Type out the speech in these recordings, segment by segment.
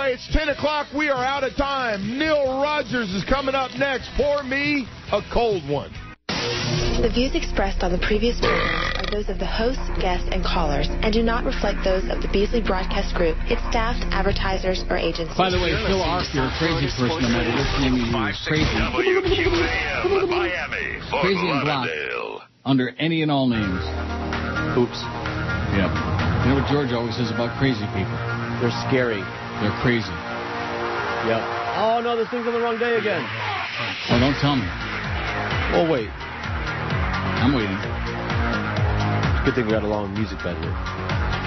Anyway, it's 10 o'clock. We are out of time. Neil Rogers is coming up next. Pour me a cold one. The views expressed on the previous program are those of the hosts, guests, and callers, and do not reflect those of the Beasley Broadcast Group, its staff, advertisers, or agencies. By the way, Phil Ark, you're a crazy person, no matter which name you use. Crazy. WQAM, Miami, Crazy and block under any and all names. Oops. Yep. You know what George always says about crazy people? They're scary. They're crazy. Yep. Oh, no, this thing's on the wrong day again. Oh, don't tell me. Oh, wait. I'm waiting. Good thing we got a long music bed here.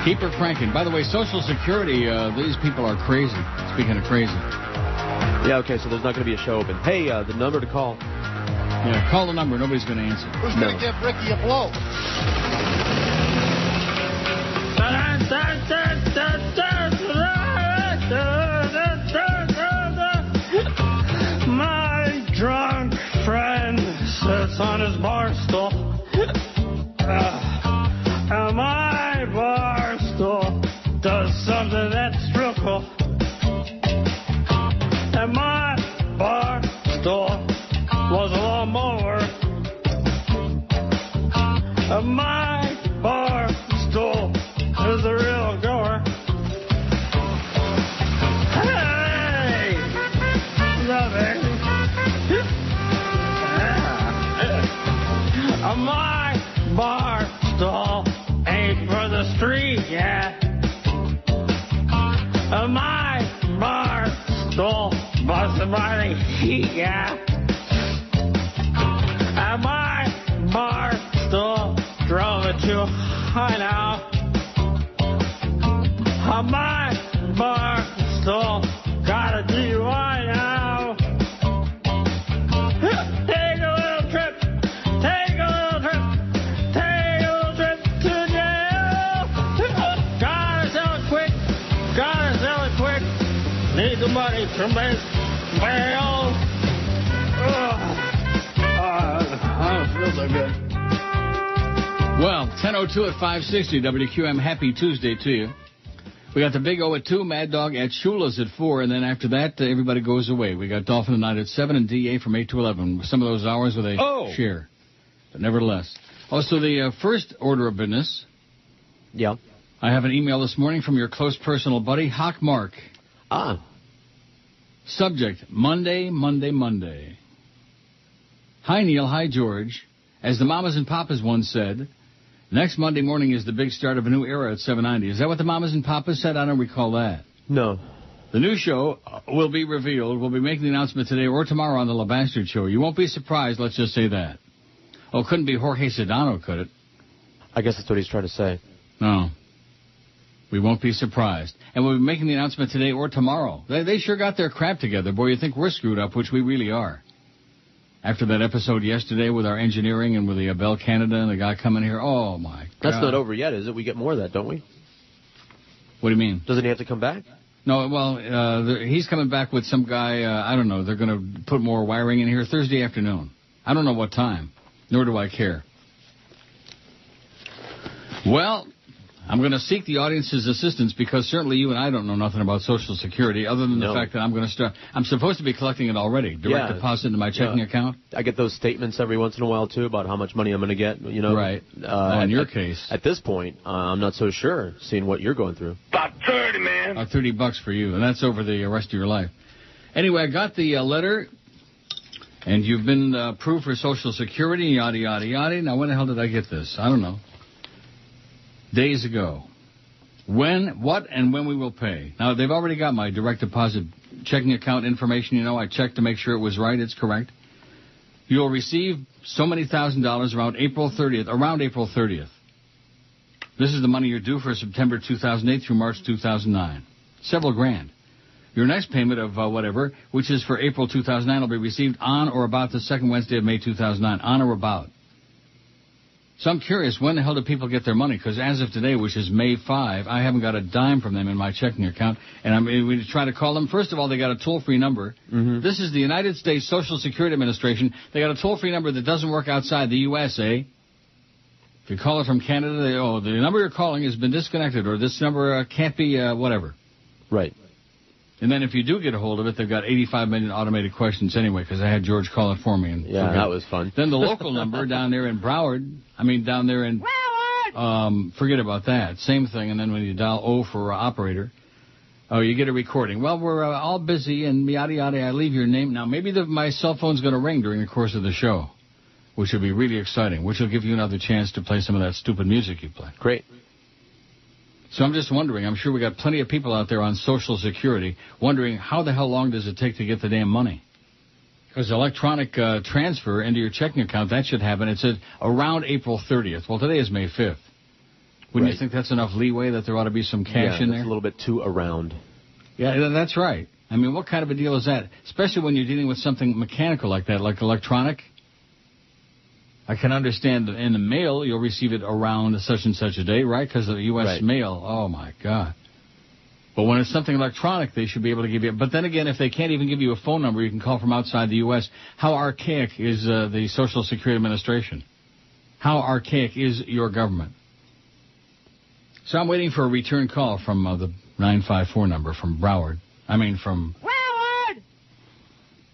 Keep her cranking. By the way, Social Security, these people are crazy. Speaking of crazy. Yeah, okay, so there's not going to be a show open. Hey, the number to call. Yeah, call the number. Nobody's going to answer. Who's going to give Ricky a blow? My drunk friend sits on his bar stool. And my bar stool does something that's real cool. And my bar stool was a lawnmower. And my bar stool is a real goer. Hey! Love it. My bar stool ain't for the street, yeah. My bar stool busted by the heat, yeah. My bar stool drove it too high now. My bar stool got a DUI now. Take a little trip. Take a little trip. Take a little trip to jail. Gotta sell it quick. Gotta sell it quick. Need the money to make bail. I don't feel so good. Well, 10:02 at 560 WQAM. Happy Tuesday to you. We got the Big O at 2, Mad Dog at Shula's at 4, and then after that, everybody goes away. We got Dolphin tonight at 7 and DA from 8 to 11. Some of those hours where they share. But nevertheless. Also, the first order of business. Yeah. I have an email this morning from your close personal buddy, Hawk Mark. Ah. Subject, Monday, Monday, Monday. Hi, Neil. Hi, George. As the Mamas and Papas once said, next Monday morning is the big start of a new era at 790. Is that what the Mamas and Papas said? I don't recall that. No. The new show will be revealed. We'll be making the announcement today or tomorrow on the LeBastard Show. You won't be surprised, let's just say that. Oh, it couldn't be Jorge Sedano, could it? I guess that's what he's trying to say. No. We won't be surprised. And we'll be making the announcement today or tomorrow. They sure got their crap together. Boy, you think we're screwed up, which we really are. After that episode yesterday with our engineering and with the Bell Canada and the guy coming here, oh, my God. That's not over yet, is it? We get more of that, don't we? What do you mean? Doesn't he have to come back? No, well, he's coming back with some guy, I don't know, they're going to put more wiring in here Thursday afternoon. I don't know what time, nor do I care. Well, I'm going to seek the audience's assistance because certainly you and I don't know nothing about Social Security other than the fact that I'm going to start. I'm supposed to be collecting it already. Direct deposit into my checking account. I get those statements every once in a while, too, about how much money I'm going to get, you know. Right. In your case. At this point, I'm not so sure, seeing what you're going through. About 30, man. $30 for you, and that's over the rest of your life. Anyway, I got the letter, and you've been approved for Social Security, yada, yada, yada. Now, when the hell did I get this? I don't know. Days ago. What and when we will pay. Now, they've already got my direct deposit checking account information. You know, I checked to make sure it was right. It's correct. You'll receive so many $1,000s around April 30th. This is the money you're due for September 2008 through March 2009. Several grand. Your next payment of whatever, which is for April 2009, will be received on or about the second Wednesday of May 2009. On or about. So I'm curious, when the hell do people get their money? Because as of today, which is May 5, I haven't got a dime from them in my checking account. And we try to call them. First of all, they got a toll-free number. Mm-hmm. This is the United States Social Security Administration. They got a toll-free number that doesn't work outside the USA. If you call it from Canada, the number you're calling has been disconnected, or this number can't be whatever. Right. And then if you do get a hold of it, they've got 85 million automated questions anyway, because I had George call it for me. And yeah, that was fun. Then the local number down there in Broward, down there in... forget about that. Same thing, and then when you dial O for operator, you get a recording. Well, we're all busy, and yada, yada, I leave your name. Now, maybe my cell phone's going to ring during the course of the show, which will be really exciting, which will give you another chance to play some of that stupid music you play. Great. So I'm just wondering, I'm sure we got plenty of people out there on Social Security wondering how the hell long does it take to get the damn money? Because electronic transfer into your checking account, that should happen. It's around April 30th. Well, today is May 5th. Wouldn't you think that's enough leeway that there ought to be some cash in there? Yeah, a little bit too around. Yeah, that's right. I mean, what kind of a deal is that? Especially when you're dealing with something mechanical like that, like electronic. I can understand that in the mail, you'll receive it around such and such a date, right? Because of the U.S. mail. Oh, my God. But when it's something electronic, they should be able to give you... But then again, if they can't even give you a phone number, you can call from outside the U.S. How archaic is the Social Security Administration? How archaic is your government? So I'm waiting for a return call from the 954 number from Broward. From... Broward!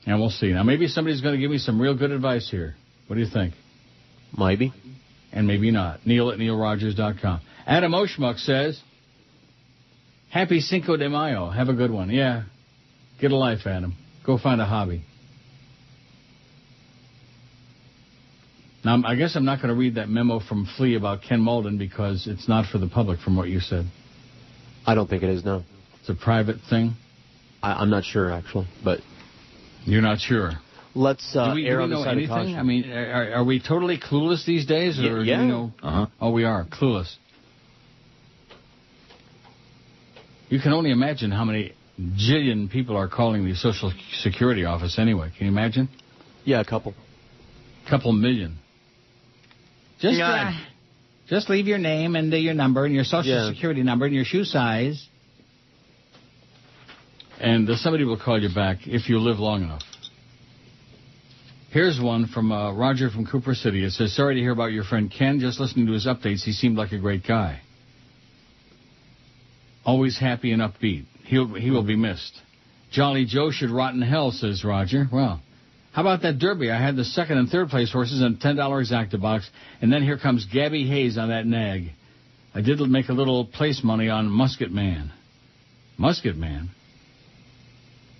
And we'll see. Now, maybe somebody's going to give me some real good advice here. What do you think? Maybe. And maybe not. Neil at neilrogers.com. Adam Oshmuck says, Happy Cinco de Mayo. Have a good one. Yeah. Get a life, Adam. Go find a hobby. Now, I guess I'm not going to read that memo from Flea about Ken Malden because it's not for the public from what you said. I don't think it is, no. It's a private thing? I'm not sure, actually, but... You're not sure? Let's do we know anything? Are we totally clueless these days? Or yeah. Do we know? Uh-huh. Oh, we are. Clueless. You can only imagine how many jillion people are calling the Social Security office anyway. Can you imagine? Yeah, a couple. Couple million. Just leave your name and your number and your Social Security number and your shoe size. And somebody will call you back if you live long enough. Here's one from Roger from Cooper City. It says, sorry to hear about your friend Ken. Just listening to his updates, he seemed like a great guy. Always happy and upbeat. He will be missed. Jolly Joe should rot in hell, says Roger. Well, how about that Derby? I had the second and third place horses and $10 exacta box, and then here comes Gabby Hayes on that nag. I did make a little place money on Musket Man. Musket Man?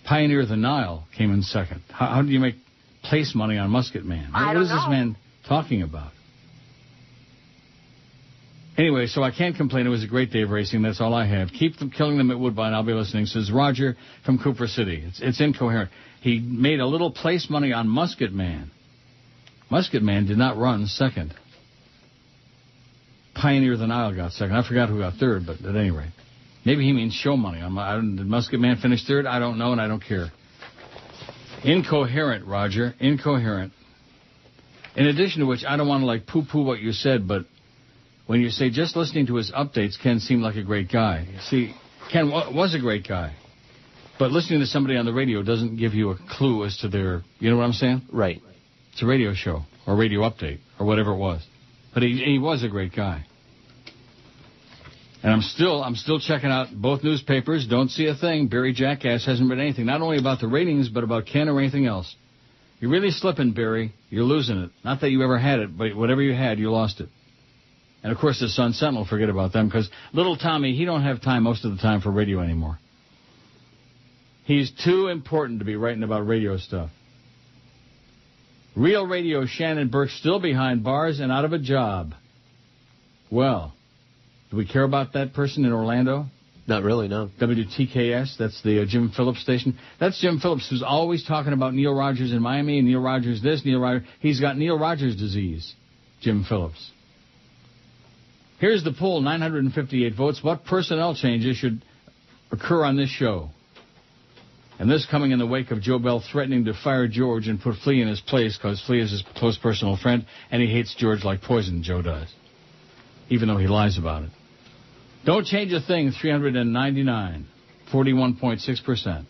Pioneer of the Nile came in second. How do you make place money on Musket Man? What is this man talking about? Anyway, so I can't complain. It was a great day of racing. That's all I have. Keep them killing them at Woodbine. I'll be listening, says Roger from Cooper City. It's incoherent. He made a little place money on Musket Man. Musket Man did not run second. Pioneer of the Nile got second. I forgot who got third, but at any rate. Maybe he means show money. Did Musket Man finish third? I don't know, and I don't care. Incoherent, Roger. Incoherent. In addition to which, I don't want to, poo-poo what you said, but when you say just listening to his updates, Ken seemed like a great guy. See, Ken was a great guy. But listening to somebody on the radio doesn't give you a clue as to their... You know what I'm saying? Right. It's a radio show, or radio update, or whatever it was. But he was a great guy. And I'm still checking out both newspapers. Don't see a thing. Barry Jackass hasn't read anything, not only about the ratings, but about Ken or anything else. You're really slipping, Barry. You're losing it. Not that you ever had it, but whatever you had, you lost it. And, of course, the Sun Sentinel, forget about them, because little Tommy, he don't have time most of the time for radio anymore. He's too important to be writing about radio stuff. Real Radio Shannon Burke still behind bars and out of a job. Well, do we care about that person in Orlando? Not really, no. WTKS, that's the Jim Phillips station. That's Jim Phillips, who's always talking about Neil Rogers in Miami, and Neil Rogers this, Neil Rogers... He's got Neil Rogers disease, Jim Phillips. Here's the poll, 958 votes. What personnel changes should occur on this show? And this coming in the wake of Joe Bell threatening to fire George and put Flea in his place because Flea is his close personal friend, and he hates George like poison, Joe does, even though he lies about it. Don't change a thing, 399, 41.6%.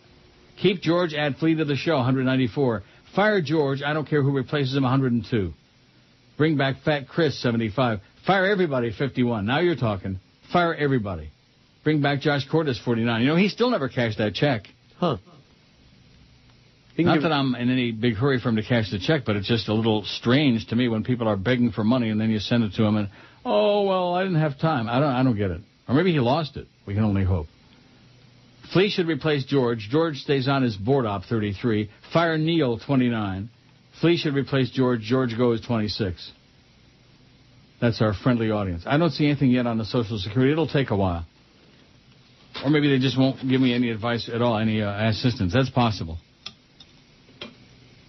Keep George, add Flea to the show, 194. Fire George, I don't care who replaces him, 102. Bring back Fat Chris, 75. Fire everybody, 51. Now you're talking. Fire everybody. Bring back Josh Cordes, 49. You know, he still never cashed that check. Huh. Not that I'm in any big hurry for him to cash the check, but it's just a little strange to me when people are begging for money and then you send it to him and, oh, well, I didn't have time. I don't get it. Or maybe he lost it. We can only hope. Flea should replace George. George stays on as board op, 33. Fire Neil, 29. Flea should replace George. George goes, 26. That's our friendly audience. I don't see anything yet on the Social Security. It'll take a while. Or maybe they just won't give me any advice at all, any assistance. That's possible.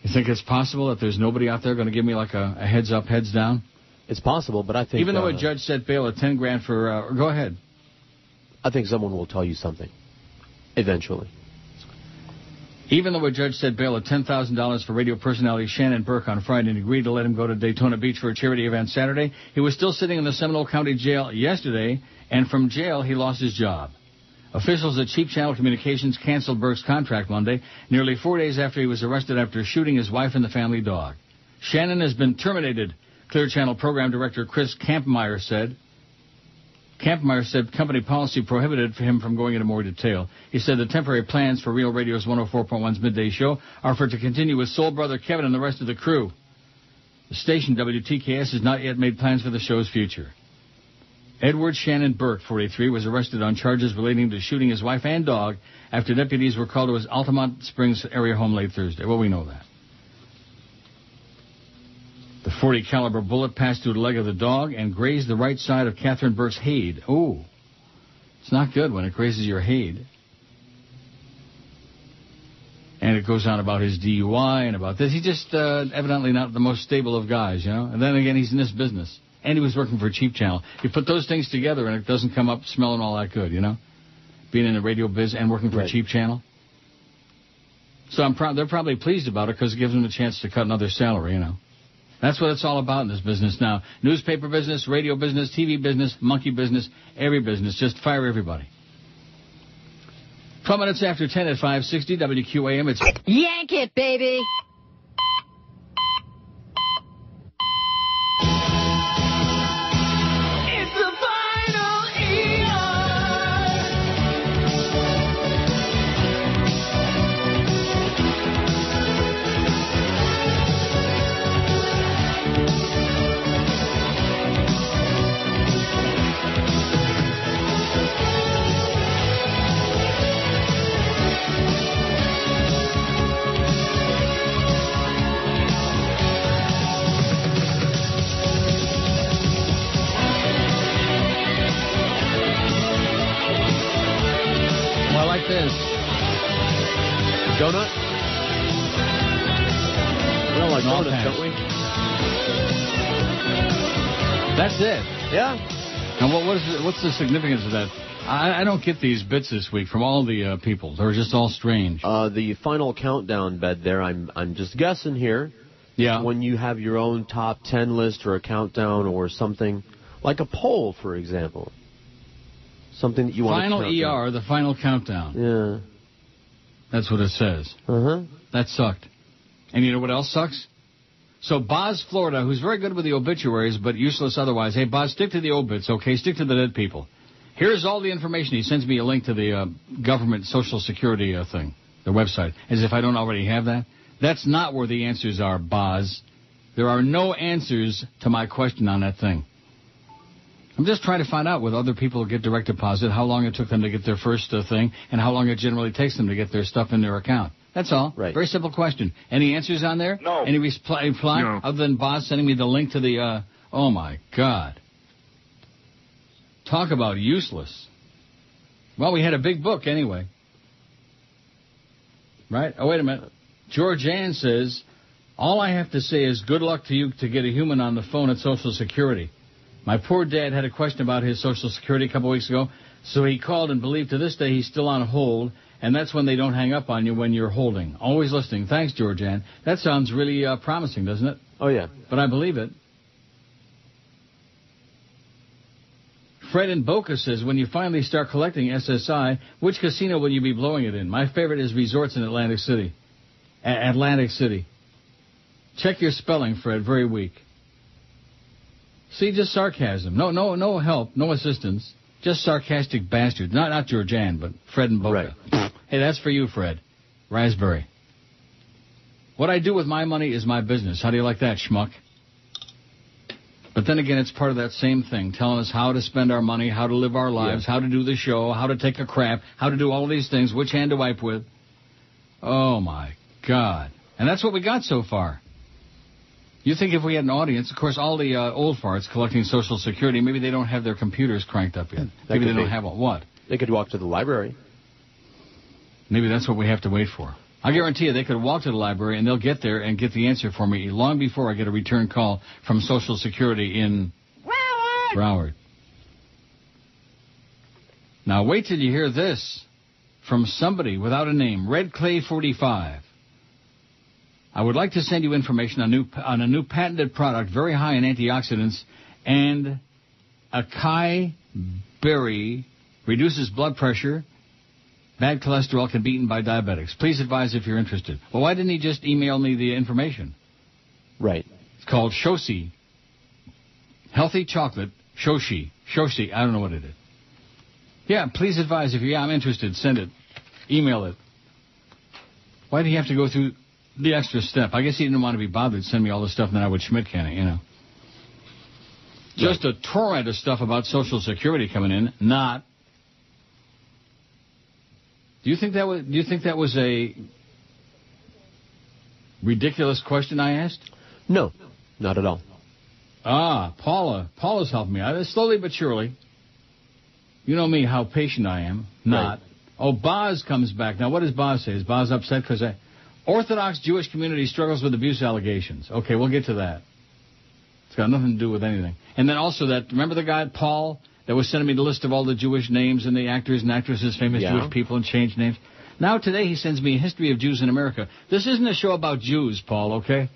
You think it's possible that there's nobody out there going to give me like a heads up, heads down? It's possible, but I think... Even though a judge set bail at $10,000 for... go ahead. I think someone will tell you something. Eventually. Even though a judge set bail at $10,000 for radio personality Shannon Burke on Friday and agreed to let him go to Daytona Beach for a charity event Saturday, he was still sitting in the Seminole County Jail yesterday, and from jail he lost his job. Officials at Cheap Channel Communications canceled Burke's contract Monday, nearly 4 days after he was arrested after shooting his wife and the family dog. Shannon has been terminated, Clear Channel Program Director Chris Kampmeyer said. Kampmeyer said company policy prohibited him from going into more detail. He said the temporary plans for Real Radio's 104.1's midday show are for it to continue with Soul Brother Kevin and the rest of the crew. The station, WTKS, has not yet made plans for the show's future. Edward Shannon Burke, 43, was arrested on charges relating to shooting his wife and dog after deputies were called to his Altamont Springs area home late Thursday. Well, we know that. The .40 caliber bullet passed through the leg of the dog and grazed the right side of Catherine Burke's head. Oh, it's not good when it grazes your head. And it goes on about his DUI and about this. He's just evidently not the most stable of guys, you know. And then again, he's in this business. And he was working for a Cheap Channel. You put those things together and it doesn't come up smelling all that good, you know. Being in the radio biz and working for a Cheap Channel. So they're probably pleased about it because it gives them a chance to cut another salary, you know. That's what it's all about in this business now. Newspaper business, radio business, TV business, monkey business, every business. Just fire everybody. 12 minutes after 10 at 560 WQAM. It's Yank it, baby. Donut? We all like donuts, don't we? That's it. Yeah. And what's the significance of that? I don't get these bits this week from all the people. They're just all strange. The final countdown bed there, I'm just guessing here. Yeah. When you have your own top 10 list or a countdown or something, like a poll, for example. Something that you want to count Final ER, the final countdown. Yeah. That's what it says. Uh-huh. That sucked. And you know what else sucks? So Boz, Florida, who's very good with the obituaries, but useless otherwise. Hey, Boz, stick to the obits, okay? Stick to the dead people. Here's all the information. He sends me a link to the government Social Security thing, the website, as if I don't already have that. That's not where the answers are, Boz. There are no answers to my question on that thing. I'm just trying to find out with other people who get direct deposit, how long it took them to get their first thing, and how long it generally takes them to get their stuff in their account. That's all. Right. Very simple question. Any answers on there? No. Any reply? No. Other than Boz sending me the link to the, oh, my God. Talk about useless. Well, we had a big book anyway. Right? Oh, wait a minute. George Ann says, all I have to say is good luck to you to get a human on the phone at Social Security. My poor dad had a question about his Social Security a couple weeks ago, so he called and believed to this day he's still on hold, and that's when they don't hang up on you when you're holding. Always listening. Thanks, George Ann. That sounds really promising, doesn't it? Oh, yeah. But I believe it. Fred in Boca says, when you finally start collecting SSI, which casino will you be blowing it in? My favorite is Resorts in Atlantic City. Atlantic City. Check your spelling, Fred. Very weak. See, just sarcasm. No help, no assistance. Just sarcastic bastards. Not Georgianne, but Fred and Boca. Right. Hey, that's for you, Fred. Raspberry. What I do with my money is my business. How do you like that, schmuck? But then again, it's part of that same thing, telling us how to spend our money, how to live our lives, how to do the show, how to take a crap, how to do all of these things, which hand to wipe with. Oh, my God. And that's what we got so far. You think if we had an audience, of course, all the old farts collecting Social Security, maybe they don't have their computers cranked up yet. Maybe they don't have a what? They could walk to the library. Maybe that's what we have to wait for. I guarantee you they could walk to the library and they'll get there and get the answer for me long before I get a return call from Social Security in Broward. Now wait till you hear this from somebody without a name, Red Clay 45. I would like to send you information on a new patented product, very high in antioxidants, and acai berry reduces blood pressure. Bad cholesterol can be eaten by diabetics. Please advise if you're interested. Well, why didn't he just email me the information? Right. It's called Shoshi. Healthy chocolate. Shoshi. Shoshi. I don't know what it is. Yeah, please advise if I'm interested. Send it. Email it. Why did he have to go through the extra step? I guess he didn't want to be bothered to send me all the stuff, and then I would Schmidt can it, you know. Just a torrent of stuff about Social Security coming in. Not. Do you think that was a ridiculous question I asked? No, not at all. Paula's helping me. Slowly but surely. You know me, how patient I am. Not. Right. Oh, Boz comes back. Now, what does Boz say? Is Boz upset because Orthodox Jewish community struggles with abuse allegations? Okay, we'll get to that. It's got nothing to do with anything. And then also remember the guy, Paul, that was sending me the list of all the Jewish names and the actors and actresses, famous Jewish people, and changed names. Now today he sends me a history of Jews in America. This isn't a show about Jews, Paul, okay?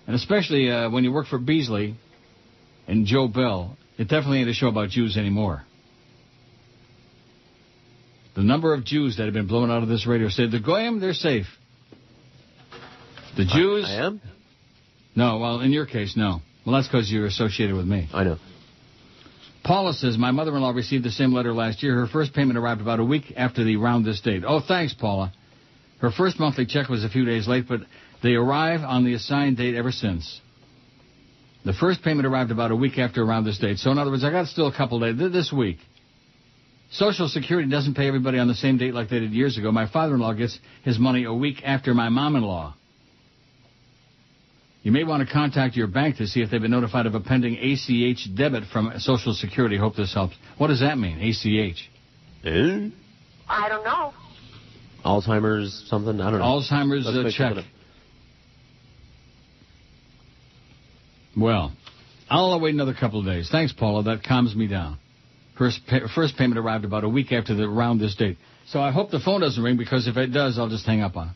And especially when you work for Beasley and Joe Bell, it definitely ain't a show about Jews anymore. The number of Jews that have been blown out of this radio station, the Goyim, they're safe. The Jews... I am? No, well, in your case, no. Well, that's because you're associated with me. I know. Paula says, my mother-in-law received the same letter last year. Her first payment arrived about a week after the round this date. Oh, thanks, Paula. Her first monthly check was a few days late, but they arrive on the assigned date ever since. The first payment arrived about a week after around this date. So, in other words, I got still a couple days this week. Social Security doesn't pay everybody on the same date like they did years ago. My father-in-law gets his money a week after my mom-in-law. You may want to contact your bank to see if they've been notified of a pending ACH debit from Social Security. Hope this helps. What does that mean, ACH? I don't know. Alzheimer's something? I don't know. Alzheimer's check. Well, I'll wait another couple of days. Thanks, Paula. That calms me down. First payment arrived about a week after around this date. So I hope the phone doesn't ring, because if it does, I'll just hang up on it.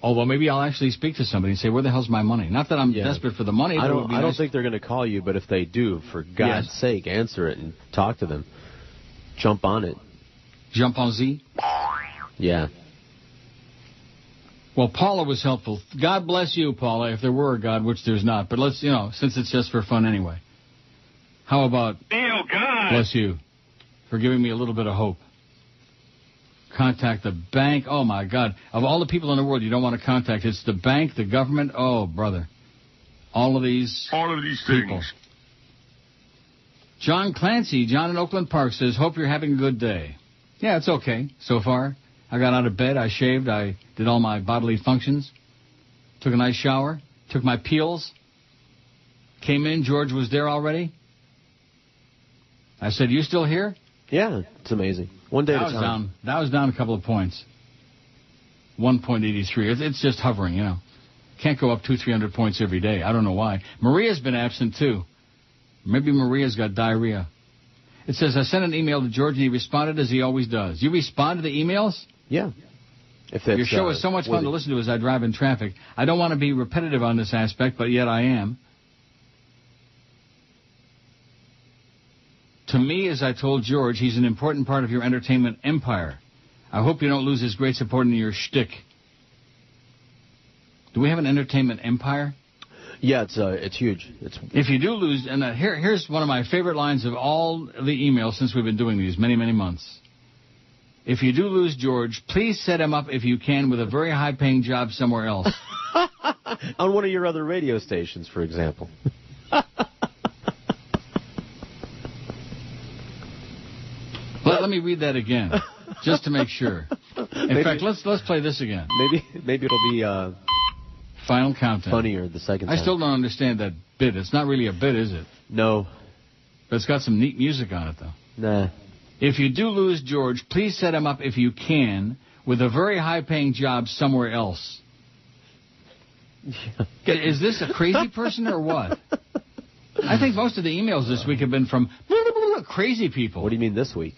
Although maybe I'll actually speak to somebody and say, where the hell's my money? Not that I'm desperate for the money. I don't think they're going to call you, but if they do, for God's sake, answer it and talk to them. Jump on it. Jump on Z? Yeah. Well, Paula was helpful. God bless you, Paula, if there were a God, which there's not. But let's, since it's just for fun anyway. How about, God bless you, for giving me a little bit of hope. Contact the bank. Oh, my God. Of all the people in the world you don't want to contact, it's the bank, the government. Oh, brother. All of these people. things. John Clancy, John in Oakland Park, says, hope you're having a good day. Yeah, it's okay so far. I got out of bed, I shaved, I did all my bodily functions, took a nice shower, took my peels, came in, George was there already. I said, you still here? Yeah, it's amazing. One day at a time. That was down a couple of points. 1.83. It's just hovering, Can't go up 200-300 points every day. I don't know why. Maria's been absent, too. Maybe Maria's got diarrhea. It says, I sent an email to George, and he responded as he always does. You respond to the emails? Yeah. Your show is so much fun to listen to as I drive in traffic. I don't want to be repetitive on this aspect, but yet I am. To me, as I told George, he's an important part of your entertainment empire. I hope you don't lose his great support in your shtick. Do we have an entertainment empire? Yeah, it's huge. If you do lose, and here's one of my favorite lines of all the emails since we've been doing these many, many months. If you do lose George, please set him up if you can with a very high-paying job somewhere else. On one of your other radio stations, for example. Let me read that again, just to make sure. In fact, let's play this again. Maybe it'll be final countdown. Funnier the second time. I still don't understand that bit. It's not really a bit, is it? No. But it's got some neat music on it, though. Nah. If you do lose George, please set him up if you can with a very high-paying job somewhere else. Yeah. Is this a crazy person or what? I think most of the emails this week have been from crazy people. What do you mean this week?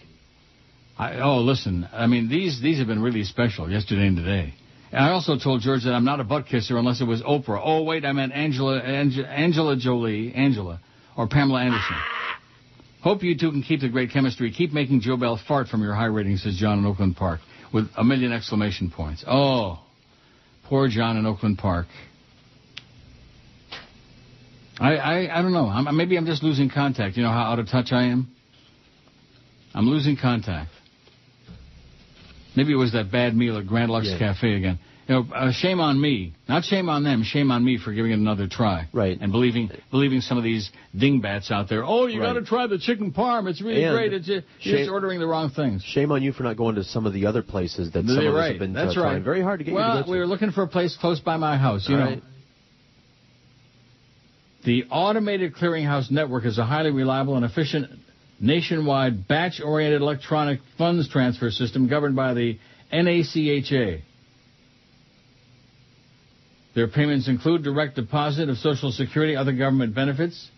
Listen. I mean, these have been really special yesterday and today. And I also told George that I'm not a butt kisser unless it was Oprah. Oh, wait, I meant Angela Jolie, or Pamela Anderson. Hope you two can keep the great chemistry. Keep making Joe Bell fart from your high rating, says John in Oakland Park, with 1 million exclamation points. Oh, poor John in Oakland Park. I don't know. Maybe I'm just losing contact. You know how out of touch I am? I'm losing contact. Maybe it was that bad meal at Grand Lux Cafe again. You know, shame on me. Not shame on them. Shame on me for giving it another try. Right. And believing some of these dingbats out there. Oh, you got to try the chicken parm. It's really great. You're just ordering the wrong things. Shame on you for not going to some of the other places that some of us have been trying very hard to get you to go to. Well, we were looking for a place close by my house. You know. Right. The Automated Clearinghouse Network is a highly reliable and efficient nationwide batch-oriented electronic funds transfer system governed by the NACHA. Their payments include direct deposit of Social Security, other government benefits,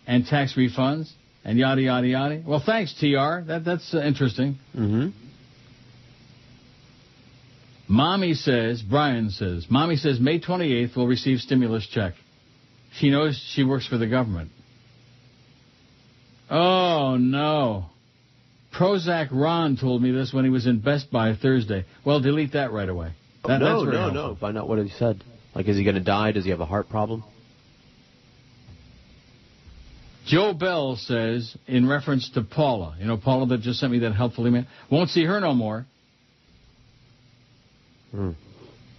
and tax refunds, and yada, yada, yada. Well, thanks, TR. That's interesting. Mm-hmm. Brian says, Mommy says May 28th will receive stimulus check. She knows she works for the government. Oh, no. Prozac Ron told me this when he was in Best Buy Thursday. Well, delete that right away. No. Find out what he said. Like, is he going to die? Does he have a heart problem? Joe Bell says, in reference to Paula, you know, Paula that just sent me that helpful email, won't see her no more. You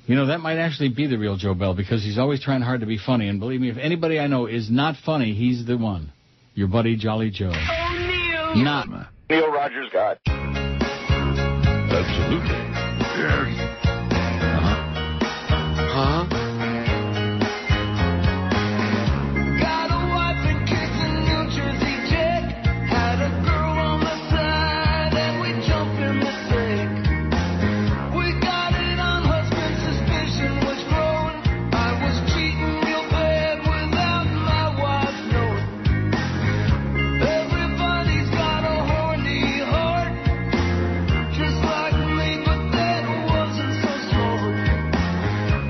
know, that might actually be the real Joe Bell because he's always trying hard to be funny. And believe me, if anybody I know is not funny, he's the one. Your buddy Jolly Joe. Oh, Neil. Not. Neil Rogers got. Absolutely. Yes. Got a wife and kids in New Jersey Tech. Had a girl on the side and we jumped in the sick. We got it on husband, suspicion was growing. I was cheating real bad without my wife knowing. Everybody's got a horny heart, just like me, but that wasn't so smart.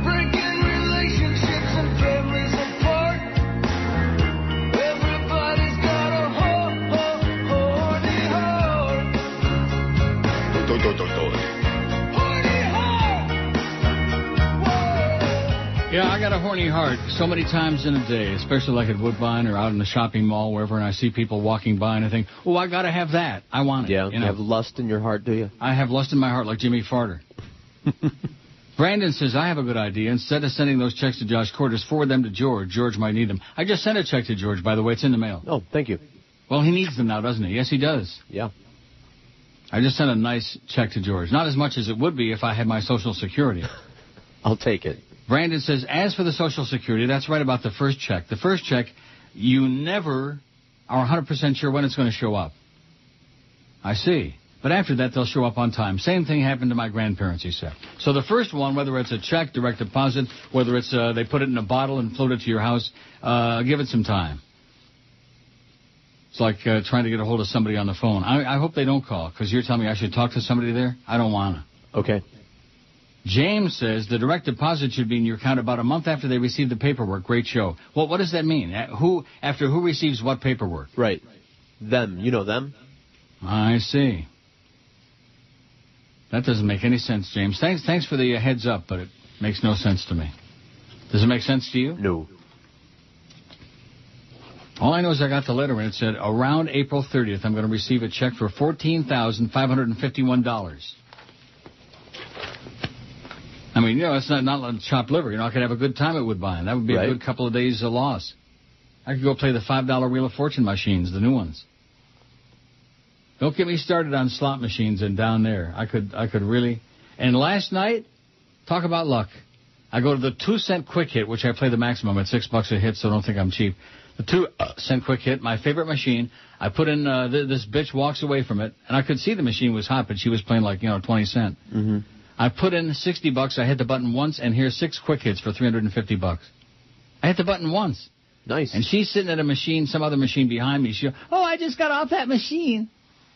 Breaking relationships and families apart. Everybody's got a horny heart. Horny heart! Whoa! Yeah, I got a horny heart so many times in a day, especially like at Woodbine or out in the shopping mall, wherever, and I see people walking by and I think, oh, I got to have that. I want it. Yeah, you have lust in your heart, do you? I have lust in my heart like Jimmy Farter. Brandon says, I have a good idea. Instead of sending those checks to Josh Cordes, forward them to George. George might need them. I just sent a check to George, by the way. It's in the mail. Oh, thank you. Well, he needs them now, doesn't he? Yes, he does. Yeah. I just sent a nice check to George. Not as much as it would be if I had my Social Security. I'll take it. Brandon says, as for the Social Security, that's right about the first check. The first check, you never are 100% sure when it's going to show up. I see. But after that, they'll show up on time. Same thing happened to my grandparents, he said. So the first one, whether it's a check, direct deposit, whether it's they put it in a bottle and float it to your house, give it some time. It's like trying to get a hold of somebody on the phone. I hope they don't call, because you're telling me I should talk to somebody there? I don't want to. Okay. James says the direct deposit should be in your account about a month after they receive the paperwork. Great show. Well, what does that mean? After who receives what paperwork? Right. Them. You know them? I see. That doesn't make any sense, James. Thanks for the heads up, but it makes no sense to me. Does it make sense to you? No. All I know is I got the letter and it said, around April 30th, I'm going to receive a check for $14,551. I mean, it's not like chopped liver. I could have a good time at Woodbine. That would be a good couple of days of loss. I could go play the $5 Wheel of Fortune machines, the new ones. Don't get me started on slot machines and down there. I could really. And last night, talk about luck. I go to the 2-cent quick hit, which I play the maximum at $6 a hit, so don't think I'm cheap. The 2-cent quick hit, my favorite machine. I put in, this bitch walks away from it, and I could see the machine was hot, but she was playing 20 cent. Mm-hmm. I put in $60. I hit the button once, and here's 6 quick hits for $350. I hit the button once. Nice. And she's sitting at a machine, some other machine behind me. She goes, I just got off that machine.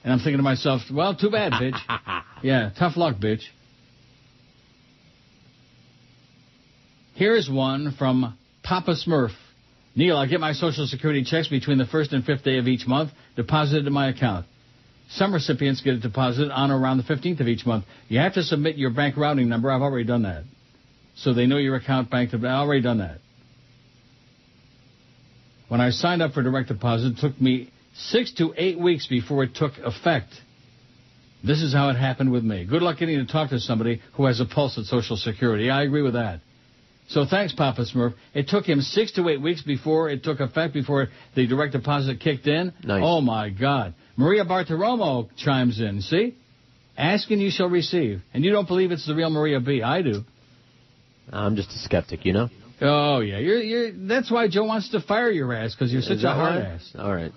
And I'm thinking to myself, well, too bad, bitch. Yeah, tough luck, bitch. Here's one from Papa Smurf. Neil, I get my Social Security checks between the 1st and 5th day of each month, deposited in my account. Some recipients get it deposited on or around the 15th of each month. You have to submit your bank routing number. I've already done that. So they know your account bank. I've already done that. When I signed up for direct deposit, it took me 6 to 8 weeks before it took effect. This is how it happened with me. Good luck getting to talk to somebody who has a pulse at Social Security. I agree with that. So thanks, Papa Smurf. It took him 6 to 8 weeks before it took effect, before the direct deposit kicked in. Nice. Oh, my God. Maria Bartiromo chimes in. See? Ask and you shall receive. And you don't believe it's the real Maria B. I do. I'm just a skeptic, Oh, yeah. You're. That's why Joe wants to fire your ass, because you're such a hard ass. All right.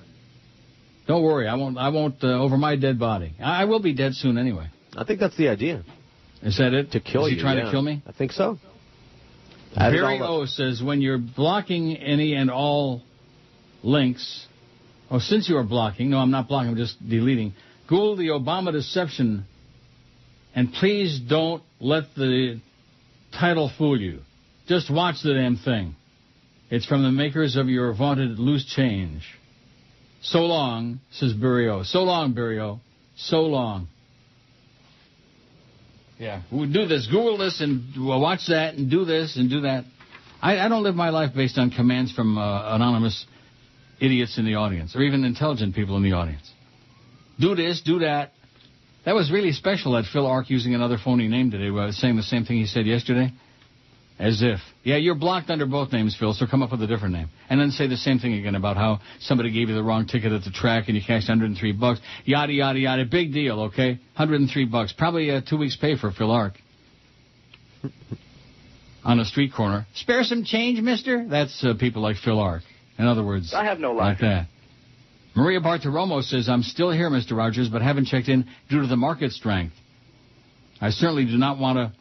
Don't worry. I won't over my dead body. I will be dead soon anyway. I think that's the idea. Is that it? To kill you. Is he trying to kill me? I think so. Barry O says, when you're blocking any and all links, since you are blocking, no, I'm not blocking, I'm just deleting, Google the Obama deception, and please don't let the title fool you. Just watch the damn thing. It's from the makers of your vaunted loose change. So long, says Barry O. So long, Barry O. So long. Yeah, we'll do this. Google this and we'll watch that and do this and do that. I don't live my life based on commands from anonymous idiots in the audience or even intelligent people in the audience. Do this, do that. That was really special that Phil Ark using another phony name today, saying the same thing he said yesterday. As if. Yeah, you're blocked under both names, Phil, so come up with a different name. And then say the same thing again about how somebody gave you the wrong ticket at the track and you cashed $103. Yada, yada, yada. Big deal, okay? $103. Probably 2 weeks' pay for Phil Ark. On a street corner. Spare some change, mister? That's people like Phil Ark. In other words, I have no life. Like that. Maria Bartiromo says, I'm still here, Mr. Rogers, but haven't checked in due to the market strength. I certainly do not want to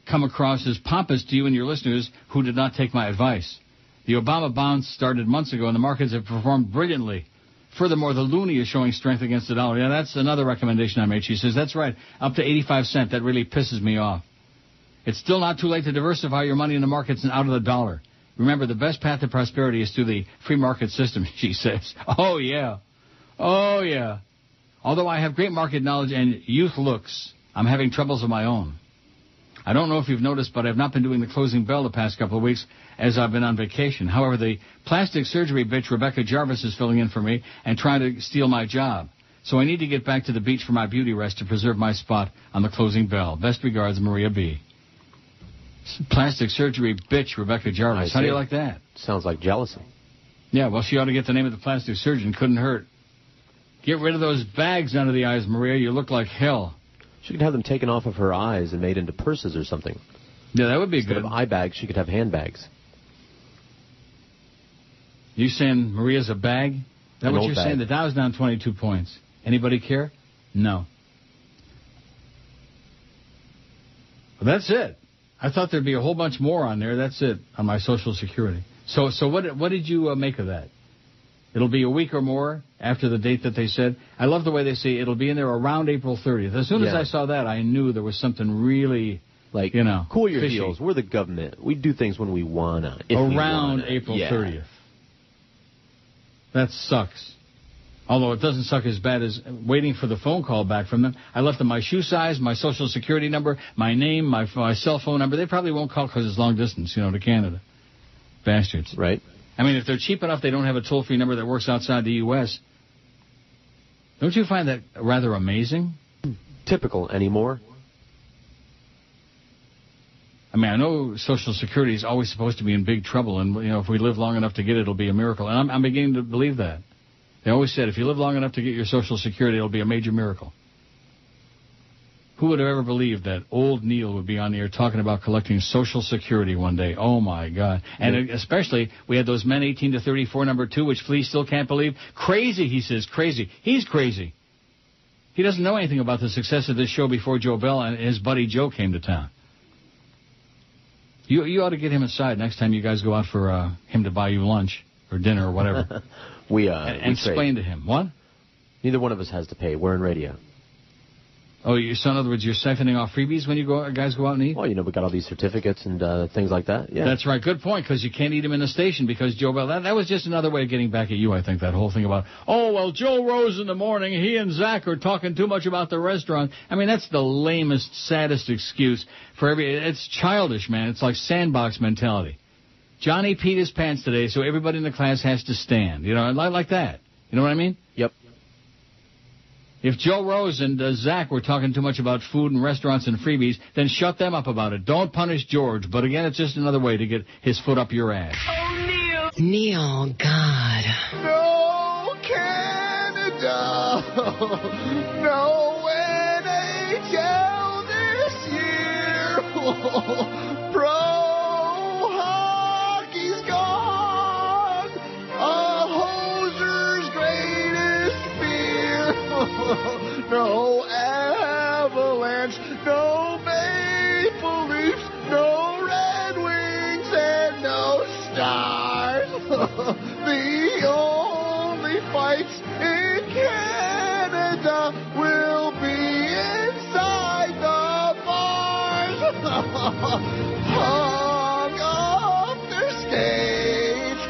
come across as pompous to you and your listeners who did not take my advice. The Obama bounce started months ago, and the markets have performed brilliantly. Furthermore, the loonie is showing strength against the dollar. Yeah, that's another recommendation I made. She says, that's right, up to 85 cents. That really pisses me off. It's still not too late to diversify your money in the markets and out of the dollar. Remember, the best path to prosperity is through the free market system, she says. Oh, yeah. Oh, yeah. Although I have great market knowledge and youth looks, I'm having troubles of my own. I don't know if you've noticed, but I've not been doing the closing bell the past couple of weeks as I've been on vacation. However, the plastic surgery bitch Rebecca Jarvis is filling in for me and trying to steal my job. So I need to get back to the beach for my beauty rest to preserve my spot on the closing bell. Best regards, Maria B. Plastic surgery bitch Rebecca Jarvis. How do you like that? Sounds like jealousy. Yeah, well, she ought to get the name of the plastic surgeon. Couldn't hurt. Get rid of those bags under the eyes, Maria. You look like hell. She could have them taken off of her eyes and made into purses or something. Yeah, that would be Instead good. of eye bags, she could have handbags. You saying Maria's a bag? Is that what you're saying? The Dow's down 22 points. Anybody care? No. Well, that's it. I thought there'd be a whole bunch more on there. That's it on my Social Security. So what did you make of that? It'll be a week or more after the date that they said. I love the way they say it'll be in there around April 30th. As soon as I saw that, I knew there was something really, cool your fishy. heels. We're the government. We do things when we wanna. Around April 30th. That sucks. Although it doesn't suck as bad as waiting for the phone call back from them. I left them my shoe size, my Social Security number, my name, my cell phone number. They probably won't call because it's long distance, to Canada. Bastards. Right. I mean, if they're cheap enough, they don't have a toll-free number that works outside the U.S. Don't you find that rather amazing? Typical anymore. I mean, I know Social Security is always supposed to be in big trouble, and, if we live long enough to get it, it'll be a miracle. And I'm beginning to believe that. They always said, if you live long enough to get your Social Security, it'll be a major miracle. Who would have ever believed that old Neil would be on the air talking about collecting Social Security one day? Oh, my God. And especially, we had those men 18 to 34, number 2, which Flea still can't believe. Crazy, he says, crazy. He's crazy. He doesn't know anything about the success of this show before Joe Bell and his buddy Joe came to town. You ought to get him aside next time you guys go out for him to buy you lunch or dinner or whatever. And explain to him. What? Neither one of us has to pay. We're in radio. Oh, so in other words, you're siphoning off freebies when you guys go out and eat? Well, we got all these certificates and things like that. Yeah. That's right. Good point, because you can't eat them in the station because Joe Bell. That was just another way of getting back at you, I think, that whole thing about, Joe Rose in the morning, he and Zach are talking too much about the restaurant. I mean, that's the lamest, saddest excuse for it's childish, man. It's like sandbox mentality. Johnny peed his pants today, so everybody in the class has to stand. Like that. You know what I mean? Yep. If Joe Rose and Zach were talking too much about food and restaurants and freebies, then shut them up about it. Don't punish George. But again, it's just another way to get his foot up your ass. Oh, Neil. Neil, God. No Canada. No NHL this year. Pro hockey's gone. A hoser's greatest fear. No Avalanche. No Maple Leafs. No Red Wings and no Stars. The only fights in Canada will be inside the bars. Hung up their skates.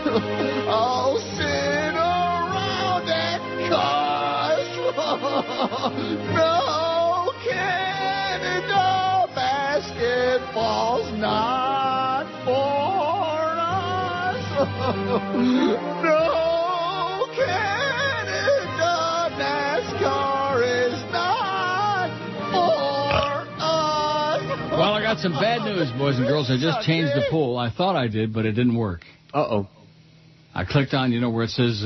I'll sit around and cuss. No, Canada basketball's not for us. No, Canada NASCAR is not for us. Well, I got some bad news, boys and girls. I just changed the poll. I thought I did, but it didn't work. Uh-oh. I clicked on, where it says...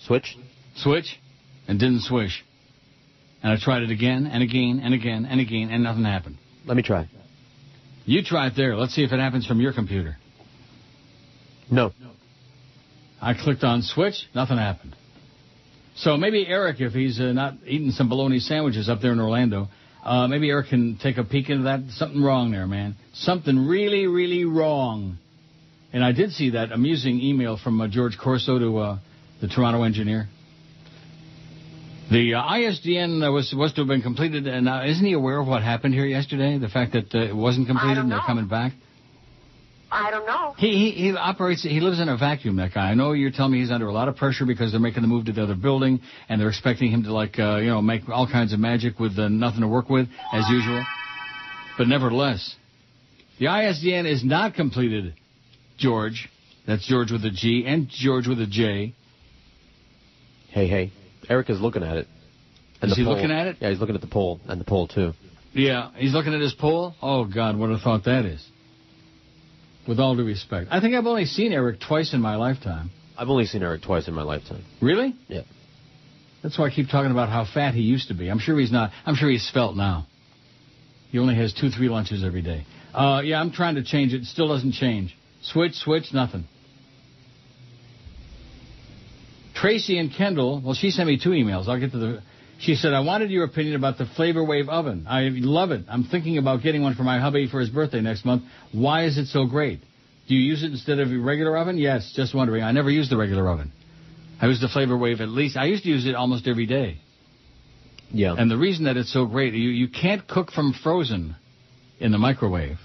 Switch? Switch, and didn't swish. And I tried it again, and again, and again, and again, and nothing happened. Let me try. You try it there. Let's see if it happens from your computer. No. I clicked on switch, nothing happened. So maybe Eric, if he's not eating some bologna sandwiches up there in Orlando, maybe Eric can take a peek into that. Something wrong there, man. Something really, really wrong. And I did see that amusing email from George Corso to the Toronto engineer. The ISDN was supposed to have been completed, and isn't he aware of what happened here yesterday? The fact that it wasn't completed and they're coming back? I don't know. He lives in a vacuum, that guy. I know you're telling me he's under a lot of pressure because they're making the move to the other building, and they're expecting him to, make all kinds of magic with nothing to work with, as usual. But nevertheless, the ISDN is not completed, George. That's George with a G and George with a J. Hey. Eric is looking at it. And is he looking at it? Yeah, he's looking at the poll, and the poll, too. Yeah, he's looking at his poll? Oh, God, what a thought that is. With all due respect. I think I've only seen Eric twice in my lifetime. I've only seen Eric twice in my lifetime. Really? Yeah. That's why I keep talking about how fat he used to be. I'm sure he's not. I'm sure he's svelte now. He only has 2-3 lunches every day. Yeah, I'm trying to change it. It still doesn't change. Switch, nothing. Tracy and Kendall, well, she sent me 2 emails. I'll get to she said, I wanted your opinion about the Flavor Wave oven. I love it. I'm thinking about getting one for my hubby for his birthday next month. Why is it so great? Do you use it instead of a regular oven? Yes, just wondering. I never used the regular oven. I used the Flavor Wave at least. I used to use it almost every day. Yeah. And the reason that it's so great, you can't cook from frozen in the microwave.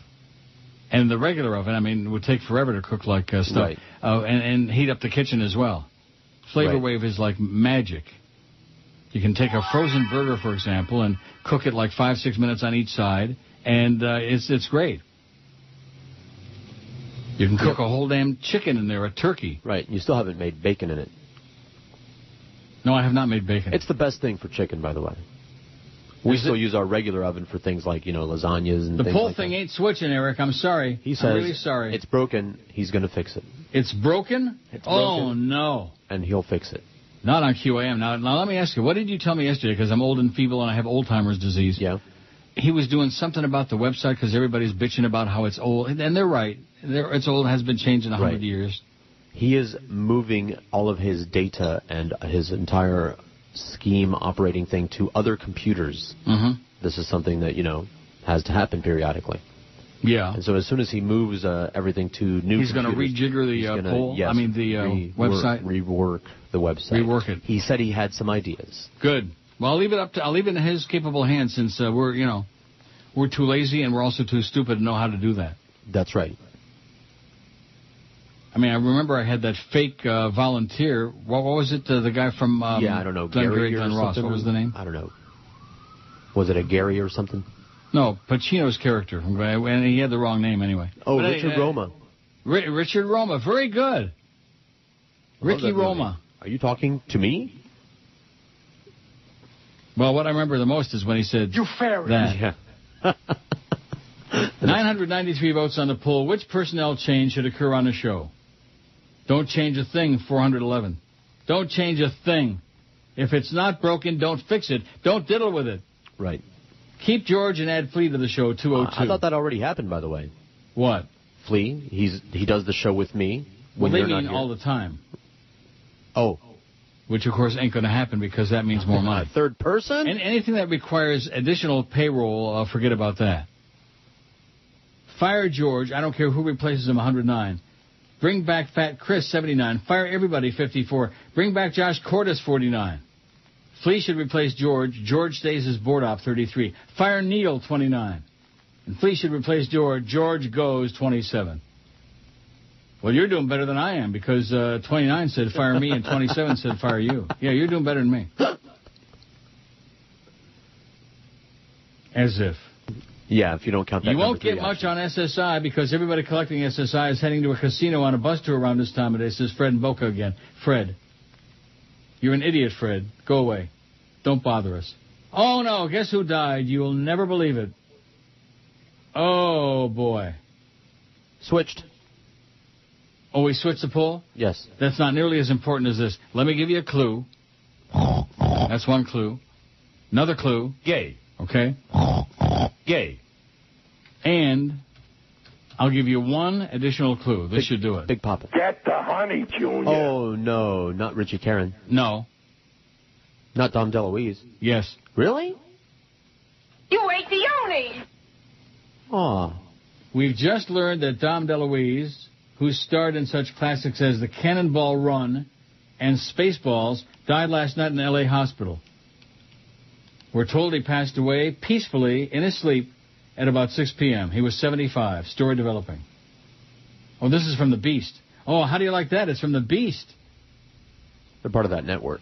And the regular oven, it would take forever to cook like stuff. Right. And heat up the kitchen as well. Flavor Wave is like magic. You can take a frozen burger, for example, and cook it like 5-6 minutes on each side, and it's great. You can cook a whole damn chicken in there, a turkey. Right. You still haven't made bacon in it. No, I have not made bacon. It's the best thing for chicken, by the way. We still use our regular oven for things like, lasagnas and the things pull like thing that. ain't switching, Eric. I'm sorry. He says, I'm really sorry. It's broken. He's going to fix it. It's broken? It's Oh, broken. no. And he'll fix it. Not on QAM. Now, let me ask you, what did you tell me yesterday? Because I'm old and feeble and I have old-timers disease. Yeah. He was doing something about the website because everybody's bitching about how it's old. And they're right. It's old, has been changed in 100 years. He is moving all of his data and his entire scheme operating thing to other computers. Mm-hmm. This is something that, has to happen periodically. Yeah. And so as soon as he moves everything to new He's going to rejigger the poll? Yes, the website? Rework the website. Rework it. He said he had some ideas. Good. Well, I'll leave it in his capable hands since we're too lazy and we're also too stupid to know how to do that. That's right. I mean, I remember I had that fake volunteer. What was it? The guy from I don't know, Gary Glenn Ross. What was the name? I don't know. Was it a Gary or something? No, Pacino's character. And he had the wrong name anyway. Oh, but Richard Roma. Richard Roma. Very good. Ricky Roma. Are you talking to me? Well, what I remember the most is when he said You fairy. that. Yeah. 993 votes on the poll. Which personnel change should occur on the show? Don't change a thing, 411. Don't change a thing. If it's not broken, don't fix it. Don't diddle with it. Right. Keep George and add Flea to the show, 202. I thought that already happened, by the way. What? Flea, he does the show with me. Well, when they you're mean not here. all the time. Oh. Which, of course, ain't going to happen because that means more money. Third person? And anything that requires additional payroll, forget about that. Fire George. I don't care who replaces him, 109. Bring back Fat Chris, 79. Fire everybody, 54. Bring back Josh Cordes, 49. Flea should replace George. George stays as board op, 33. Fire Neil, 29. And Flea should replace George. George goes, 27. Well, you're doing better than I am because 29 said fire me and 27 said fire you. Yeah, you're doing better than me. As if. Yeah, if you don't count that. You won't get much on SSI because everybody collecting SSI is heading to a casino on a bus tour around this time of day, says Fred in Boca again. Fred. You're an idiot, Fred. Go away. Don't bother us. Oh, no. Guess who died? You'll never believe it. Oh, boy. Switched. Oh, we switched the poll? Yes. That's not nearly as important as this. Let me give you a clue. That's one clue. Another clue. Gay. Okay? Gay. And I'll give you one additional clue. This should do it. Big Papa. Get the honey, Junior. Oh, no. Not Richie Caron. No. Not Dom DeLuise. Yes. Really? You ate the yoni. Aw. We've just learned that Dom DeLuise, who starred in such classics as The Cannonball Run and Spaceballs, died last night in an L.A. hospital. We're told he passed away peacefully in his sleep at about 6 p.m. He was 75. Story developing. Oh, this is from The Beast. Oh, how do you like that? It's from The Beast. They're part of that network.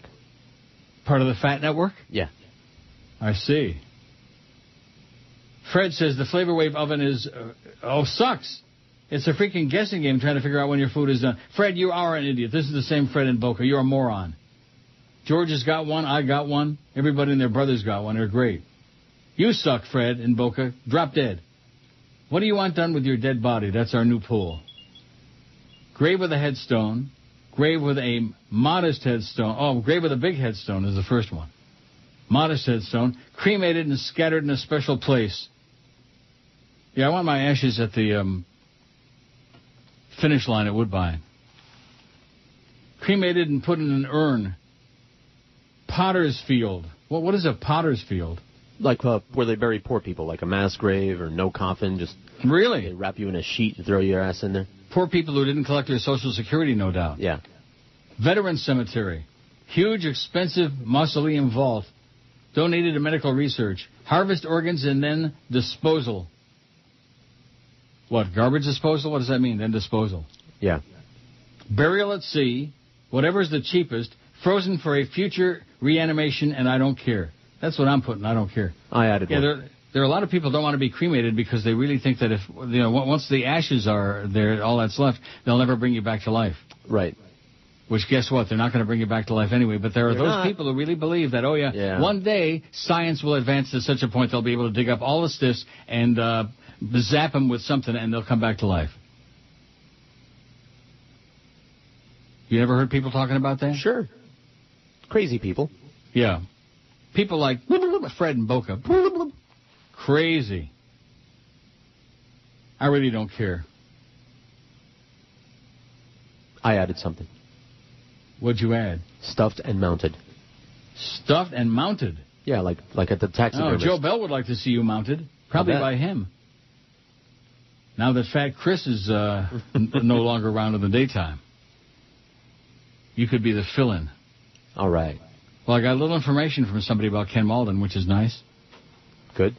Part of the Fat Network? Yeah. I see. Fred says the Flavor Wave oven is, sucks. It's a freaking guessing game trying to figure out when your food is done. Fred, you are an idiot. This is the same Fred in Boca. You're a moron. George has got one. I got one. Everybody and their brothers got one. They're great. You suck, Fred in Boca. Drop dead. What do you want done with your dead body? That's our new pool. Grave with a headstone. Grave with a modest headstone. Oh, grave with a big headstone is the first one. Modest headstone. Cremated and scattered in a special place. Yeah, I want my ashes at the finish line at Woodbine. Cremated and put in an urn. Potter's Field. Well, what is a Potter's Field? Like where they bury poor people, like a mass grave or no coffin. Just really? They wrap you in a sheet and throw your ass in there. Poor people who didn't collect their Social Security, no doubt. Yeah. Veteran Cemetery. Huge, expensive mausoleum vault. Donated to medical research. Harvest organs and then disposal. What, garbage disposal? What does that mean, then disposal? Yeah. Burial at sea. Whatever's the cheapest. Frozen for a future reanimation, and I don't care. That's what I'm putting. I don't care. I added one. Yeah, there are a lot of people who don't want to be cremated because they really think that if, once the ashes are there, all that's left, they'll never bring you back to life. Right. Which, guess what? They're not going to bring you back to life anyway. But there are those people who really believe that, one day science will advance to such a point they'll be able to dig up all the stiffs and zap them with something and they'll come back to life. You ever heard people talking about that? Sure. Crazy people. Yeah. People like Fred and Boca. Crazy. I really don't care. I added something. What'd you add? Stuffed and mounted. Stuffed and mounted? Yeah, like at the taxidermist. Joe Bell would like to see you mounted. Probably by him. Now that Fat Chris is no longer around in the daytime. You could be the fill-in. All right. Well, I got a little information from somebody about Ken Malden, which is nice. Good.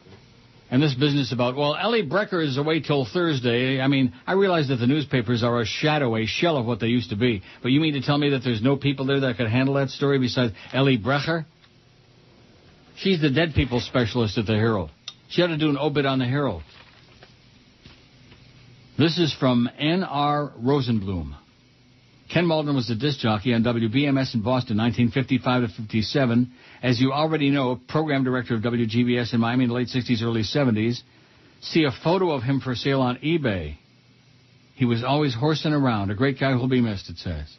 And this business about, Ellie Brecker is away till Thursday. I mean, I realize that the newspapers are a shell of what they used to be. But you mean to tell me that there's no people there that could handle that story besides Ellie Brecker? She's the dead people specialist at the Herald. She had to do an obit on the Herald. This is from N.R. Rosenblum. Ken Malden was the disc jockey on WBMS in Boston, 1955 to 57. As you already know, program director of WGBS in Miami in the late 60s, early 70s. See a photo of him for sale on eBay. He was always horsing around. A great guy who'll be missed, it says.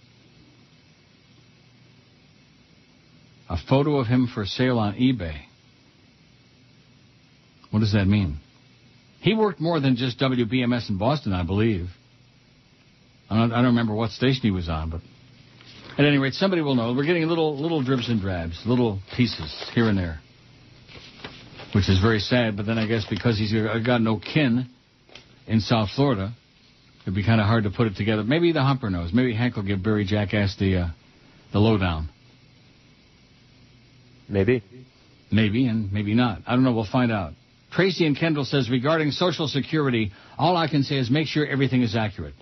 A photo of him for sale on eBay. What does that mean? He worked more than just WBMS in Boston, I believe. I don't remember what station he was on, but at any rate, somebody will know. We're getting little dribs and drabs, little pieces here and there, which is very sad. But then I guess because he's got no kin in South Florida, it'd be kind of hard to put it together. Maybe the Humper knows. Maybe Hank will give Barry Jackass the lowdown. Maybe. Maybe and maybe not. I don't know. We'll find out. Tracy and Kendall says, regarding Social Security, all I can say is make sure everything is accurate.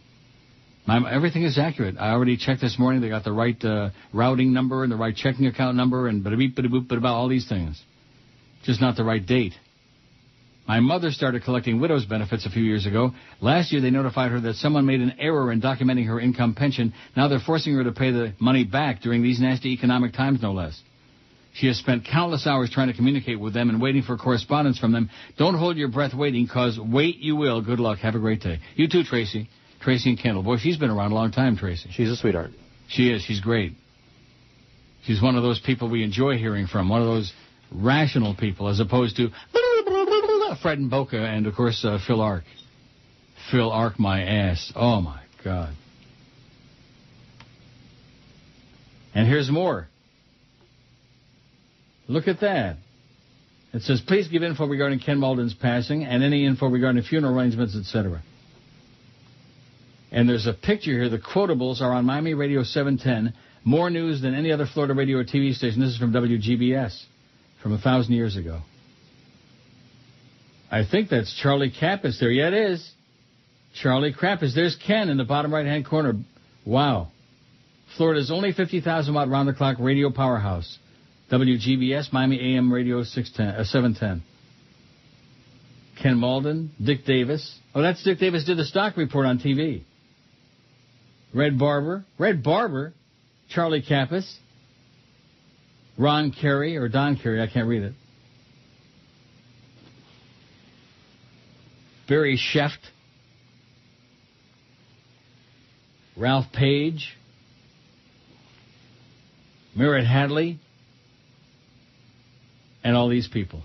Everything is accurate. I already checked this morning. They got the right routing number and the right checking account number and bada-beep, bada-boop, bada-about, all these things. Just not the right date. My mother started collecting widow's benefits a few years ago. Last year they notified her that someone made an error in documenting her income pension. Now they're forcing her to pay the money back during these nasty economic times, no less. She has spent countless hours trying to communicate with them and waiting for correspondence from them. Don't hold your breath waiting, because wait you will. Good luck. Have a great day. You too, Tracy. Tracy and Kendall. Boy, she's been around a long time, Tracy. She's a sweetheart. She is. She's great. She's one of those people we enjoy hearing from, one of those rational people, as opposed to Fred and Boca and, of course, Phil Ark. Phil Ark, my ass. Oh, my God. And here's more. Look at that. It says, please give info regarding Ken Malden's passing and any info regarding funeral arrangements, etc. And there's a picture here. The quotables are on Miami Radio 710. More news than any other Florida radio or TV station. This is from WGBS from 1,000 years ago. I think that's Charlie Kappas there. Yeah, it is. Charlie Kappas. There's Ken in the bottom right-hand corner. Wow. Florida's only 50,000-watt round-the-clock radio powerhouse. WGBS, Miami AM Radio 710. Ken Malden, Dick Davis. Oh, that's Dick Davis did the stock report on TV. Red Barber, Charlie Kappas, Ron Carey, or Don Carey, I can't read it. Barry Sheft, Ralph Page, Merritt Hadley, and all these people.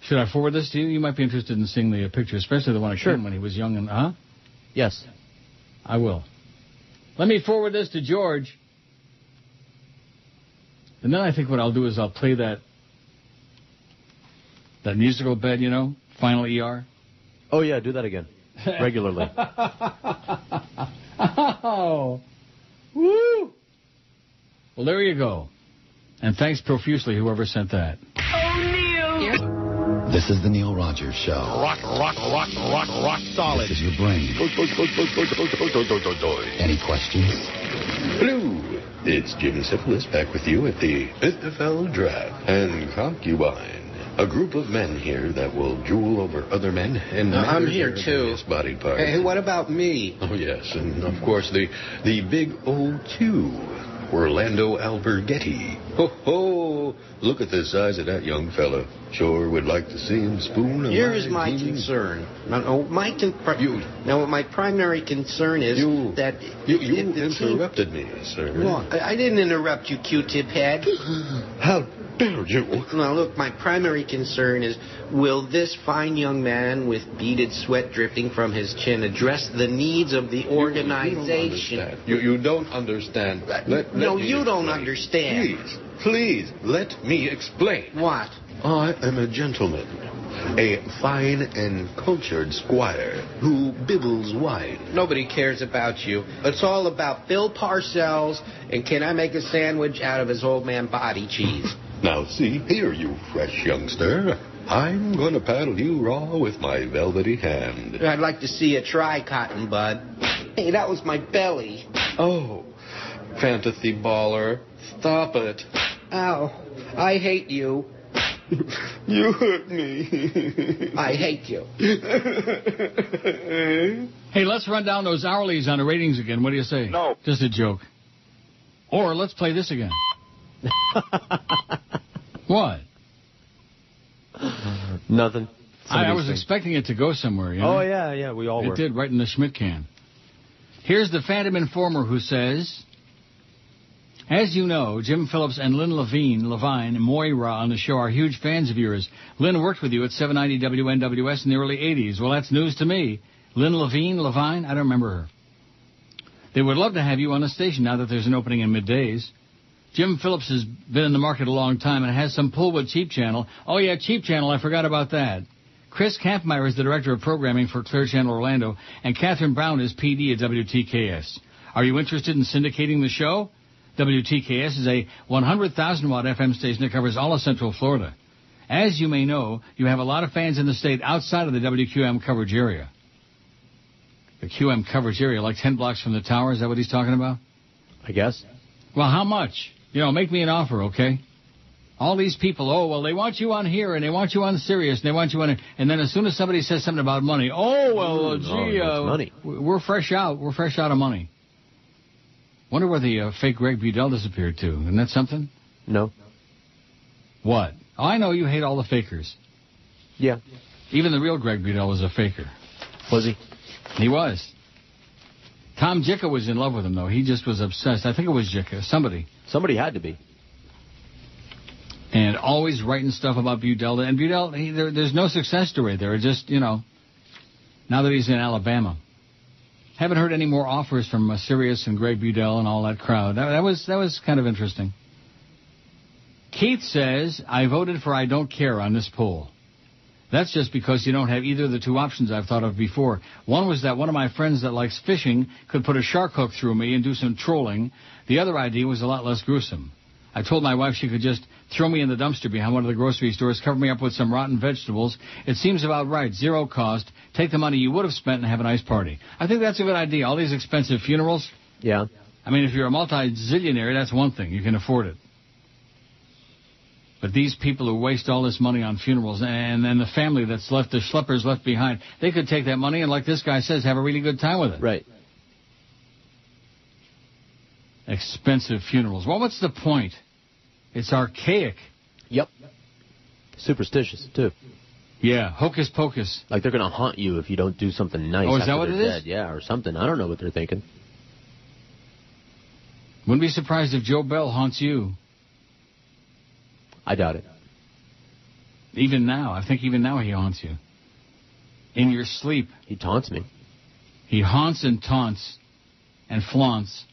Should I forward this to you? You might be interested in seeing the picture, especially the one of Ken when he was young and... Yes. I will. Let me forward this to George. And then I think what I'll do is I'll play that musical bed, Final ER. Oh, yeah, do that again. Regularly. Oh. Woo! Well, there you go. And thanks profusely, whoever sent that. This is the Neil Rogers Show. Rock solid. This is your brain. Any questions? Blue. It's Jimmy Syphilis back with you at the NFL Draft. And Concubine, a group of men here that will drool over other men and I'm here too. Body parts. Hey, what about me? Oh yes, and of course the big O2, Orlando Alberghetti. Ho ho! Look at the size of that young fella. Sure would like to see him spoon. Here's my concern. My primary concern is that you interrupted me, sir. Well, I didn't interrupt you, Q-tip head. How dare you? Now, look, my primary concern is, will this fine young man with beaded sweat dripping from his chin address the needs of the organization? You don't understand. You don't understand. Please, let me explain. What? I am a gentleman, a fine and cultured squire who bibbles wine. Nobody cares about you. It's all about Bill Parcells and can I make a sandwich out of his old man body cheese. Now see here, you fresh youngster. I'm going to paddle you raw with my velvety hand. I'd like to see you try, Cotton Bud. Hey, that was my belly. Oh, fantasy baller. Stop it. Ow, I hate you. You hurt me. I hate you. Hey, let's run down those hourlies on the ratings again. What do you say? No. Just a joke. Or let's play this again. What? Nothing. I was expecting it to go somewhere. You know? Oh, yeah, we all were. It did, right in the Schmidt can. Here's the Phantom Informer who says, as you know, Jim Phillips and Lynn Levine, Moira on the show are huge fans of yours. Lynn worked with you at 790 WNWS in the early 80s. Well, that's news to me. Lynn Levine, I don't remember her. They would love to have you on the station now that there's an opening in middays. Jim Phillips has been in the market a long time and has some pull with Cheap Channel. Oh, yeah, Cheap Channel, I forgot about that. Chris Kampmeyer is the director of programming for Clear Channel Orlando, and Catherine Brown is PD at WTKS. Are you interested in syndicating the show? WTKS is a 100,000-watt FM station that covers all of Central Florida. As you may know, you have a lot of fans in the state outside of the WQAM coverage area. The QM coverage area, like 10 blocks from the tower, is that what he's talking about? I guess. Well, how much? Make me an offer, okay? All these people, they want you on here, and they want you on Sirius, and they want you on... And then as soon as somebody says something about money, money. We're fresh out. We're fresh out of money. Wonder where the fake Greg Budell disappeared to. Isn't that something? No. What? Oh, I know you hate all the fakers. Yeah. Even the real Greg Budell was a faker. Was he? He was. Tom Jicka was in love with him, though. He just was obsessed. I think it was Jicka. Somebody had to be. And always writing stuff about Budell. And Budell, there's no success story there. Just, now that he's in Alabama. Haven't heard any more offers from Sirius and Greg Budell and all that crowd. That was kind of interesting. Keith says, I voted for I don't care on this poll. That's just because you don't have either of the two options I've thought of before. One was that one of my friends that likes fishing could put a shark hook through me and do some trolling. The other idea was a lot less gruesome. I told my wife she could just throw me in the dumpster behind one of the grocery stores, cover me up with some rotten vegetables. It seems about right. Zero cost. Take the money you would have spent and have a nice party. I think that's a good idea. All these expensive funerals. Yeah. I mean, if you're a multi-zillionaire, that's one thing. You can afford it. But these people who waste all this money on funerals and then the family that's left, the schleppers left behind, they could take that money and, like this guy says, have a really good time with it. Right. Expensive funerals. Well, what's the point? It's archaic. Yep. Superstitious, too. Yeah, hocus pocus. Like they're going to haunt you if you don't do something nice. Oh, is that what it is? Yeah, or something. I don't know what they're thinking. Wouldn't be surprised if Joe Bell haunts you. I doubt it. Even now. I think even now he haunts you. In your sleep. He taunts me. He haunts and taunts and flaunts.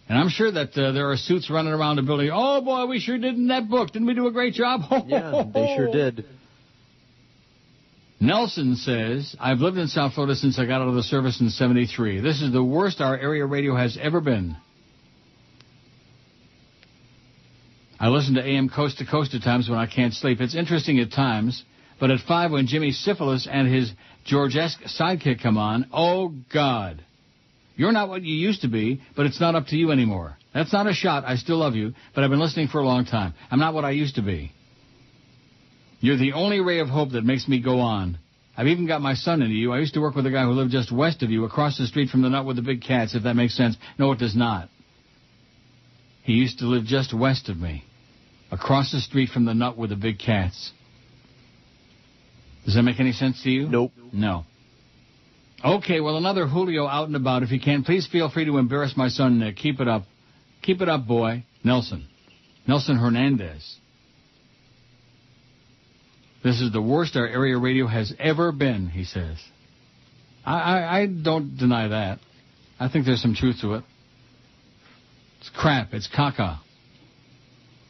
And I'm sure that there are suits running around the building. Oh, boy, we sure did in that book. Didn't we do a great job? Yeah, they sure did. Nelson says, I've lived in South Florida since I got out of the service in '73. This is the worst our area radio has ever been. I listen to AM Coast to Coast at times when I can't sleep. It's interesting at times, but at 5 when Jimmy Syphilis and his George-esque sidekick come on, oh, God. You're not what you used to be, but it's not up to you anymore. That's not a shot. I still love you, but I've been listening for a long time. I'm not what I used to be. You're the only ray of hope that makes me go on. I've even got my son into you. I used to work with a guy who lived just west of you, across the street from the nut with the big cats, if that makes sense. No, it does not. He used to live just west of me, across the street from the nut with the big cats. Does that make any sense to you? Nope. No. Okay, well, another Julio out and about. If you can, please feel free to embarrass my son, Nick. Keep it up. Keep it up, boy. Nelson. Nelson Hernandez. This is the worst our area radio has ever been, he says. I don't deny that. I think there's some truth to it. It's crap. It's caca.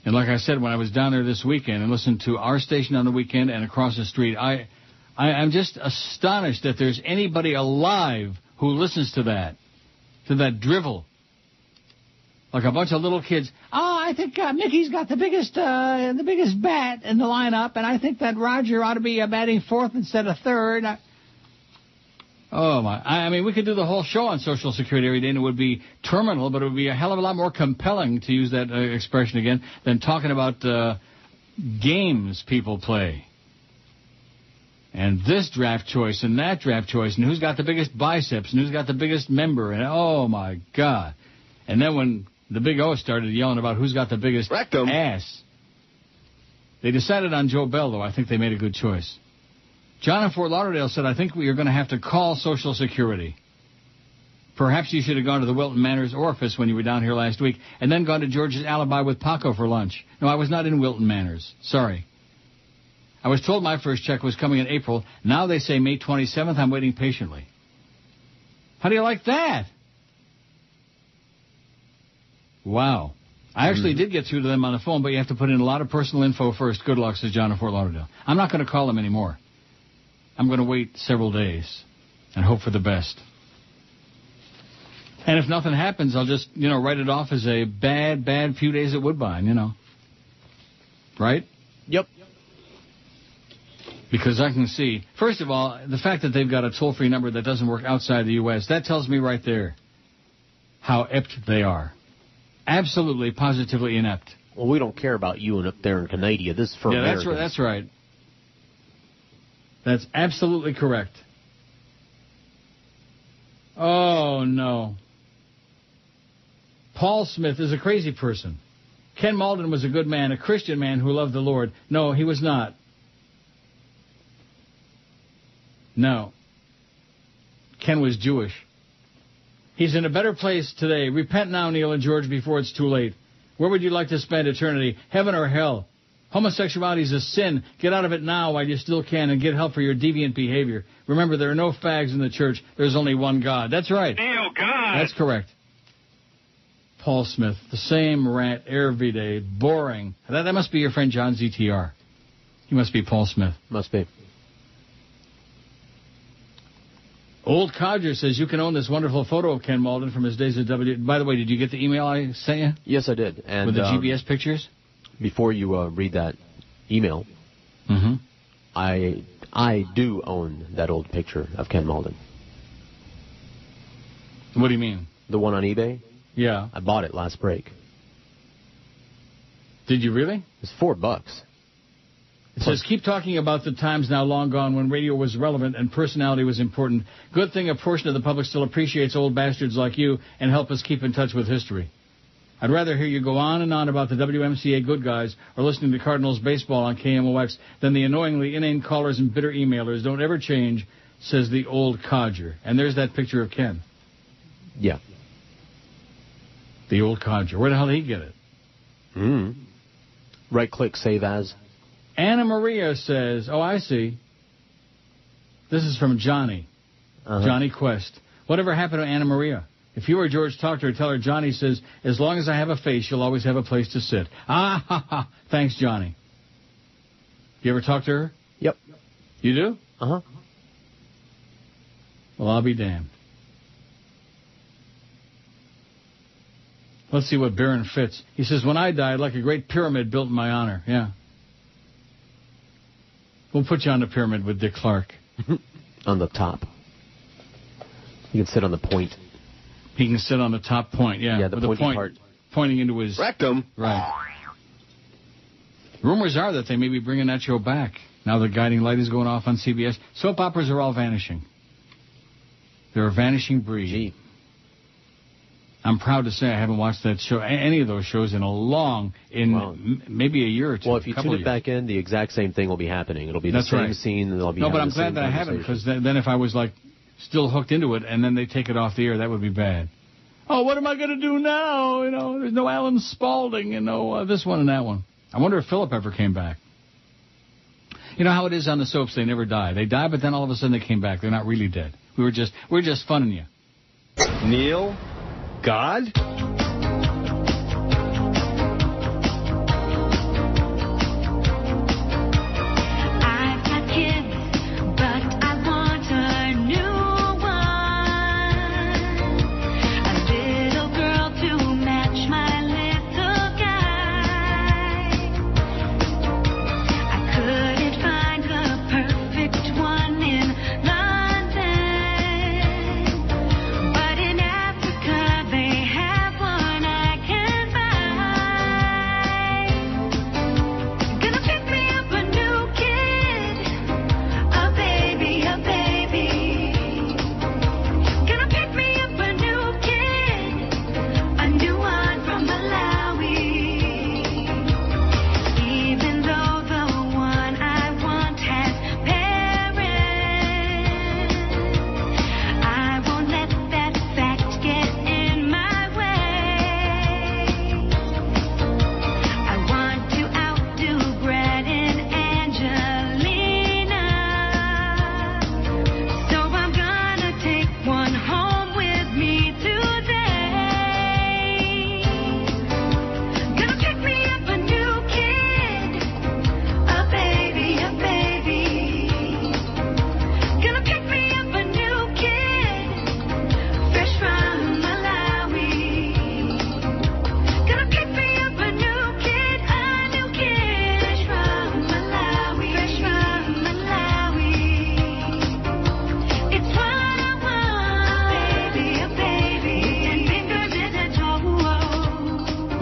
And like I said, when I was down there this weekend and listened to our station on the weekend and across the street, I'm just astonished that there's anybody alive who listens to that drivel. Like a bunch of little kids. Oh, I think Mickey's got the biggest bat in the lineup, and I think that Roger ought to be batting fourth instead of third. Oh, my. I mean, we could do the whole show on Social Security every day, and it would be terminal, but it would be a hell of a lot more compelling, to use that expression again, than talking about games people play. And this draft choice and that draft choice, and who's got the biggest biceps, and who's got the biggest member, and oh, my God. And then when the Big O started yelling about who's got the biggest ass, they decided on Joe Bell, though. I think they made a good choice. John in Fort Lauderdale said, I think we are going to have to call Social Security. Perhaps you should have gone to the Wilton Manors orifice when you were down here last week, and then gone to George's Alibi with Paco for lunch. No, I was not in Wilton Manors. Sorry. I was told my first check was coming in April. Now they say May 27th. I'm waiting patiently. How do you like that? Wow. I actually did get through to them on the phone, but you have to put in a lot of personal info first. Good luck, says John in Fort Lauderdale. I'm not going to call them anymore. I'm going to wait several days and hope for the best. And if nothing happens, I'll just, write it off as a bad few days at Woodbine, Right? Yep. Because I can see, first of all, the fact that they've got a toll-free number that doesn't work outside the U.S., that tells me right there how inept they are. Absolutely, positively inept. Well, we don't care about you and up there in Canada. This is for Americans. Yeah, that's right. That's absolutely correct. Oh, no. Paul Smith is a crazy person. Ken Malden was a good man, a Christian man who loved the Lord. No, he was not. No. Ken was Jewish. He's in a better place today. Repent now, Neil and George, before it's too late. Where would you like to spend eternity? Heaven or hell? Homosexuality is a sin. Get out of it now while you still can and get help for your deviant behavior. Remember, there are no fags in the church. There's only one God. That's right. Oh, God. That's correct. Paul Smith, the same rant every day. Boring. That must be your friend John ZTR. He must be Paul Smith. Must be. Old Codger says you can own this wonderful photo of Ken Malden from his days at W. By the way, did you get the email I sent you? Yes, I did. And with the GBS pictures? Before you read that email, I do own that old picture of Ken Malden. What do you mean? The one on eBay? Yeah. I bought it last break. Did you really? It's $4. It says, keep talking about the times now long gone when radio was relevant and personality was important. Good thing a portion of the public still appreciates old bastards like you and help us keep in touch with history. I'd rather hear you go on and on about the WMCA good guys or listening to Cardinals baseball on KMOX than the annoyingly inane callers and bitter emailers. Don't ever change, says the old codger. And there's that picture of Ken. Yeah. The old codger. Where the hell did he get it? Right-click, save as. Anna Maria says, oh, I see. This is from Johnny. Johnny Quest. Whatever happened to Anna Maria? If you or George talk to her, tell her Johnny says, as long as I have a face, you'll always have a place to sit. Ah, ha, ha. Thanks, Johnny. You ever talk to her? Yep. You do? Uh-huh. Well, I'll be damned. Let's see what Baron Fitz. He says, when I die, I'd like a great pyramid built in my honor. Yeah. We'll put you on the pyramid with Dick Clark. On the top. You can sit on the point. He can sit on the top point, yeah. Yeah, the pointy part. pointing into his rectum. Right. Rumors are that they may be bringing that show back. Now the guiding light is going off on CBS. Soap operas are all vanishing. They're a vanishing breed. Gee. I'm proud to say I haven't watched that show, any of those shows, in maybe a year or two. Well, if you tune it back in, the exact same thing will be happening. It'll be the That's same right. scene. And they'll be no, but I'm glad that I haven't, because then if I was like still hooked into it and then they take it off the air, that would be bad. Oh, what am I going to do now? You know, there's no Alan Spaulding and no this one and that one. I wonder if Philip ever came back. You know how it is on the soaps, they never die. They die, but then all of a sudden they came back. They're not really dead. We're just funning you. Neil? God?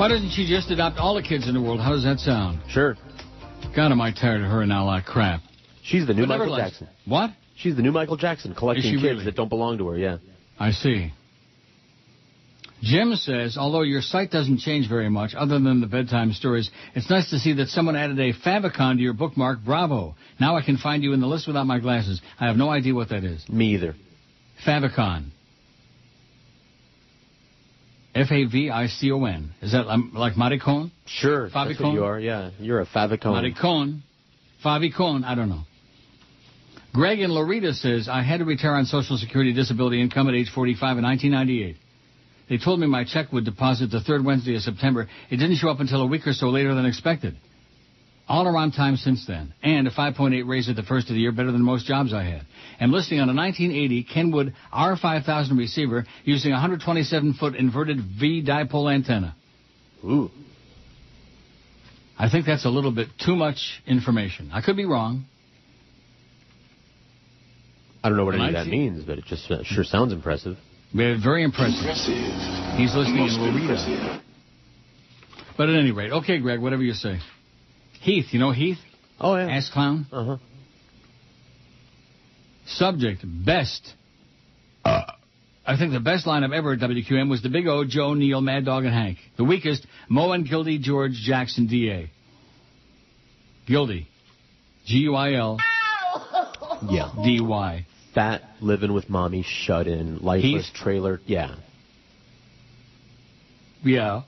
Why doesn't she just adopt all the kids in the world? How does that sound? Sure. God, am I tired of her and all that crap. She's the new Michael Jackson. What? She's the new Michael Jackson, collecting kids that don't belong to her, yeah. I see. Jim says, although your site doesn't change very much, other than the bedtime stories, it's nice to see that someone added a favicon to your bookmark. Bravo. Now I can find you in the list without my glasses. I have no idea what that is. Me either. Favicon. Favicon. Is that like maricon? Sure. Favicon? That's what you are, yeah. You're a favicon. Maricon. Favicon. I don't know. Greg in Loretta says, I had to retire on Social Security disability income at age 45 in 1998. They told me my check would deposit the third Wednesday of September. It didn't show up until a week or so later than expected. All around time since then. And a 5.8 raise at the first of the year, better than most jobs I had. I'm listening on a 1980 Kenwood R5000 receiver using a 127-foot inverted V dipole antenna. Ooh. I think that's a little bit too much information. I could be wrong. I don't know what any of that means, but it just sure sounds impressive. Very impressive. He's listening in Loretta. But at any rate, okay, Greg, whatever you say. Heath, you know Heath? Oh, yeah. Ass clown? Uh-huh. Subject, best. I think the best lineup ever at WQAM was the Big O, Joe, Neil, Mad Dog, and Hank. The weakest, Mo and Gildy, George, Jackson, D.A. Gildy. G-U-I-L. Yeah. D-Y. Fat, living with mommy, shut in, lifeless Heath? trailer. Yeah. Yeah.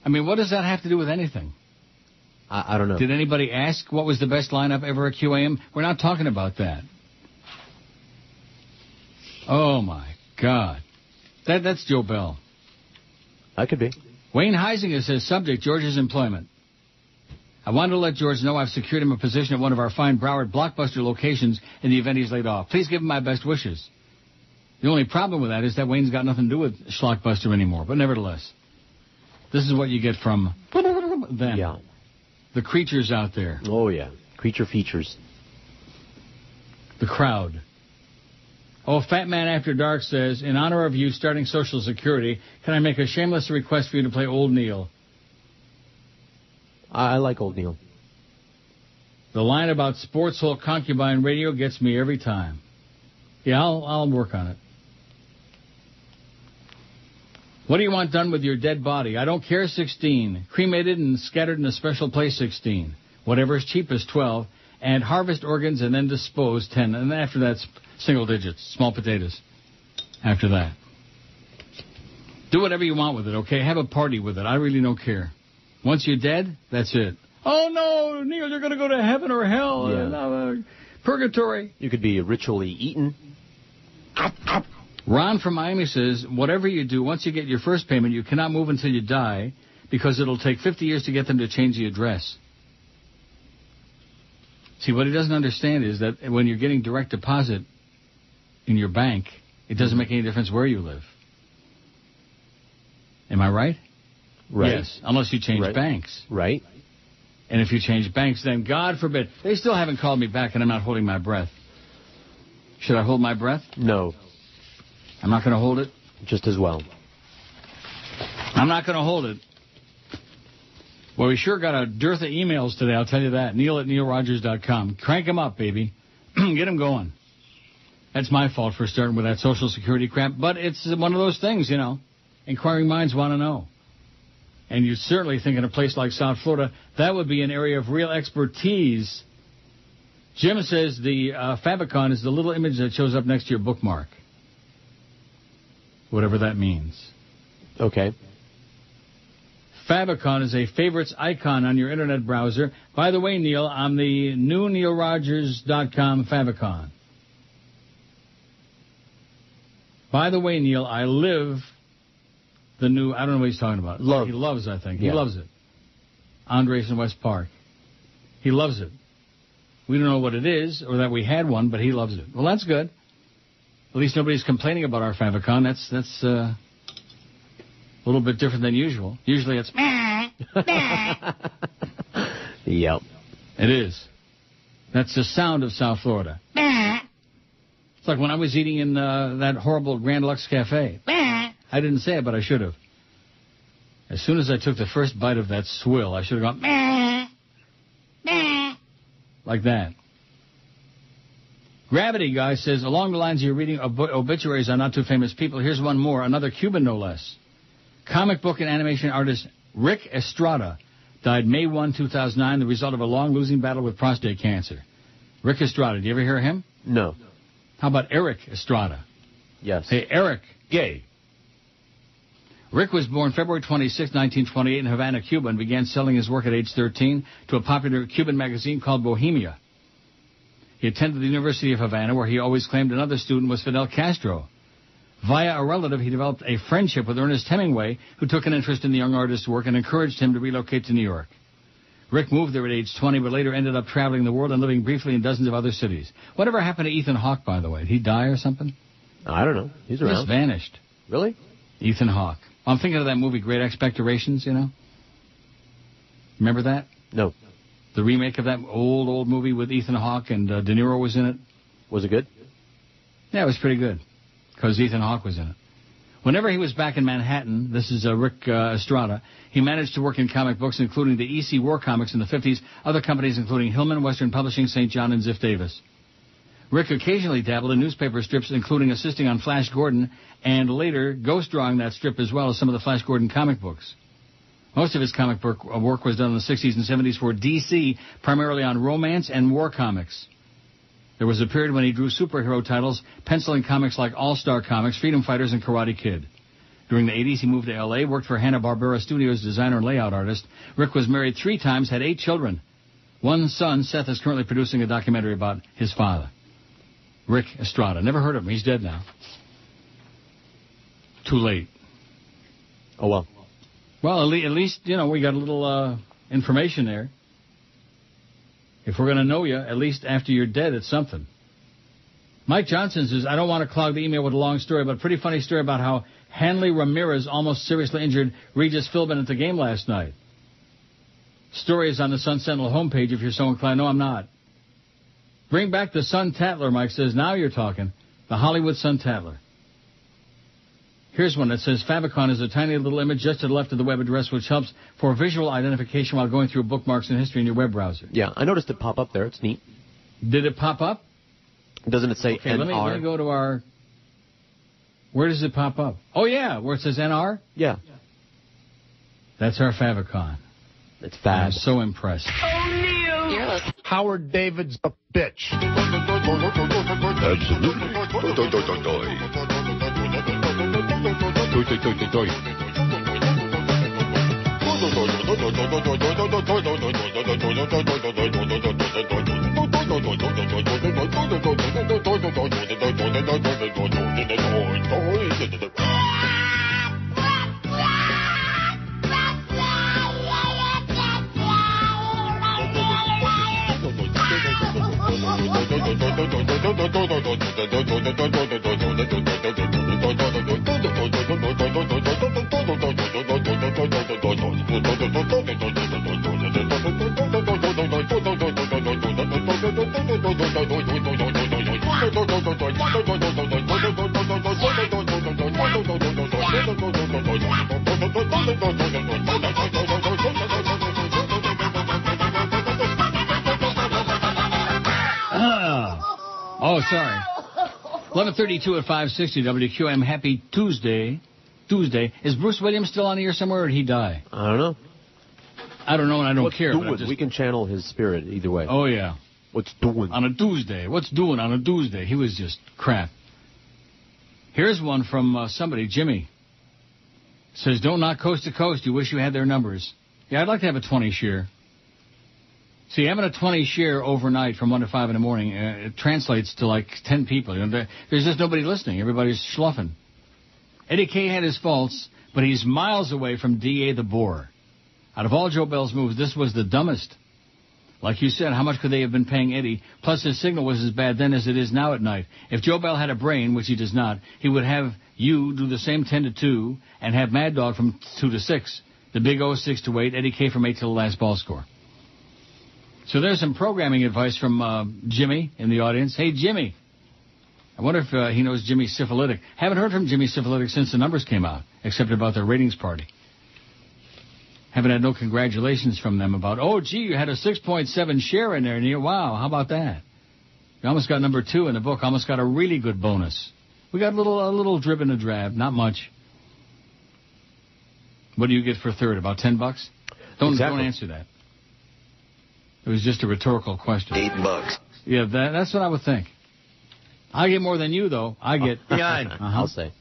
I mean, what does that have to do with anything? I don't know. Did anybody ask what was the best lineup ever at QAM? We're not talking about that. Oh, my God. That's Joe Bell. That could be. Wayne Heisinger says, subject, George's employment. I wanted to let George know I've secured him a position at one of our fine Broward Blockbuster locations in the event he's laid off. Please give him my best wishes. The only problem with that is that Wayne's got nothing to do with Schlockbuster anymore. But nevertheless, this is what you get from them. Yeah. The creatures out there. Oh, yeah. Creature features. The crowd. Oh, Fat Man After Dark says, in honor of you starting Social Security, can I make a shameless request for you to play Old Neil? I like Old Neil. The line about Sports Hole Concubine Radio gets me every time. Yeah, I'll work on it. What do you want done with your dead body? I don't care, 16. Cremated and scattered in a special place, 16. Whatever is cheapest, 12. And harvest organs and then dispose, 10. And after that's single digits, small potatoes. After that. Do whatever you want with it, okay? Have a party with it. I really don't care. Once you're dead, that's it. Oh, no, Neil, you're going to go to heaven or hell. Yeah. Purgatory. You could be ritually eaten. Ron from Miami says, whatever you do, once you get your first payment, you cannot move until you die because it'll take 50 years to get them to change the address. See, what he doesn't understand is that when you're getting direct deposit in your bank, it doesn't make any difference where you live. Am I right? Right. Yes, unless you change banks. Right. And if you change banks, then God forbid. They still haven't called me back, and I'm not holding my breath. Should I hold my breath? No. I'm not going to hold it? Just as well. I'm not going to hold it. Well, we sure got a dearth of emails today, I'll tell you that. Neil@neilrogers.com. Crank them up, baby. Get them going. That's my fault for starting with that Social Security crap, but it's one of those things, you know. Inquiring minds want to know. And you certainly think in a place like South Florida, that would be an area of real expertise. Jim says the favicon is the little image that shows up next to your bookmark. Whatever that means. Okay. Favicon is a favorites icon on your internet browser. By the way, Neil, I'm the new NeilRogers.com favicon. By the way, Neil, I live the new, I don't know what he's talking about. Love. He loves, I think. Yeah. He loves it. Andres in West Park. He loves it. We don't know what it is or that we had one, but he loves it. Well, that's good. At least nobody's complaining about our favicon. That's a little bit different than usual. Usually it's Yep. It is. That's the sound of South Florida. It's like when I was eating in that horrible Grand Lux Cafe. I didn't say it, but I should have. As soon as I took the first bite of that swill, I should have gone like that. Gravity Guy says, along the lines you're reading obituaries on not too famous people, here's one more, another Cuban no less. Comic book and animation artist Rick Estrada died May 1, 2009, the result of a long losing battle with prostate cancer. Rick Estrada, do you ever hear of him? No. How about Eric Estrada? Yes. Hey, Eric, gay. Rick was born February 26, 1928 in Havana, Cuba, and began selling his work at age 13 to a popular Cuban magazine called Bohemia. He attended the University of Havana, where he always claimed another student was Fidel Castro. Via a relative, he developed a friendship with Ernest Hemingway, who took an interest in the young artist's work and encouraged him to relocate to New York. Rick moved there at age 20, but later ended up traveling the world and living briefly in dozens of other cities. Whatever happened to Ethan Hawke, by the way? Did he die or something? I don't know. He's around. He just vanished. Really? Ethan Hawke. I'm thinking of that movie, Great Expectations, you know? Remember that? No. The remake of that old movie with Ethan Hawke and De Niro was in it. Was it good? Yeah, it was pretty good, because Ethan Hawke was in it. Whenever he was back in Manhattan, this is Rick Estrada, he managed to work in comic books, including the EC War Comics in the 50s, other companies including Hillman, Western Publishing, St. John, and Ziff Davis. Rick occasionally dabbled in newspaper strips, including assisting on Flash Gordon, and later ghost drawing that strip as well as some of the Flash Gordon comic books. Most of his comic book work was done in the 60s and 70s for DC, primarily on romance and war comics. There was a period when he drew superhero titles, penciling comics like All-Star Comics, Freedom Fighters, and Karate Kid. During the 80s, he moved to L.A., worked for Hanna-Barbera Studios designer and layout artist. Rick was married 3 times, had 8 children. One son, Seth, is currently producing a documentary about his father. Rick Estrada. Never heard of him. He's dead now. Too late. Oh, well. Well, at least, you know, we got a little information there. If we're going to know you, at least after you're dead, it's something. Mike Johnson says, I don't want to clog the email with a long story, but a pretty funny story about how Hanley Ramirez almost seriously injured Regis Philbin at the game last night. Story is on the Sun Sentinel homepage if you're so inclined. No, I'm not. Bring back the Sun Tatler, Mike says. Now you're talking. The Hollywood Sun-Tatler. Here's one that says, Favicon is a tiny little image just to the left of the web address, which helps for visual identification while going through bookmarks and history in your web browser. Yeah, I noticed it pop up there. It's neat. Did it pop up? Doesn't it say NR? Let me go to our... Where does it pop up? Oh, yeah, where it says NR? Yeah. That's our Favicon. It's fab. I'm so impressed. Howard David's a bitch. Oh, sorry. 11:32 at 560 WQAM. Happy Tuesday. Is Bruce Williams still on the air somewhere, or did he die? I don't know. I don't know, and I don't care. But we can channel his spirit either way. Oh, yeah. What's doing? On a Tuesday. What's doing on a Tuesday? He was just crap. Here's one from somebody, Jimmy. Says, don't knock coast to coast. You wish you had their numbers. Yeah, I'd like to have a 20 share. See, having a 20 share overnight from 1 to 5 in the morning, it translates to like 10 people. You know, there's just nobody listening. Everybody's schluffing. Eddie K had his faults, but he's miles away from D.A. the Boar. Out of all Joe Bell's moves, this was the dumbest. Like you said, how much could they have been paying Eddie? Plus, his signal was as bad then as it is now at night. If Joe Bell had a brain, which he does not, he would have you do the same 10 to 2 and have Mad Dog from 2 to 6. The Big O 6 to 8, Eddie K from 8 to the last ball score. So there's some programming advice from Jimmy in the audience. Hey, Jimmy. I wonder if he knows Jimmy Syphilitic. Haven't heard from Jimmy Syphilitic since the numbers came out, except about their ratings party. Haven't had no congratulations from them about, oh, gee, you had a 6.7 share in there, Neil. Wow, how about that? You almost got number 2 in the book. Almost got a really good bonus. We got a little drib and a drab, not much. What do you get for third? About $10? Don't answer that. It was just a rhetorical question. $8. Yeah, that's what I would think. I get more than you, though. I get... I'll say.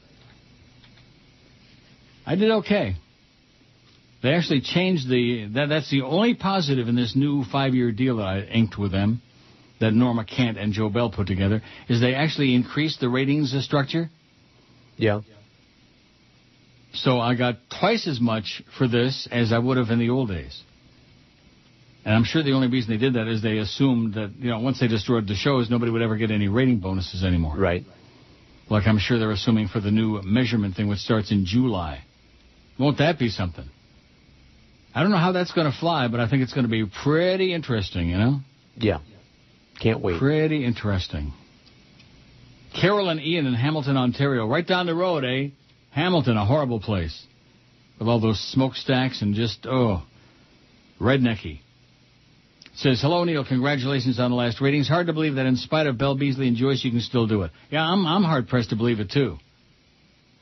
I did okay. They actually changed that's the only positive in this new 5-year deal that I inked with them, that Norma Kent and Joe Bell put together, is they actually increased the ratings structure. Yeah. So I got twice as much for this as I would have in the old days. And I'm sure the only reason they did that is they assumed that, once they destroyed the shows, nobody would ever get any rating bonuses anymore. Right. Like I'm sure they're assuming for the new measurement thing, which starts in July. Won't that be something? I don't know how that's going to fly, but I think it's going to be pretty interesting, Yeah. Can't wait. Pretty interesting. Carol and Ian in Hamilton, Ontario. Right down the road, eh? Hamilton, a horrible place. With all those smokestacks and just, rednecky. Says, hello, Neil. Congratulations on the last ratings. Hard to believe that in spite of Bell, Beasley, and Joyce, you can still do it. Yeah, I'm hard-pressed to believe it, too.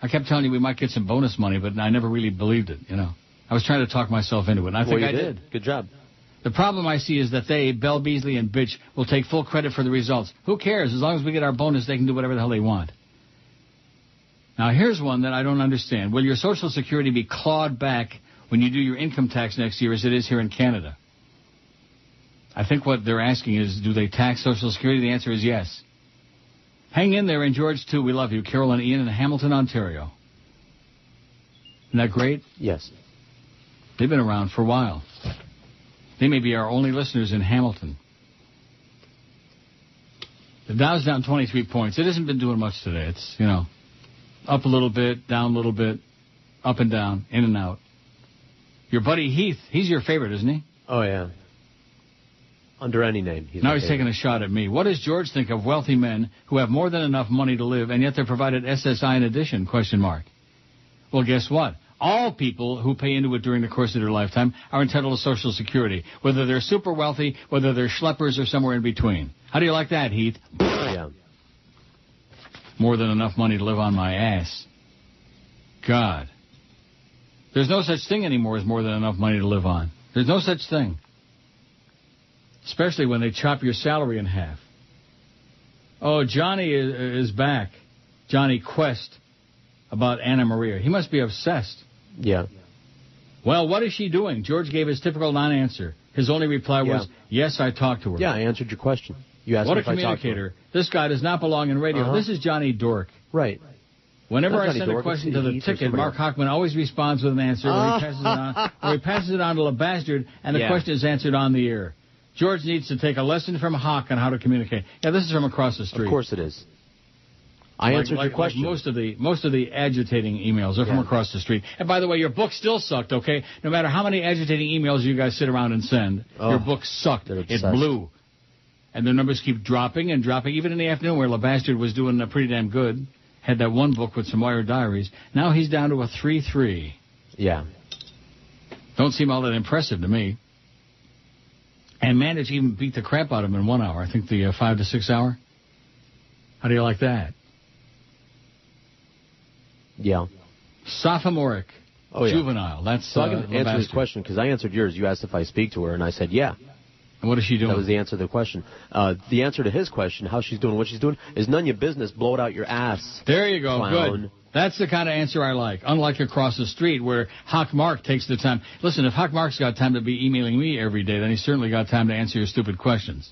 I kept telling you we might get some bonus money, but I never really believed it, I was trying to talk myself into it, and I think I did. Good job. The problem I see is that they, Bell, Beasley, and Bitch, will take full credit for the results. Who cares? As long as we get our bonus, they can do whatever the hell they want. Now, here's one that I don't understand. Will your Social Security be clawed back when you do your income tax next year as it is here in Canada? I think what they're asking is, do they tax Social Security? The answer is yes. Hang in there, and George, too. We love you. Carol and Ian in Hamilton, Ontario. Isn't that great? Yes. They've been around for a while. They may be our only listeners in Hamilton. The Dow's down 23 points. It hasn't been doing much today. It's, up a little bit, down a little bit, up and down, in and out. Your buddy Heath, he's your favorite, isn't he? Oh, yeah. Under any name. Now he's taking a shot at me. What does George think of wealthy men who have more than enough money to live, and yet they're provided SSI in addition? ? Well, guess what? All people who pay into it during the course of their lifetime are entitled to Social Security, whether they're super wealthy, whether they're schleppers, or somewhere in between. How do you like that, Heath? Yeah. More than enough money to live on my ass. God. There's no such thing anymore as more than enough money to live on. There's no such thing. Especially when they chop your salary in half. Oh, Johnny is back. Johnny Quest about Anna Maria. He must be obsessed. Yeah. Well, what is she doing? George gave his typical non-answer. His only reply was, yes, I talked to her. Yeah, I answered your question. You asked what me a if I talked to her. communicator. This guy does not belong in radio. This is Johnny Dork. Right. Whenever I send a question to the ticket, Mark Hockman always responds with an answer, or he passes it on to a bastard, and the question is answered on the air. George needs to take a lesson from Hawk on how to communicate. Yeah, this is from across the street. Of course it is. I answered your question. Like most of the agitating emails are from across the street. And by the way, your book still sucked, okay? No matter how many agitating emails you guys sit around and send, your book sucked. It blew. And the numbers keep dropping and dropping. Even in the afternoon where LeBastard was doing pretty damn good, had that one book with some wire diaries. Now he's down to a 3.3. Yeah. Don't seem all that impressive to me. And managed to even beat the crap out of him in 1 hour. I think the 5 to 6 hour. How do you like that? Yeah. Sophomoric. Juvenile. That's so I can answer his question because I answered yours. You asked if I speak to her, and I said yeah. And what is she doing? That was the answer to the question. The answer to his question, how she's doing, what she's doing, is none of your business. Blow it out your ass. There you go. Clown. Good. That's the kind of answer I like. Unlike across the street where Hawk Mark takes the time. Listen, if Hawk Mark's got time to be emailing me every day, then he's certainly got time to answer your stupid questions.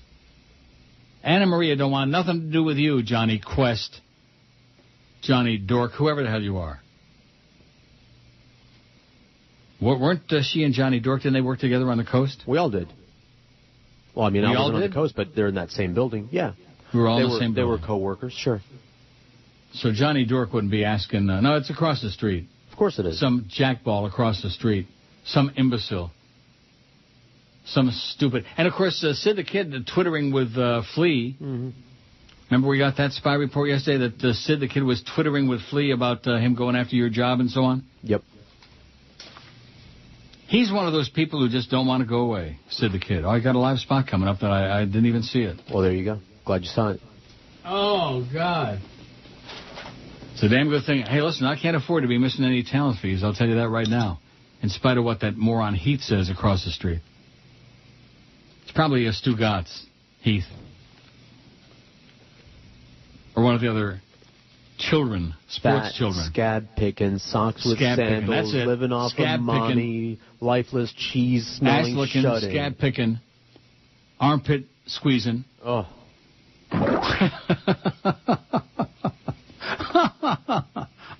Anna Maria don't want nothing to do with you, Johnny Quest, Johnny Dork, whoever the hell you are. Weren't she and Johnny Dork, didn't they work together on the coast? We all did. Well, I mean, I wasn't on the coast, but they're in that same building. Yeah. We were all in the same building. They were co-workers, sure. So Johnny Dork wouldn't be asking... no, it's across the street. Of course it is. Some jackball across the street. Some imbecile. Some stupid... And, of course, Sid the Kid twittering with Flea. Mm-hmm. Remember we got that spy report yesterday that Sid the Kid was twittering with Flea about him going after your job and so on? Yep. He's one of those people who just don't want to go away, Sid the Kid. Oh, I got a live spot coming up that I didn't even see it. Well, there you go. Glad you saw it. Oh, God. It's a damn good thing. Hey, listen, I can't afford to be missing any talent fees. I'll tell you that right now. In spite of what that moron Heath says across the street. It's probably a Stu Gatz, Heath. Or one of the other children, sports children. Scab picking, socks with sandals, living off of money, lifeless cheese smelling, ass licking, scab picking, armpit squeezing. Oh.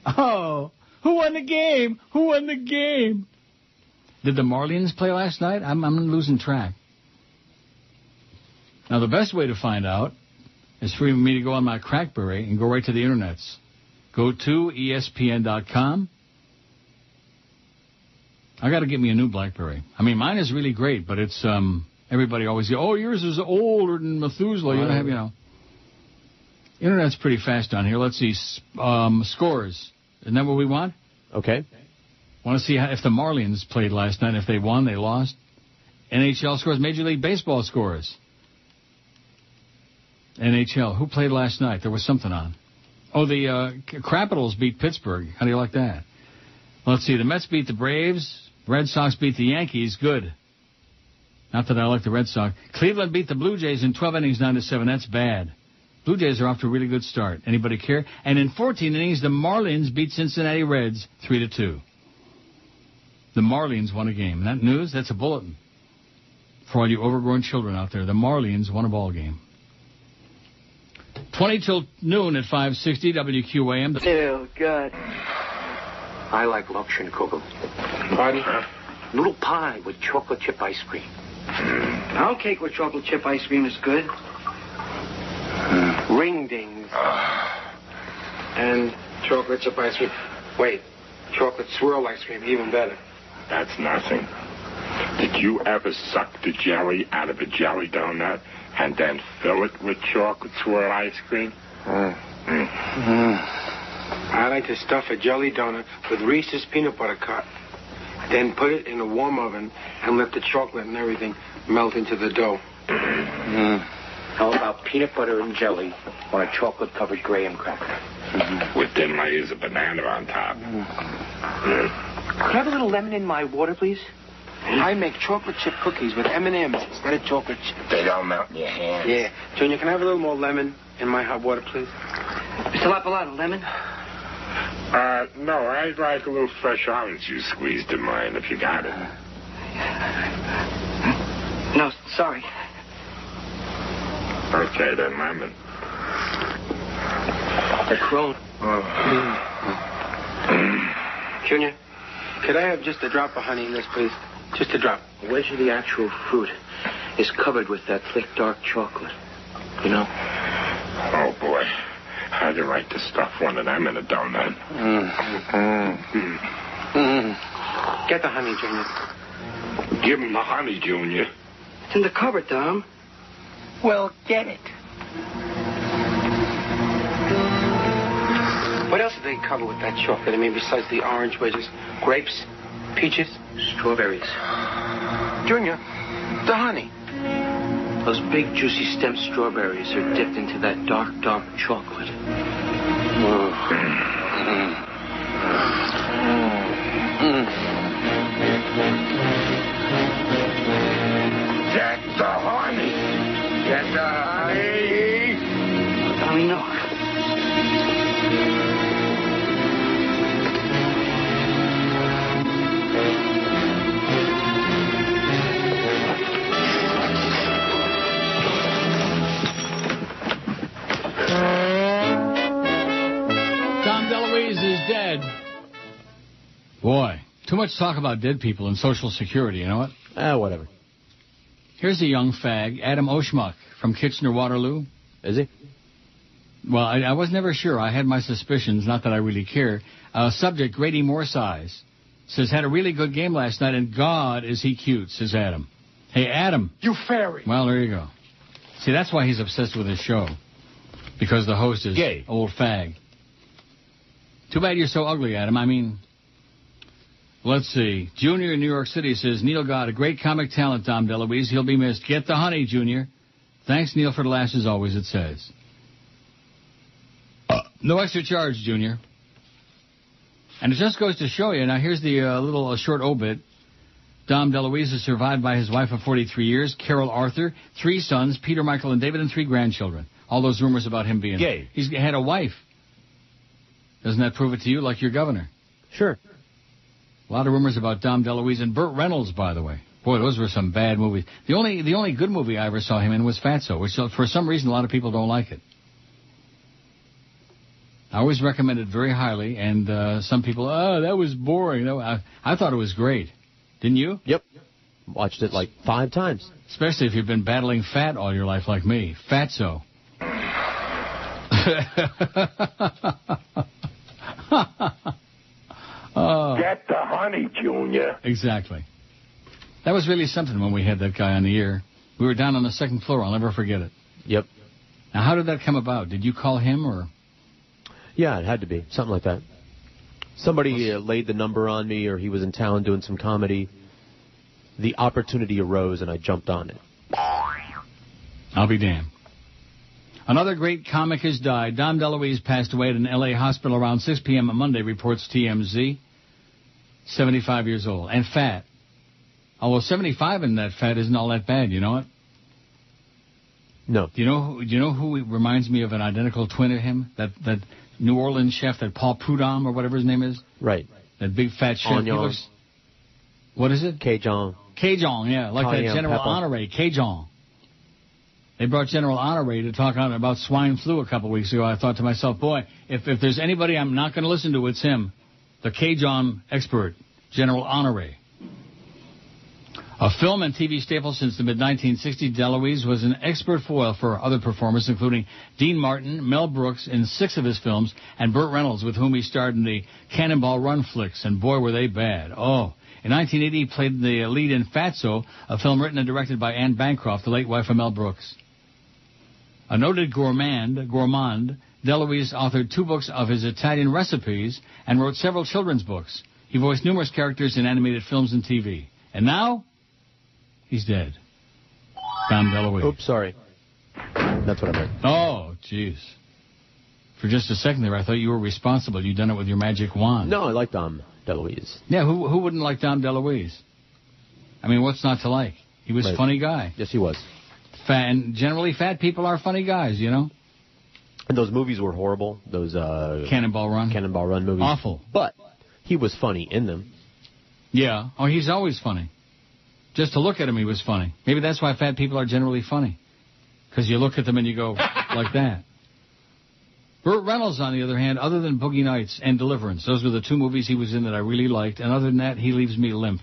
Oh, who won the game? Who won the game? Did the Marlins play last night? I'm losing track. Now, the best way to find out is for me to go on my Crackberry and go right to the internets. Go to ESPN.com. I got to get me a new BlackBerry. I mean, mine is really great, but it's everybody always goes, oh, yours is older than Methuselah. You don't have, Internet's pretty fast down here. Let's see. Scores. Isn't that what we want? Okay. Want to see if the Marlins played last night. If they won, they lost. NHL scores. Major League Baseball scores. NHL. Who played last night? There was something on. Oh, the Capitals beat Pittsburgh. How do you like that? Let's see. The Mets beat the Braves. Red Sox beat the Yankees. Good. Not that I like the Red Sox. Cleveland beat the Blue Jays in 12 innings, 9-7. That's bad. Blue Jays are off to a really good start. Anybody care? And in 14 innings, the Marlins beat Cincinnati Reds 3-2. The Marlins won a game. That news? That's a bulletin. For all you overgrown children out there, the Marlins won a ball game. 20 till noon at 560 WQAM. Ew, good. I like Lokschenkugel. Pardon? Noodle pie with chocolate chip ice cream. Pound cake with chocolate chip ice cream is good. Ring dings. And chocolate chip ice cream. Wait, chocolate swirl ice cream, even better. That's nothing. Did you ever suck the jelly out of a jelly donut and then fill it with chocolate swirl ice cream? I like to stuff a jelly donut with Reese's peanut butter cup, then put it in a warm oven and let the chocolate and everything melt into the dough. How about peanut butter and jelly on a chocolate-covered graham cracker? With thin layers of banana on top. Could I have a little lemon in my water, please? I make chocolate chip cookies with M&M's instead of chocolate chips. They don't melt in your hands. Yeah. Junior, can I have a little more lemon in my hot water, please? Mr. Lapalato, lemon? No, I'd like a little fresh orange juice squeezed in mine if you got it. No, sorry. Okay, then lemon. The crone. Junior, could I have just a drop of honey in this, please? Just a drop. The wedge of the actual fruit is covered with that thick, dark chocolate. You know? Oh, boy. How'd you like to stuff one of them in a donut? Get the honey, Junior. Give him the honey, Junior. It's in the cupboard, Dom. Well, get it. What else do they cover with that chocolate? I mean, besides the orange wedges, grapes, peaches, strawberries. Junior, the honey. Those big, juicy stem strawberries are dipped into that dark, dark chocolate. Get the honey. Get the honey. Tommy, no. DeLuise is dead. Boy, too much talk about dead people and Social Security, you know what? Whatever. Here's a young fag, Adam Oshmuck from Kitchener-Waterloo. Is he? Well, I was never sure. I had my suspicions, not that I really care. Subject, Grady Moorsize. Says, had a really good game last night, and God, is he cute, says Adam. Hey, Adam. You fairy. Well, there you go. See, that's why he's obsessed with his show. Because the host is gay. Old fag. Too bad you're so ugly, Adam. I mean, let's see. Junior in New York City says, Neil got a great comic talent, Dom DeLuise. He'll be missed. Get the honey, Junior. Thanks, Neil, for the laughs as always, it says. No extra charge, Junior. And it just goes to show you. Now, here's the little short obit. Dom DeLuise is survived by his wife of 43 years, Carol Arthur, 3 sons, Peter, Michael, and David, and 3 grandchildren. All those rumors about him being gay. He's had a wife. Doesn't that prove it to you, like your governor? Sure. A lot of rumors about Dom DeLuise and Burt Reynolds, by the way. Boy, those were some bad movies. The only good movie I ever saw him in was Fatso, which for some reason a lot of people don't like it. I always recommend it very highly, and some people, that was boring. No, I thought it was great. Didn't you? Yep. Watched it like 5 times. Especially if you've been battling fat all your life like me. Fatso. Get the honey, Junior. Exactly. That was really something when we had that guy on the air. We were down on the 2nd floor. I'll never forget it. Yep. Now, how did that come about? Did you call him or? Yeah, it had to be. Something like that. Somebody laid the number on me, or he was in town doing some comedy. The opportunity arose, and I jumped on it. I'll be damned. Another great comic has died. Dom DeLuise passed away at an L.A. hospital around 6 p.m. on Monday, reports TMZ. 75 years old. And fat. Although 75 and that fat isn't all that bad, you know what? No. Do you know who reminds me of an identical twin of him? That New Orleans chef, that Paul Prudhomme or whatever his name is? Right. That big fat chef. What is it? Cajun. Cajun, yeah. Like that General Honore, Cajun. They brought General Honore to talk about swine flu a couple weeks ago. I thought to myself, boy, if there's anybody I'm not going to listen to, it's him. The Cajun expert, General Honore. A film and TV staple since the mid-1960s, DeLuise was an expert foil for other performers, including Dean Martin, Mel Brooks in 6 of his films, and Burt Reynolds, with whom he starred in the Cannonball Run flicks, and boy, were they bad. Oh, In 1980, he played the lead in Fatso, a film written and directed by Anne Bancroft, the late wife of Mel Brooks. A noted gourmand, DeLuise authored 2 books of his Italian recipes and wrote several children's books. He voiced numerous characters in animated films and TV. And now, he's dead. Dom DeLuise. Oops, sorry. That's what I meant. Oh, jeez. For just a second there, I thought you were responsible. You'd done it with your magic wand. No, I like Dom DeLuise. Yeah, who wouldn't like Dom DeLuise? I mean, what's not to like? He was a funny guy. Yes, he was. And generally, fat people are funny guys, you know? And those movies were horrible. Those Cannonball Run movies. Awful. But he was funny in them. Yeah. Oh, he's always funny. Just to look at him, he was funny. Maybe that's why fat people are generally funny. Because you look at them and you go like that. Burt Reynolds, on the other hand, other than Boogie Nights and Deliverance, those were the 2 movies he was in that I really liked. And other than that, he leaves me limp.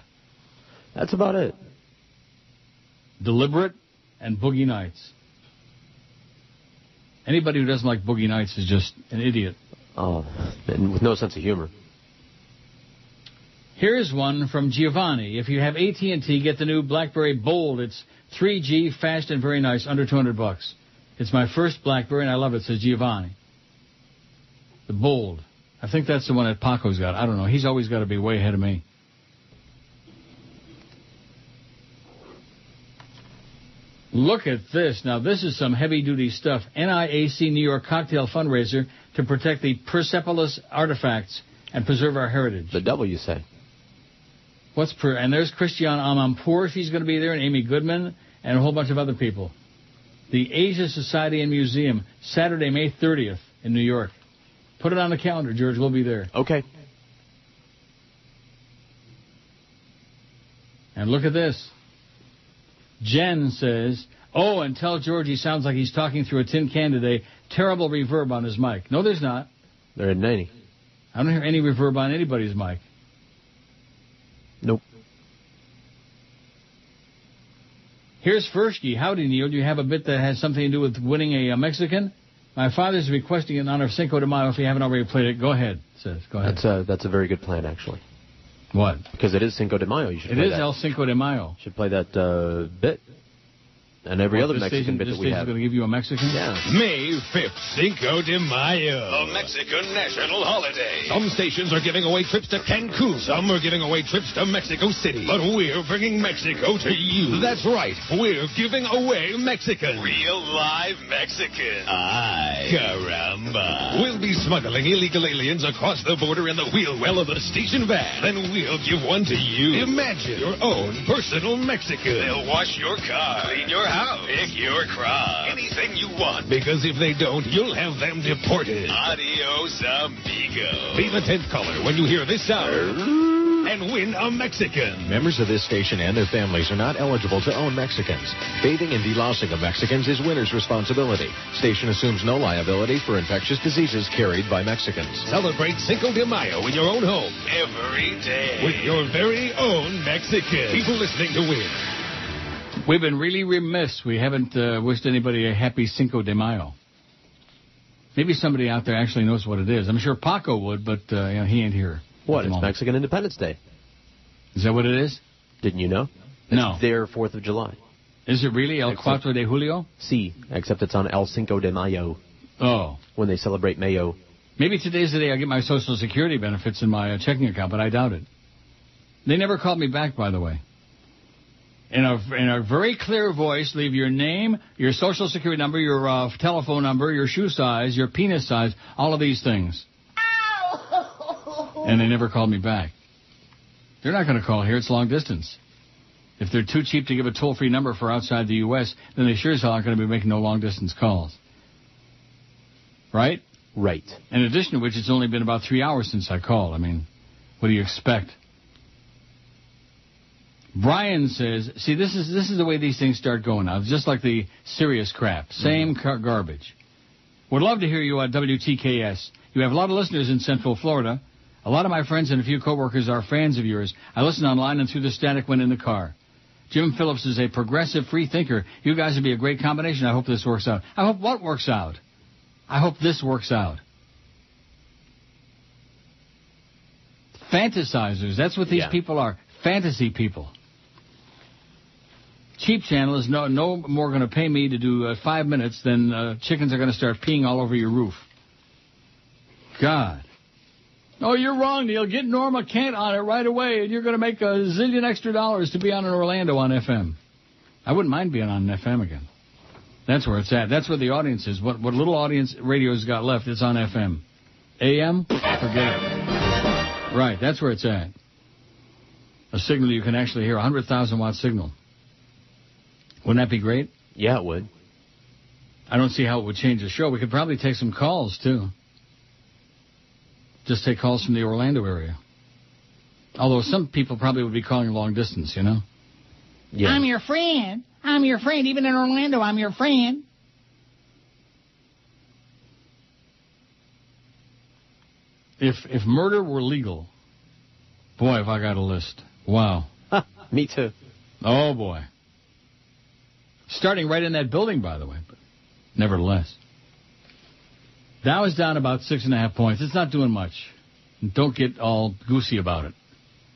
That's about it. Deliberate and Boogie Nights. Anybody who doesn't like Boogie Nights is just an idiot. Oh, and with no sense of humor. Here's one from Giovanni. If you have AT&T, get the new BlackBerry Bold. It's 3G, fast and very nice, under $200. It's my first BlackBerry, and I love it, says Giovanni. The Bold. I think that's the one that Paco's got. I don't know. He's always got to be way ahead of me. Look at this. Now, this is some heavy-duty stuff. NIAC New York cocktail fundraiser to protect the Persepolis artifacts and preserve our heritage. The devil, you say? And there's Christiane Amanpour. She's going to be there, and Amy Goodman, and a whole bunch of other people. The Asia Society and Museum, Saturday, May 30th in New York. Put it on the calendar, George. We'll be there. Okay. And look at this. Jen says, oh, and tell George he sounds like he's talking through a tin can today. Terrible reverb on his mic. No, there's not. There isn't any. I don't hear any reverb on anybody's mic. Nope. Here's Fursky. Howdy, Neil. Do you have a bit that has something to do with winning a Mexican? My father's requesting it in honor of Cinco de Mayo. If you haven't already played it, go ahead. Says, go ahead. That's a very good plan, actually. What? Because it is Cinco de Mayo. You should play that. It is El Cinco de Mayo. You should play that bit. And every other Mexican bit that we have. This going to give you a Mexican? Yeah. May 5th, Cinco de Mayo. A Mexican national holiday. Some stations are giving away trips to Cancun. Some are giving away trips to Mexico City. But we're bringing Mexico to you. That's right. We're giving away Mexican. Real live Mexican. Ay, caramba. We'll be smuggling illegal aliens across the border in the wheel well of the station van. Then we'll give one to you. Imagine your own personal Mexican. They'll wash your car, clean your house, pick your crop, anything you want. Because if they don't, you'll have them deported. Adios, amigo. Be the 10th caller when you hear this sound and win a Mexican. Members of this station and their families are not eligible to own Mexicans. Bathing and delousing of Mexicans is winner's responsibility. Station assumes no liability for infectious diseases carried by Mexicans. Celebrate Cinco de Mayo in your own home. Every day. With your very own Mexican. People listening to win. We've been really remiss. We haven't wished anybody a happy Cinco de Mayo. Maybe somebody out there actually knows what it is. I'm sure Paco would, but he ain't here. What? It's Mexican Independence Day. Is that what it is? Didn't you know? No. It's their 4th of July. Is it really El Cuatro de Julio? Sí, except it's on El Cinco de Mayo. Oh. When they celebrate Mayo. Maybe today's the day I get my Social Security benefits in my checking account, but I doubt it. They never called me back, by the way. In a very clear voice, leave your name, your Social Security number, your telephone number, your shoe size, your penis size, all of these things. And they never called me back. They're not going to call here. It's long distance. If they're too cheap to give a toll-free number for outside the U.S., then they sure as hell aren't going to be making no long-distance calls. Right? Right. In addition to which, it's only been about 3 hours since I called. I mean, what do you expect? Brian says, see, this is the way these things start going now. It's just like the serious crap. Same garbage. Would love to hear you on WTKS. You have a lot of listeners in Central Florida. A lot of my friends and a few coworkers are fans of yours. I listen online and through the static when in the car. Jim Phillips is a progressive free thinker. You guys would be a great combination. I hope this works out. I hope what works out? I hope this works out. Fantasizers. That's what these people are. fantasy people. Cheap Channel is no more going to pay me to do 5 minutes than chickens are going to start peeing all over your roof. God. Oh, you're wrong, Neil. Get Norma Kent on it right away, and you're going to make $1 zillion extra to be on in Orlando on FM. I wouldn't mind being on FM again. That's where it's at. That's where the audience is. What little audience radio's got left, it's on FM. AM? Forget it. Right, that's where it's at. A signal you can actually hear, 100,000-watt signal. Wouldn't that be great? Yeah, it would. I don't see how it would change the show. We could probably take some calls, too. Just take calls from the Orlando area. Although some people probably would be calling long distance, you know? Yeah. I'm your friend. I'm your friend. Even in Orlando, I'm your friend. If murder were legal, boy, have I got a list. Wow. Me too. Oh, boy. Starting right in that building, by the way. But nevertheless. Dow is down about 6.5 points. It's not doing much. Don't get all goosey about it,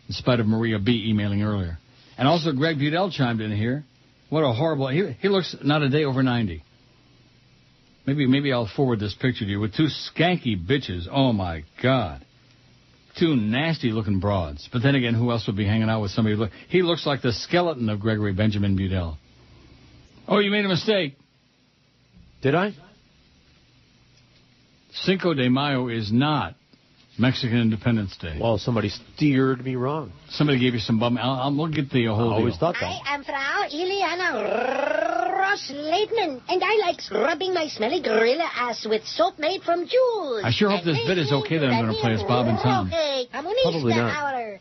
in spite of Maria B. emailing earlier. And also Greg Budell chimed in here. What a horrible... He looks not a day over 90. Maybe I'll forward this picture to you with 2 skanky bitches. Oh, my God. 2 nasty-looking broads. But then again, who else would be hanging out with somebody? He looks like the skeleton of Gregory Benjamin Budell. Oh, you made a mistake. Did I? Cinco de Mayo is not Mexican Independence Day. Well, somebody steered me wrong. Somebody gave you some bum. I'll get the whole deal. I always thought that. I am Frau Ileana Ross-Leitman, and I like scrubbing my smelly gorilla ass with soap made from jewels. I sure hope this bit is okay that I'm going to play as Bob and Tom. Okay, Probably not.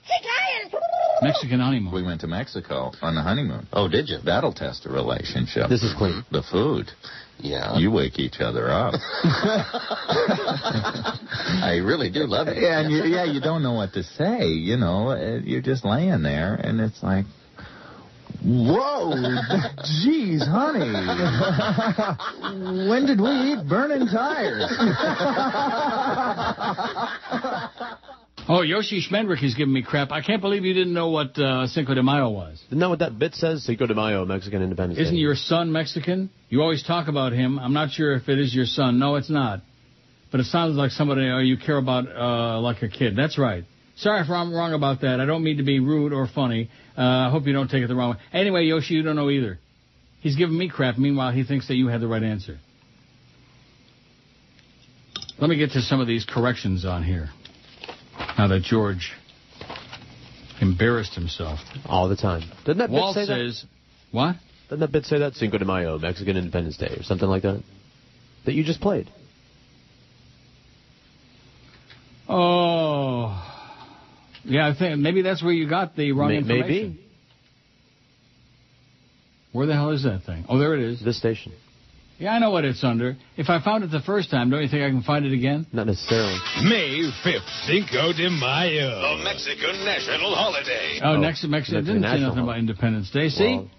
Mexican honeymoon. We went to Mexico on the honeymoon. Oh, did you? That'll test a relationship. This is clean. The food. Yeah. You wake each other up. I really do love it. Yeah, and you don't know what to say, you know. You're just laying there, and it's like, whoa, geez, honey. When did we eat burning tires? Oh, Yoshi Schmendrick is giving me crap. I can't believe you didn't know what Cinco de Mayo was. Isn't that what that bit says? Cinco de Mayo, Mexican Independence Day. Isn't your son Mexican? You always talk about him. I'm not sure if it is your son. No, it's not. But it sounds like somebody you care about like a kid. That's right. Sorry if I'm wrong about that. I don't mean to be rude or funny. I hope you don't take it the wrong way. Anyway, Yoshi, you don't know either. He's giving me crap. Meanwhile, he thinks that you had the right answer. Let me get to some of these corrections on here. Now that George embarrassed himself. All the time. Doesn't that Walt bit say says, that? What? Doesn't that bit say that? Cinco de Mayo, Mexican Independence Day, or something like that? That you just played. Oh. Yeah, I think maybe that's where you got the wrong information. Maybe. Where the hell is that thing? Oh, there it is. This station. Yeah, I know what it's under. If I found it the first time, don't you think I can find it again? Not necessarily. May 5th, Cinco de Mayo. The Mexican national holiday. Oh, Mexican. Didn't say nothing about Independence Day. See? Well,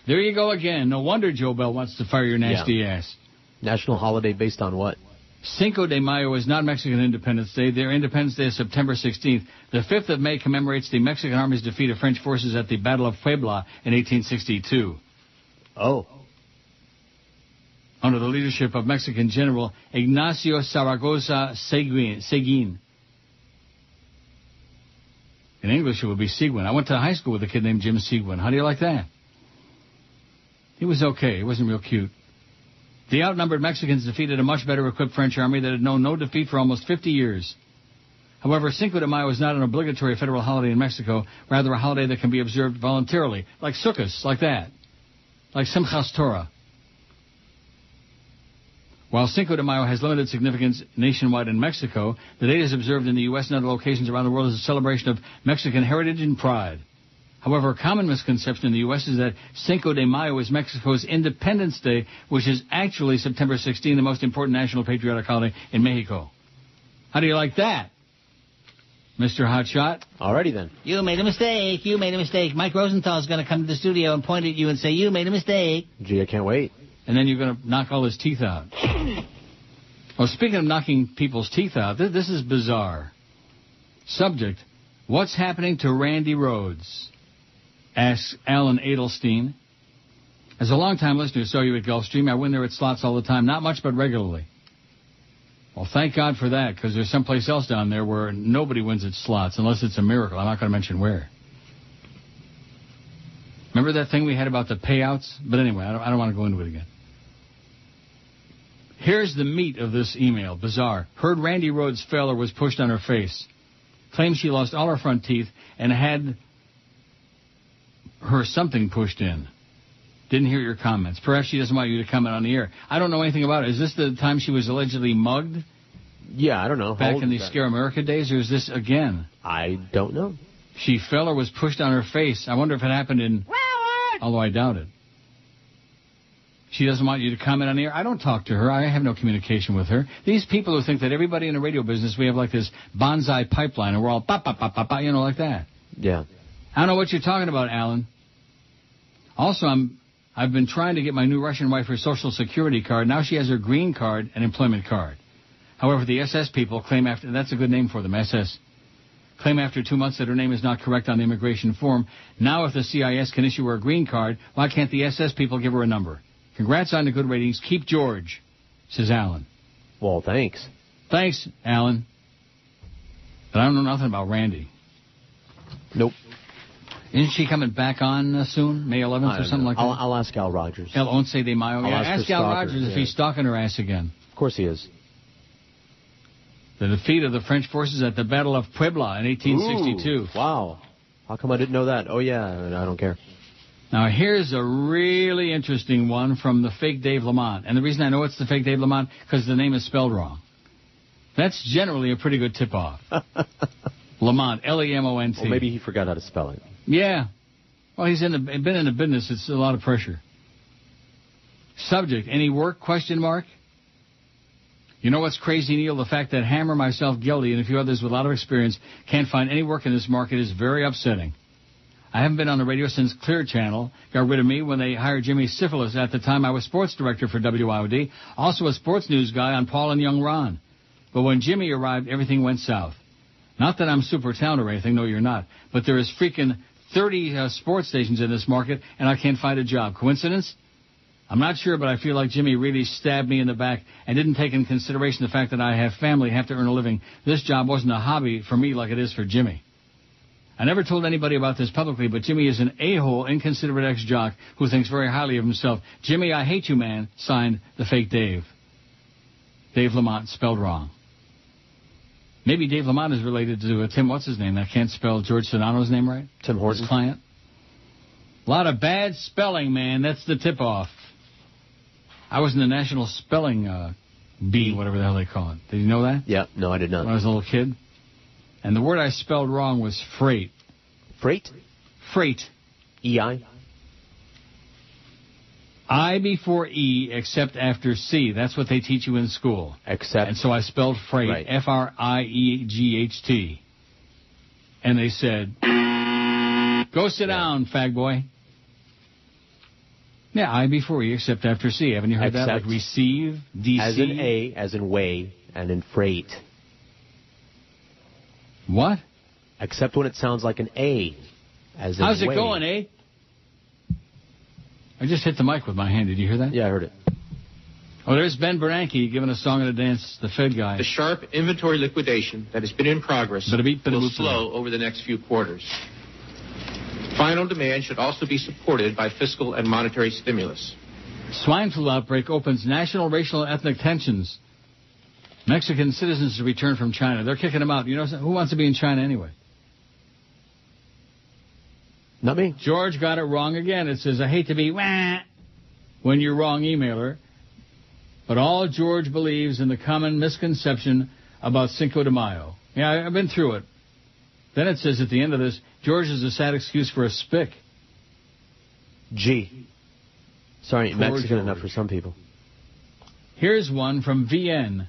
there you go again. No wonder Joe Bell wants to fire your nasty ass. National holiday based on what? Cinco de Mayo is not Mexican Independence Day. Their Independence Day is September 16th. The 5th of May commemorates the Mexican Army's defeat of French forces at the Battle of Puebla in 1862. Oh. Under the leadership of Mexican General Ignacio Zaragoza Seguin. In English, it would be Seguin. I went to high school with a kid named Jim Seguin. How do you like that? He was okay. He wasn't real cute. The outnumbered Mexicans defeated a much better equipped French army that had known no defeat for almost 50 years. However, Cinco de Mayo is not an obligatory federal holiday in Mexico, rather a holiday that can be observed voluntarily, like Sukkot, like that, like Simchas Torah. While Cinco de Mayo has limited significance nationwide in Mexico, the date is observed in the U.S. and other locations around the world as a celebration of Mexican heritage and pride. However, a common misconception in the U.S. is that Cinco de Mayo is Mexico's Independence Day, which is actually September 16, the most important national patriotic holiday in Mexico. How do you like that, Mr. Hotshot? Alrighty then. You made a mistake. You made a mistake. Mike Rosenthal's going to come to the studio and point at you and say, you made a mistake. Gee, I can't wait. And then you're going to knock all his teeth out. Well, speaking of knocking people's teeth out, this is bizarre. Subject, what's happening to Randy Rhoads? Asks Alan Adelstein. As a long-time listener, saw you at Gulfstream. I win there at slots all the time. Not much, but regularly. Well, thank God for that, because there's someplace else down there where nobody wins at slots, unless it's a miracle. I'm not going to mention where. Remember that thing we had about the payouts? But anyway, I don't want to go into it again. Here's the meat of this email. Bizarre. Heard Randy Rhodes' feller was pushed on her face. Claims she lost all her front teeth and had her something pushed in. Didn't hear your comments. Perhaps she doesn't want you to comment on the air. I don't know anything about it. Is this the time she was allegedly mugged? Yeah, I don't know. Back in the Scare America days, or is this again? I don't know. She fell or was pushed on her face. I wonder if it happened in... Although I doubt it. She doesn't want you to comment on the air. I don't talk to her. I have no communication with her. These people who think that everybody in the radio business, we have like this bonsai pipeline, and we're all pa-pa-pa-pa-pa, you know, like that. Yeah. I don't know what you're talking about, Alan. Also, I've been trying to get my new Russian wife her Social Security card. Now she has her green card and employment card. However, the SS people claim after... That's a good name for them, SS. Claim after 2 months that her name is not correct on the immigration form. Now if the CIS can issue her a green card, why can't the SS people give her a number? Congrats on the good ratings. Keep George, says Alan. Well, thanks. Thanks, Alan. But I don't know nothing about Randy. Nope. Isn't she coming back on soon, May 11th or something like that? I'll ask Al Rogers. El Once de Mayo. Yeah, ask Al Rogers if he's stalking her ass again. Of course he is. The defeat of the French forces at the Battle of Puebla in 1862. Ooh, wow. How come I didn't know that? Oh, yeah, I don't care. Now, here's a really interesting one from the fake Dave Lamont. And the reason I know it's the fake Dave Lamont, because the name is spelled wrong. That's generally a pretty good tip-off. Lamont, L-E-M-O-N-T. Well, maybe he forgot how to spell it. Yeah. Well, he's been in the business. It's a lot of pressure. Subject, any work, question mark? You know what's crazy, Neil? The fact that Hammer, myself, Gildy, and a few others with a lot of experience can't find any work in this market is very upsetting. I haven't been on the radio since Clear Channel got rid of me when they hired Jimmy Syphilis. At the time, I was sports director for WIOD, also a sports news guy on Paul and Young Ron. But when Jimmy arrived, everything went south. Not that I'm super talented or anything, no, you're not. But there is freaking 30 sports stations in this market, and I can't find a job. Coincidence? I'm not sure, but I feel like Jimmy really stabbed me in the back and didn't take into consideration the fact that I have family, have to earn a living. This job wasn't a hobby for me like it is for Jimmy. I never told anybody about this publicly, but Jimmy is an a-hole, inconsiderate ex-jock who thinks very highly of himself. Jimmy, I hate you, man. Signed, the fake Dave. Dave Lamont, spelled wrong. Maybe Dave Lamont is related to Tim, what's his name? I can't spell George Sedano's name right. Tim Horton. His client. A lot of bad spelling, man. That's the tip-off. I was in the National Spelling Bee, whatever the hell they call it. Did you know that? Yeah, no, I did not. When I was a little kid. And the word I spelled wrong was freight. Freight? Freight. E-I? I before E, except after C. That's what they teach you in school. Except. And so I spelled freight, right. F-R-I-E-G-H-T. And they said, go sit down, fag boy. Yeah, I before E, except after C. Haven't you heard that? Like receive, DC. As in A, as in way, and in freight. What? Except when it sounds like an A, as in How's it way. going, eh? I just hit the mic with my hand. Did you hear that? Yeah, I heard it. Oh, there's Ben Bernanke giving a song and a dance, the Fed guy. The sharp inventory liquidation that has been in progress will slow over the next few quarters. Final demand should also be supported by fiscal and monetary stimulus. Swine flu outbreak opens national, racial, and ethnic tensions. Mexican citizens to return from China. They're kicking them out. You know, who wants to be in China anyway? Not me. George got it wrong again. It says, I hate to be when you're wrong, emailer. But all George believes in the common misconception about Cinco de Mayo. Yeah, I've been through it. Then it says at the end of this, George is a sad excuse for a spick. G. Sorry, Mexican George. enough for some people. Here's one from VN.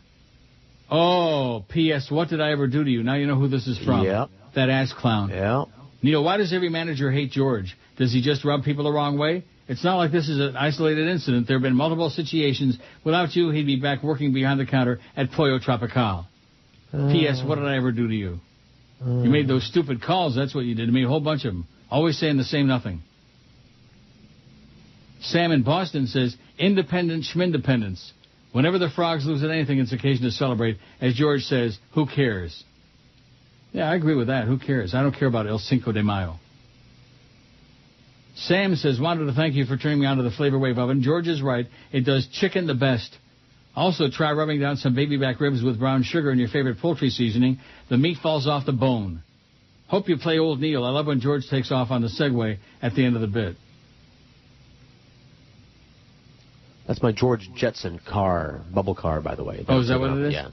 Oh, P.S. What did I ever do to you? Now you know who this is from. Yep. That ass clown. Yeah. Neil, why does every manager hate George? Does he just rub people the wrong way? It's not like this is an isolated incident. There have been multiple situations. Without you, he'd be back working behind the counter at Pollo Tropical. P.S. What did I ever do to you? You made those stupid calls. That's what you did to me. A whole bunch of them. Always saying the same nothing. Sam in Boston says, independent schmindependence. Whenever the frogs lose at anything, it's occasion to celebrate. As George says, who cares? Yeah, I agree with that. Who cares? I don't care about El Cinco de Mayo. Sam says, wanted to thank you for turning me on to the Flavor Wave oven. George is right. It does chicken the best. Also, try rubbing down some baby back ribs with brown sugar and your favorite poultry seasoning. The meat falls off the bone. Hope you play Old Neil. I love when George takes off on the Segway at the end of the bit. That's my George Jetson car, bubble car, by the way. Oh, is that what it is? Yeah.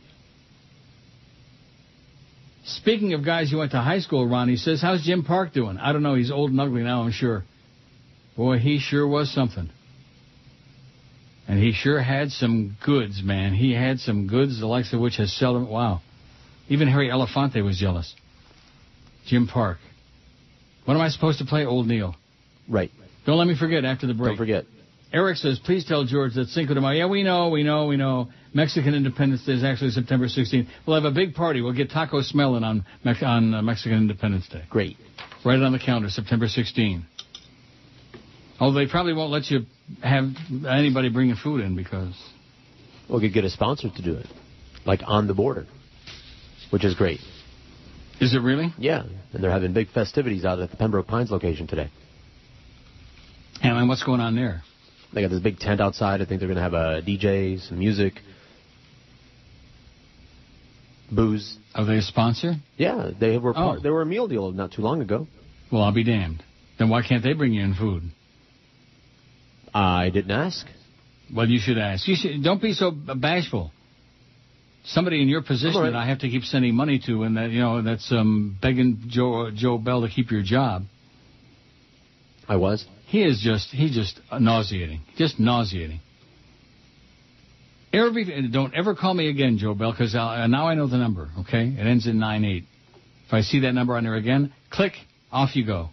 Speaking of guys you went to high school, Ronnie says, how's Jim Park doing? I don't know. He's old and ugly now, I'm sure. Boy, he sure was something. And he sure had some goods, man. He had some goods, the likes of which has seldom... Wow. Even Harry Elefante was jealous. Jim Park. What am I supposed to play? Old Neil. Right. Don't let me forget after the break. Don't forget. Eric says, please tell George that Cinco de Mayo. Yeah, we know. Mexican Independence Day is actually September 16th. We'll have a big party. We'll get taco smelling on Mexican Independence Day. Great. Right on the calendar, September 16th. Although they probably won't let you have anybody bringing food in because... Well, you could get a sponsor to do it. Like On the Border. Which is great. Is it really? Yeah. And they're having big festivities out at the Pembroke Pines location today. And what's going on there? They got this big tent outside. I think they're going to have a DJ, some music, booze. Are they a sponsor? Yeah, they were they were a meal deal not too long ago. Well, I'll be damned. Then why can't they bring you in food? I didn't ask. Well, you should ask. Don't be so bashful. Somebody in your position that I have to keep sending money to, and that that's begging Joe Bell to keep your job. I was. He's just nauseating. Just nauseating. Don't ever call me again, Joe Bell, because now I know the number, okay? It ends in 98. If I see that number on there again, click, off you go.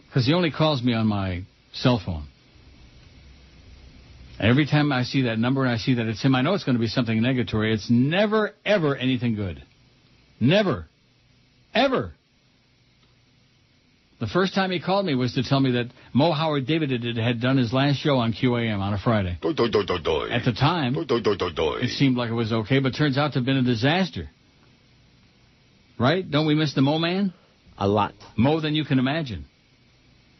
Because he only calls me on my cell phone. Every time I see that number and I see that it's him, I know it's going to be something negatory. It's never, ever anything good. Never. Ever. The first time he called me was to tell me that Mo Howard David had done his last show on QAM on a Friday. At the time, it seemed like it was okay, but turns out to have been a disaster. Right? Don't we miss the Mo Man? A lot. Mo than you can imagine.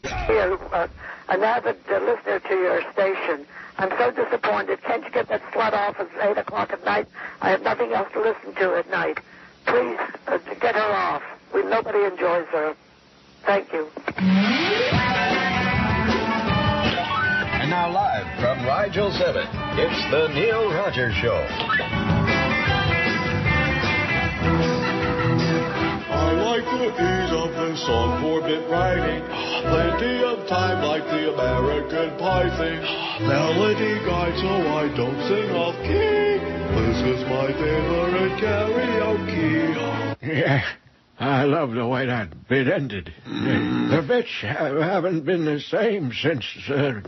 An avid listener to your station. I'm so disappointed. Can't you get that slut off at 8 o'clock at night? I have nothing else to listen to at night. Please, get her off. Nobody enjoys her. Thank you. And now live from Rigel 7, it's the Neil Rogers Show. I like the ease of this song for bit writing. Plenty of time like the American Pie thing. Melody guide so I don't sing off key. This is my favorite karaoke. Yeah. I love the way that bit ended. The bits haven't been the same since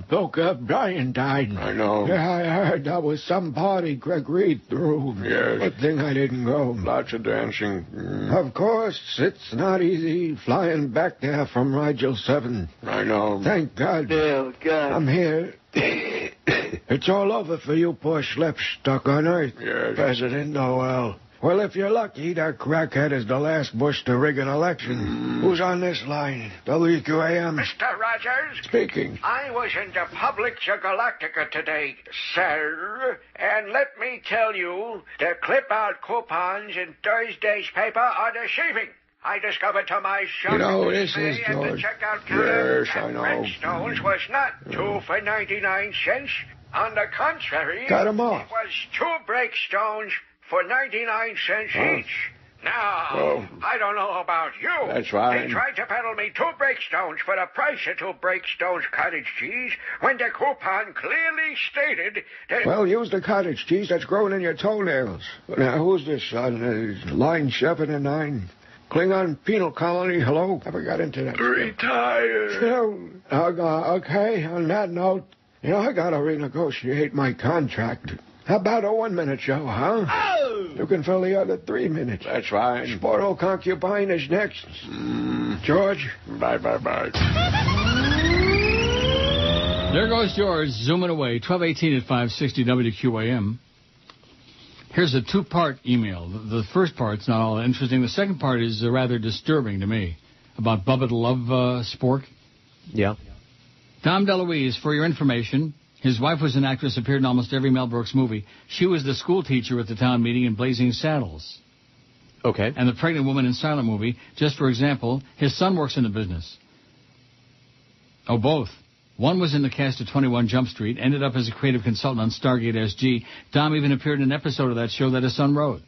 Boca Brian died. I know. Yeah, I heard that was some party Greg Reed threw. Yes. Good thing I didn't go. Lots of dancing. Of course, it's not easy flying back there from Rigel 7. I know. Thank God. Oh, God. I'm here. It's all over for you poor schleps stuck on Earth. Yes. President Noel. Well, if you're lucky, that crackhead is the last Bush to rig an election. Who's on this line? WQAM? Mr. Rogers? Speaking. I was in the Publica Galactica today, sir, and let me tell you, the clip-out coupons in Thursday's paper are deceiving. I discovered to my shock this is at the George. checkout counter Yes, I know. Redstones was not 2 for 99 cents. On the contrary, Cut 'em off. it was 2 breakstones for 99 cents each. Now, I don't know about you. That's fine. They tried to peddle me 2 breakstones for the price of 2 breakstones cottage cheese when the coupon clearly stated that... Well, use the cottage cheese that's growing in your toenails. Now, who's this on line 7 and 9? Klingon Penal Colony, hello? Never got into that. Retired. Okay, on that note, I got to renegotiate my contract. How about a 1-minute show, huh? Oh! You can fill the other 3 minutes. That's fine. Sportal concubine is next. George? Bye. There goes George, zooming away. 1218 at 560 WQAM. Here's a 2-part email. The first part's not all interesting. The second part is rather disturbing to me. About Bubba the Love Spork. Yeah. Tom DeLuise, for your information, his wife was an actress, appeared in almost every Mel Brooks movie. She was the school teacher at the town meeting in Blazing Saddles. Okay. And the pregnant woman in Silent Movie. Just for example, his son works in the business. Oh, both. One was in the cast of 21 Jump Street, ended up as a creative consultant on Stargate SG. Dom even appeared in an episode of that show that his son wrote.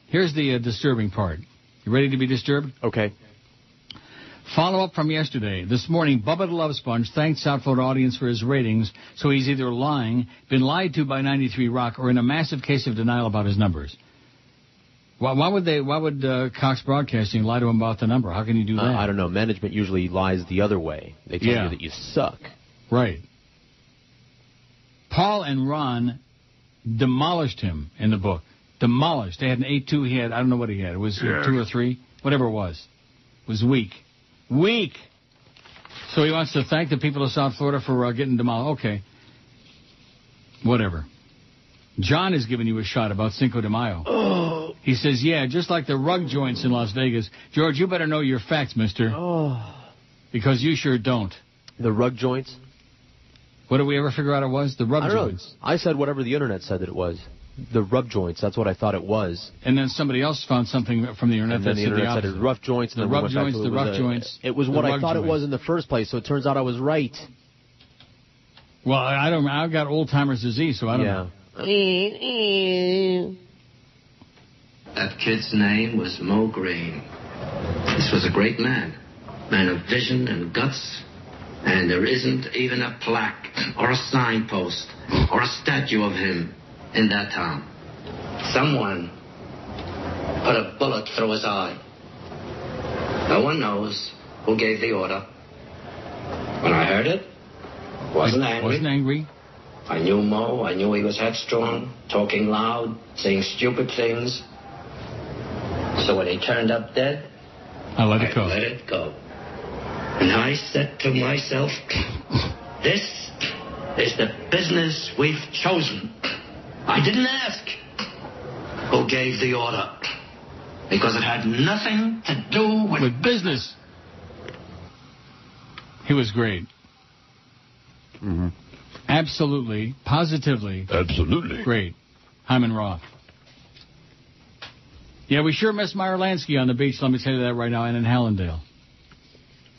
Here's the disturbing part. You ready to be disturbed? Okay. Follow-up from yesterday. This morning, Bubba the Love Sponge thanked South Florida audience for his ratings, so he's either lying, been lied to by 93 Rock, or in a massive case of denial about his numbers. Why would Cox Broadcasting lie to him about the number? How can you do that? I don't know. Management usually lies the other way. They tell you that you suck. Right. Paul and Ron demolished him in the book. Demolished. They had an 8.2. He had, I don't know what he had. It was 2 or 3. Whatever it was. It was weak. Weak. So he wants to thank the people of South Florida for getting demolished. Okay. Whatever. John is giving you a shot about Cinco de Mayo. Oh. He says, yeah, just like the rug joints in Las Vegas. George, you better know your facts, mister. Oh. Because you sure don't. The rug joints? What did we ever figure out it was? The rub joints. I said whatever the internet said that it was. The rub joints, that's what I thought it was. And then somebody else found something from the internet that said the opposite. And then the internet said rough joints. The rough joints, the rough joints. It was what I thought it was in the first place, so it turns out I was right. Well, I've got old-timer's disease, so I don't know. That kid's name was Mo Green. This was a great man of vision and guts. And there isn't even a plaque or a signpost or a statue of him in that town. Someone put a bullet through his eye. No one knows who gave the order. When I heard it, wasn't angry. I knew Mo. I knew he was headstrong, talking loud, saying stupid things. So when he turned up dead, I let it go. And I said to myself, this is the business we've chosen. I didn't ask who gave the order, because it had nothing to do with business. He was great. Mm-hmm. Absolutely, positively. Absolutely. Great. Hyman Roth. Yeah, we sure miss Meyer Lansky on the beach, let me tell you that right now, and in Hallandale.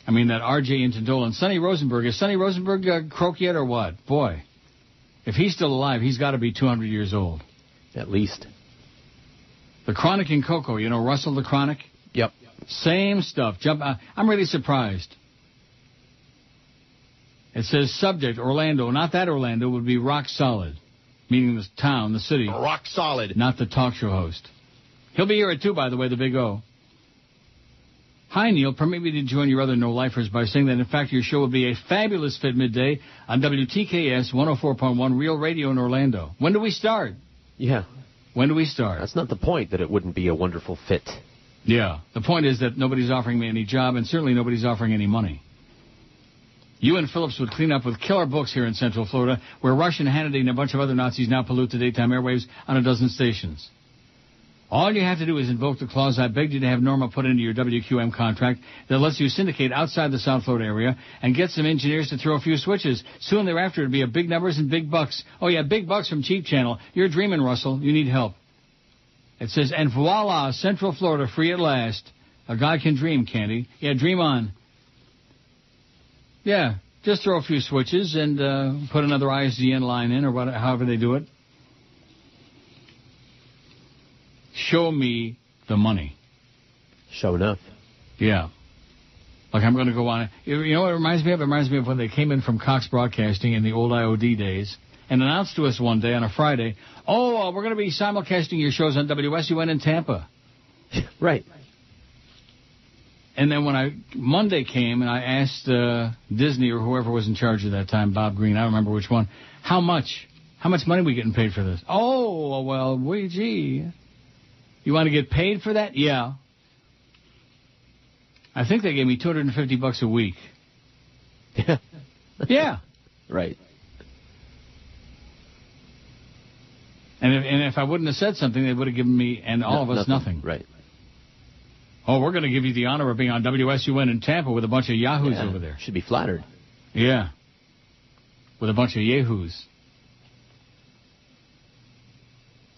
I mean, that R.J. Intandola. Sonny Rosenberg. Is Sonny Rosenberg croaked yet or what? Boy, if he's still alive, he's got to be 200 years old. At least. The Chronic and Coco. You know Russell the Chronic? Yep. Same stuff. I'm really surprised. It says subject, Orlando. Not that Orlando. Would be rock solid. Meaning the town, the city. Rock solid. Not the talk show host. He'll be here at 2, by the way, the Big O. Hi, Neil. Permit me to join your other no-lifers by saying that, in fact, your show will be a fabulous fit midday on WTKS 104.1 Real Radio in Orlando. When do we start? Yeah. When do we start? That's not the point, that it wouldn't be a wonderful fit. Yeah. The point is that nobody's offering me any job, and certainly nobody's offering any money. You and Phillips would clean up with killer books here in Central Florida, where Rush and Hannity and a bunch of other Nazis now pollute the daytime airwaves on a dozen stations. All you have to do is invoke the clause I begged you to have Norma put into your WQAM contract that lets you syndicate outside the South Florida area and get some engineers to throw a few switches. Soon thereafter, it'll be a big numbers and big bucks. Oh, yeah, big bucks from Cheap Channel. You're dreaming, Russell. You need help. It says, and voila, Central Florida free at last. A guy can dream, can't he? Yeah, dream on. Yeah, just throw a few switches and put another ISDN line in or whatever, however they do it. Show me the money. Show enough. Yeah. Like I'm going to go on. You know what it reminds me of? It reminds me of when they came in from Cox Broadcasting in the old IOD days and announced to us one day on a Friday, we're going to be simulcasting your shows on WSUN in Tampa. Right. And then when Monday came and I asked Disney or whoever was in charge at that time, Bob Green, I don't remember which one, how much money are we getting paid for this? Oh, well, gee. You want to get paid for that? Yeah. I think they gave me $250 a week. Yeah. Right. And if I wouldn't have said something, they would have given me and all of us nothing. Right. Oh, we're going to give you the honor of being on WSUN in Tampa with a bunch of yahoos over there. Should be flattered. Yeah. With a bunch of yahoos.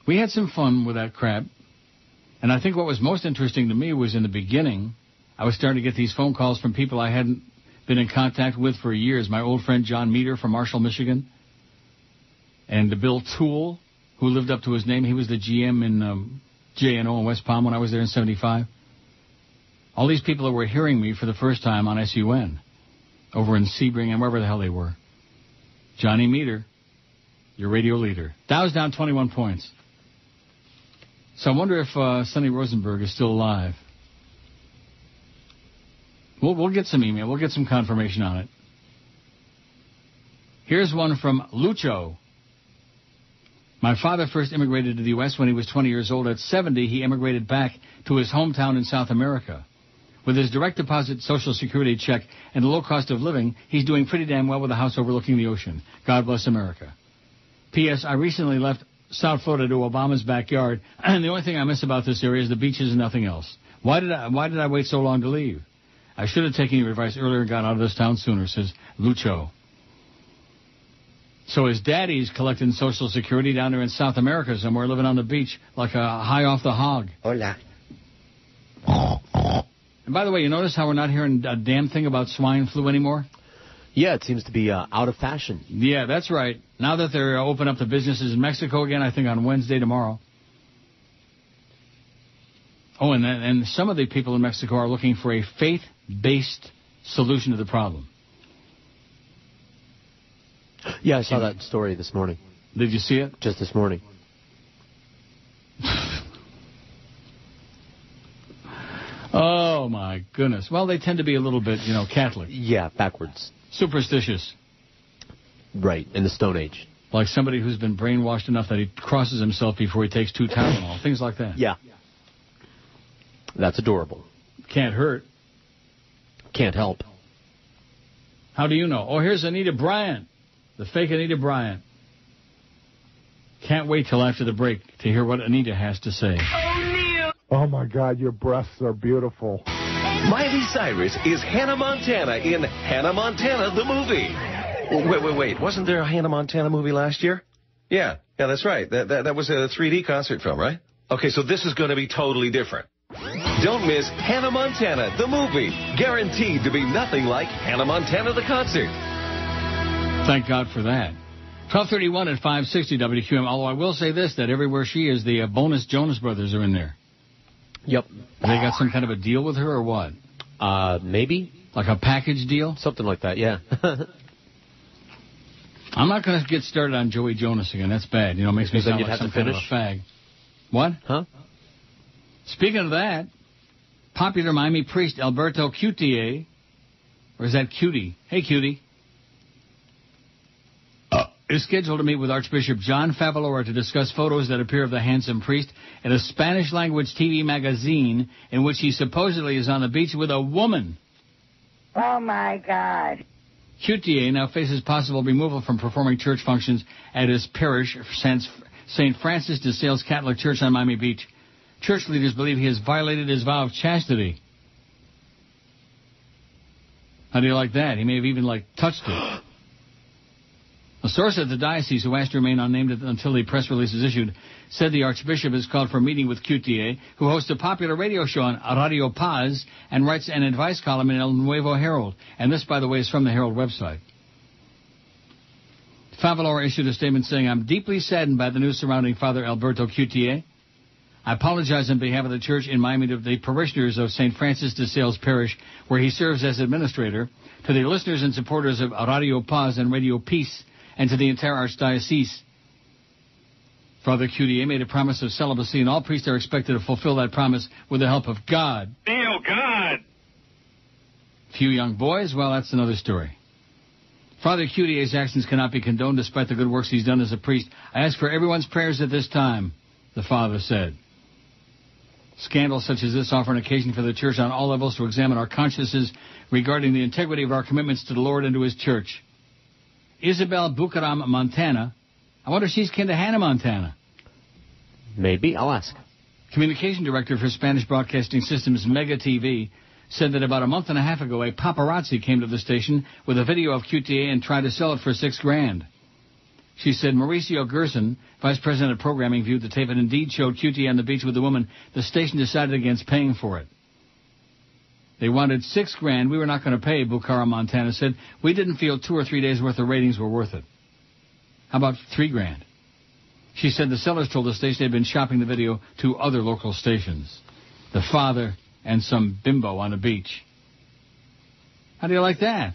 We had some fun with that crap. And I think what was most interesting to me was in the beginning, I was starting to get these phone calls from people I hadn't been in contact with for years. My old friend John Meter from Marshall, Michigan. And Bill Toole, who lived up to his name. He was the GM in J&O in West Palm when I was there in 75. All these people that were hearing me for the first time on SUN over in Sebring and wherever the hell they were. Johnny Meter, your radio leader. Dow's down 21 points. So I wonder if Sonny Rosenberg is still alive. We'll get some email. We'll get some confirmation on it. Here's one from Lucho. My father first immigrated to the U.S. when he was 20 years old. At 70, he immigrated back to his hometown in South America. With his direct deposit Social Security check and the low cost of living, he's doing pretty damn well with a house overlooking the ocean. God bless America. P.S. I recently left South Florida to Obama's backyard, and the only thing I miss about this area is the beaches and nothing else. Why did I wait so long to leave? I should have taken your advice earlier and got out of this town sooner, says Lucho. So his daddy's collecting Social Security down there in South America somewhere, living on the beach like a high off the hog. Hola. And by the way, you notice how we're not hearing a damn thing about swine flu anymore? Yeah, it seems to be out of fashion. Yeah, that's right. Now that they're opening up the businesses in Mexico again, I think on Wednesday tomorrow. Oh, and some of the people in Mexico are looking for a faith-based solution to the problem. Yeah, I saw that story this morning. Did you see it? Just this morning. Oh, my goodness. Well, they tend to be a little bit, Catholic. Yeah, backwards. Superstitious. Right, in the Stone Age. Like somebody who's been brainwashed enough that he crosses himself before he takes 2 Tylenol. Things like that. Yeah. That's adorable. Can't hurt. Can't help. How do you know? Oh, here's Anita Bryant. The fake Anita Bryant. Can't wait till after the break to hear what Anita has to say. Oh, my God, your breasts are beautiful. Miley Cyrus is Hannah Montana in Hannah Montana the movie. Wait. Wasn't there a Hannah Montana movie last year? Yeah, that's right. That was a 3D concert film, right? Okay, so this is going to be totally different. Don't miss Hannah Montana the movie. Guaranteed to be nothing like Hannah Montana the concert. Thank God for that. 1231 at 560 WQAM. Although I will say this, that everywhere she is, the bonus Jonas Brothers are in there. Yep. They got some kind of a deal with her or what? Maybe. Like a package deal? Something like that, yeah. I'm not going to get started on Joey Jonas again. That's bad. Makes me sound like some kind of a fag. What? Huh? Speaking of that, popular Miami priest Alberto Cutié, or is that Cutie? Hey, Cutie. Is scheduled to meet with Archbishop John Favalora to discuss photos that appear of the handsome priest in a Spanish-language TV magazine in which he supposedly is on the beach with a woman. Oh, my God. Cutié now faces possible removal from performing church functions at his parish, St. Francis de Sales Catholic Church on Miami Beach. Church leaders believe he has violated his vow of chastity. How do you like that? He may have even, touched it. A source at the diocese who asked to remain unnamed until the press release is issued said the Archbishop has called for a meeting with Cutié, who hosts a popular radio show on Radio Paz and writes an advice column in El Nuevo Herald. And this, by the way, is from the Herald website. Favalora issued a statement saying, I'm deeply saddened by the news surrounding Father Alberto Cutié. I apologize on behalf of the church in Miami to the parishioners of St. Francis de Sales Parish, where he serves as administrator, to the listeners and supporters of Radio Paz and Radio Peace, and to the entire archdiocese. Father Cutié made a promise of celibacy, and all priests are expected to fulfill that promise with the help of God. Oh, God! Few young boys? Well, that's another story. Father Cutié's actions cannot be condoned despite the good works he's done as a priest. I ask for everyone's prayers at this time, the father said. Scandals such as this offer an occasion for the church on all levels to examine our consciences regarding the integrity of our commitments to the Lord and to His church. Isabel Bucaram, Montana. I wonder if she's kin to Hannah Montana. Maybe. I'll ask. Communication director for Spanish Broadcasting Systems Mega TV said that about a month and a half ago, a paparazzi came to the station with a video of Cutié and tried to sell it for $6,000. She said Mauricio Gerson, vice president of programming, viewed the tape and indeed showed Cutié on the beach with the woman. The station decided against paying for it. They wanted $6,000. We were not going to pay, Bucara, Montana said. We didn't feel 2 or 3 days' worth of ratings were worth it. How about $3,000? She said the sellers told the station they'd been shopping the video to other local stations. The father and some bimbo on the beach. How do you like that?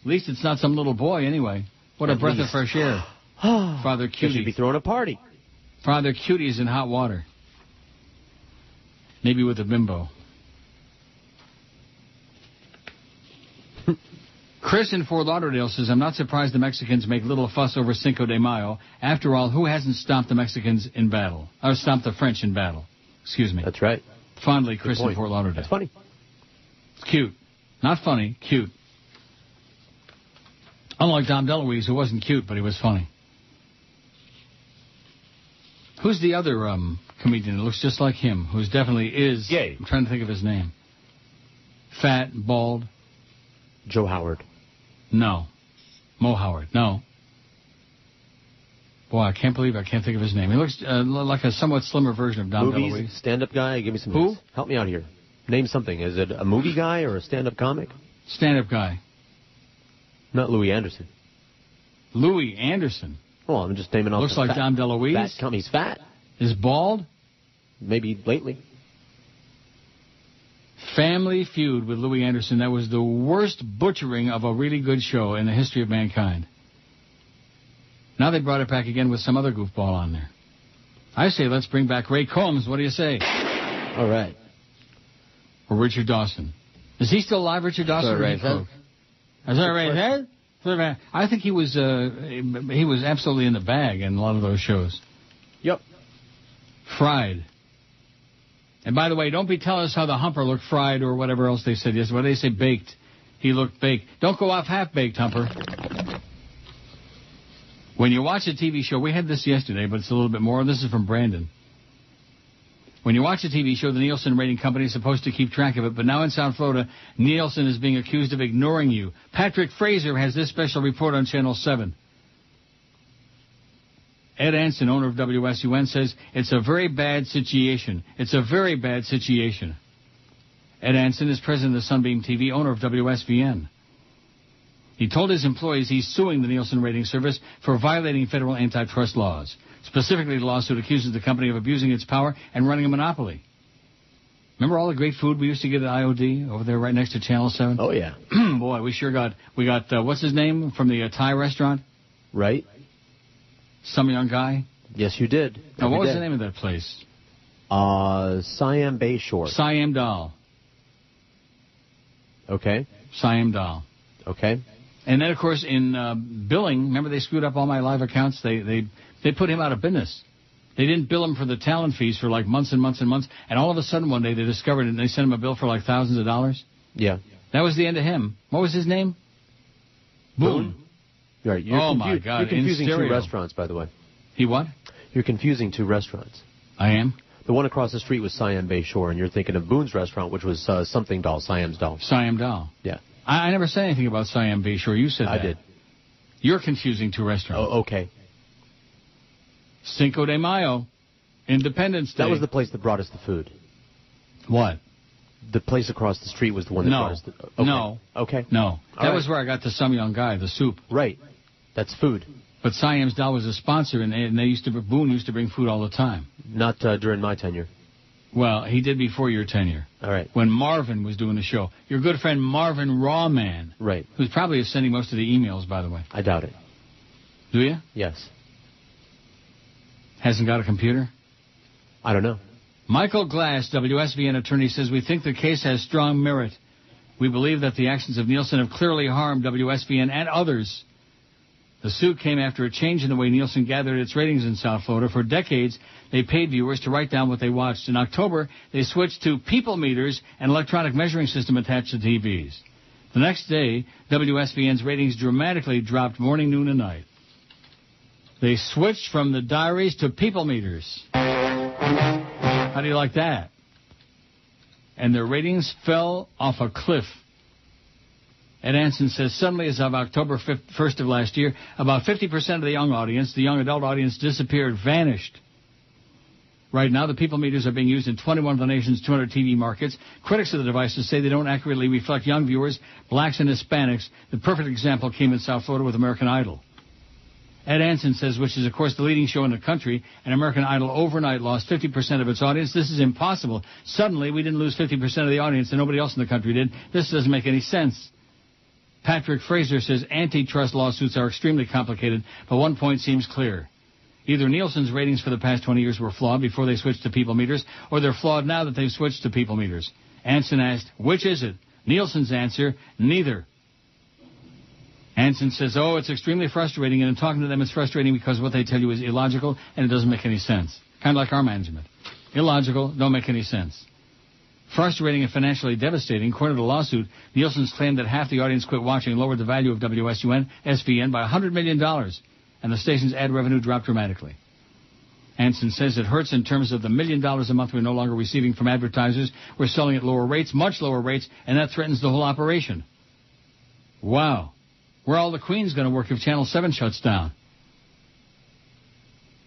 At least it's not some little boy anyway. What a breath of fresh air. Father Cutie. Should be throwing a party. Father Cutie's in hot water. Maybe with a bimbo. Chris in Fort Lauderdale says, I'm not surprised the Mexicans make little fuss over Cinco de Mayo. After all, who hasn't stomped the Mexicans in battle? Or stomped the French in battle. Excuse me. That's right. Fondly, Chris in Fort Lauderdale. That's funny. It's cute. Not funny, cute. Unlike Dom DeLuise, who wasn't cute, but he was funny. Who's the other comedian that looks just like him, who's definitely is... Gay. I'm trying to think of his name. Fat, bald. Joe Howard. No. Mo Howard. No. Boy, I can't believe I can't think of his name. He looks like a somewhat slimmer version of Dom DeLuise. Stand-up guy? Give me some Who? hints. Help me out here. Name something. Is it a movie guy or a stand-up comic? Stand-up guy. Not Louis Anderson. Louis Anderson? Well, I'm just naming off. Looks like Dom DeLuise. He's fat. Is bald? Maybe lately. Family Feud with Louis Anderson. That was the worst butchering of a really good show in the history of mankind. Now they brought it back again with some other goofball on there. I say let's bring back Ray Combs. What do you say? All right. Or Richard Dawson. Is he still alive, Richard Dawson? Is that right? I think he was absolutely in the bag in a lot of those shows. Yep. Fried. And by the way, don't be telling us how the humper looked fried or whatever else they said yesterday. What did they say? Baked. He looked baked. Don't go off half-baked, Humper. When you watch a TV show, we had this yesterday, but it's a little bit more. This is from Brandon. When you watch a TV show, the Nielsen rating company is supposed to keep track of it, but now in South Florida, Nielsen is being accused of ignoring you. Patrick Fraser has this special report on Channel 7. Ed Anson, owner of WSUN, says it's a very bad situation. It's a very bad situation. Ed Anson is president of Sunbeam TV, owner of WSVN. He told his employees he's suing the Nielsen rating service for violating federal antitrust laws. Specifically, the lawsuit accuses the company of abusing its power and running a monopoly. Remember all the great food we used to get at IOD over there right next to Channel 7? Oh, yeah. Boy, we sure got, what's his name from the Thai restaurant? Right. Some young guy? Yes, you did. Now, what was the name of that place? Siam Bay Shore. Siam Dal. Okay. Siam Dal. Okay. And then, of course, in billing, remember they screwed up all my live accounts? They put him out of business. They didn't bill him for the talent fees for like months and months and months. And all of a sudden one day they discovered it and they sent him a bill for like thousands of dollars. Yeah. That was the end of him. What was his name? Boone. Right. My God. You're confusing two restaurants, by the way. He what? You're confusing two restaurants. I am? The one across the street was Siam Bay Shore, and you're thinking of Boone's restaurant, which was something Dal, Siam's Dal. Siam Dal. Yeah. I never said anything about Siam Bay Shore. You said that. I did. You're confusing two restaurants. Oh, okay. Cinco de Mayo, Independence Day. That was the place that brought us the food. What? The place across the street was the one that brought us the... Okay. No. Okay. No. That was where I got the Some Young Guy, the soup. Right. That's food. But Siam's Dal was a sponsor, and Boone used to bring food all the time. Not during my tenure. Well, he did before your tenure. All right. When Marvin was doing the show. Your good friend Marvin Rawman. Right. Who's probably sending most of the emails, by the way. I doubt it. Do you? Yes. Hasn't got a computer? I don't know. Michael Glass, WSVN attorney, says we think the case has strong merit. We believe that the actions of Nielsen have clearly harmed WSVN and others. The suit came after a change in the way Nielsen gathered its ratings in South Florida. For decades, they paid viewers to write down what they watched. In October, they switched to people meters, an electronic measuring system attached to TVs. The next day, WSBN's ratings dramatically dropped morning, noon, and night. They switched from the diaries to people meters. How do you like that? And their ratings fell off a cliff. Ed Anson says suddenly, as of October 1st of last year, about 50% of the young audience, the young adult audience, disappeared, vanished. Right now, the people meters are being used in 21 of the nation's 200 TV markets. Critics of the devices say they don't accurately reflect young viewers, blacks and Hispanics. The perfect example came in South Florida with American Idol. Ed Anson says, which is, of course, the leading show in the country, and American Idol overnight lost 50% of its audience. This is impossible. Suddenly, we didn't lose 50% of the audience, and nobody else in the country did. This doesn't make any sense. Patrick Fraser says antitrust lawsuits are extremely complicated, but one point seems clear. Either Nielsen's ratings for the past 20 years were flawed before they switched to people meters, or they're flawed now that they've switched to people meters. Anson asked, which is it? Nielsen's answer, neither. Anson says, it's extremely frustrating, and in talking to them it's frustrating because what they tell you is illogical and it doesn't make any sense. Kind of like our management. Illogical, don't make any sense. Frustrating and financially devastating. According to the lawsuit, Nielsen's claimed that half the audience quit watching, lowered the value of WSBN by $100 million, and the station's ad revenue dropped dramatically. Anson says it hurts in terms of the $1 million a month we're no longer receiving from advertisers. We're selling at lower rates, much lower rates, and that threatens the whole operation. Wow. Where all the Queen's going to work if Channel 7 shuts down?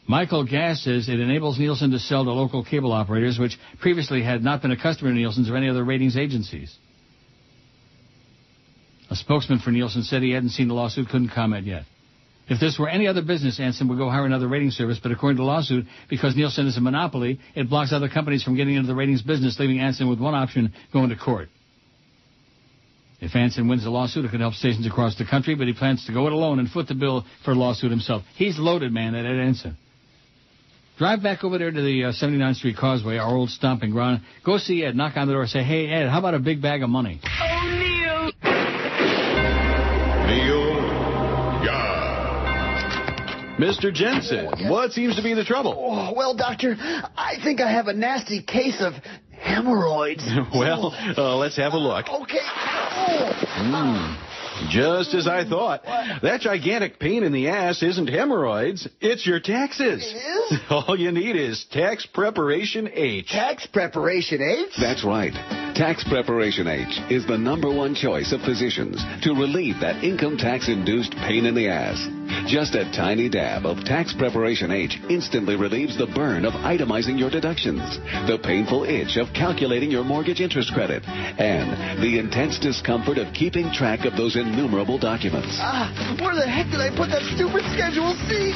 Michael Gass says it enables Nielsen to sell to local cable operators, which previously had not been a customer of Nielsen's or any other ratings agencies. A spokesman for Nielsen said he hadn't seen the lawsuit, couldn't comment yet. If this were any other business, Anson would go hire another rating service, but according to the lawsuit, because Nielsen is a monopoly, it blocks other companies from getting into the ratings business, leaving Anson with one option, going to court. If Anson wins the lawsuit, it could help stations across the country, but he plans to go it alone and foot the bill for the lawsuit himself. He's loaded, man, that Ed Anson. Drive back over there to the 79th Street Causeway, our old stomping ground. Go see Ed. Knock on the door. Say, hey, Ed, how about a big bag of money? Oh, Neil! Neil, yeah. Mr. Jensen, what seems to be the trouble? Oh, well, Doctor, I think I have a nasty case of hemorrhoids. Well, let's have a look. Okay. Just as I thought. That gigantic pain in the ass isn't hemorrhoids. It's your taxes. It is? All you need is Tax Preparation H. Tax Preparation H? That's right. Tax Preparation H is the #1 choice of physicians to relieve that income tax-induced pain in the ass. Just a tiny dab of Tax Preparation H instantly relieves the burn of itemizing your deductions, the painful itch of calculating your mortgage interest credit, and the intense discomfort of keeping track of those innumerable documents. Where the heck did I put that stupid Schedule C?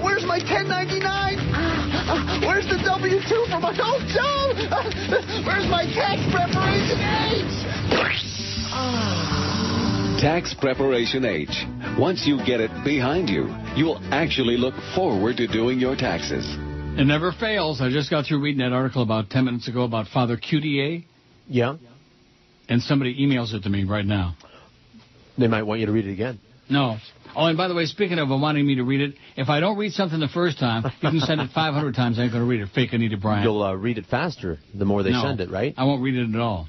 Where's my 1099? Where's the W-2 for my old job? Where's my Tax Preparation H? Tax Preparation H. Once you get it behind you, you'll actually look forward to doing your taxes. It never fails. I just got through reading that article about 10 minutes ago about Father Cutié. Yeah. And somebody emails it to me right now. They might want you to read it again. No. Oh, and by the way, speaking of wanting me to read it, if I don't read something the first time, you can send it 500 times. I ain't going to read it. Fake Anita Bryant. You'll read it faster the more they send it, right? I won't read it at all.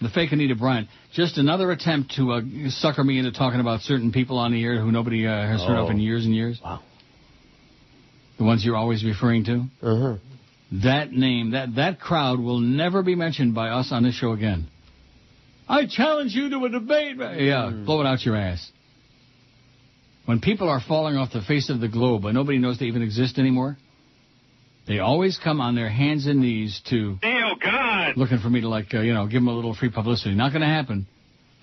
The fake Anita Bryant. Just another attempt to sucker me into talking about certain people on the air who nobody has heard of in years and years. Wow. The ones you're always referring to. Uh-huh. That name, that crowd will never be mentioned by us on this show again. I challenge you to a debate. Yeah, blow it out your ass. When people are falling off the face of the globe and nobody knows they even exist anymore, they always come on their hands and knees to... Oh, God! Looking for me to, give them a little free publicity. Not going to happen,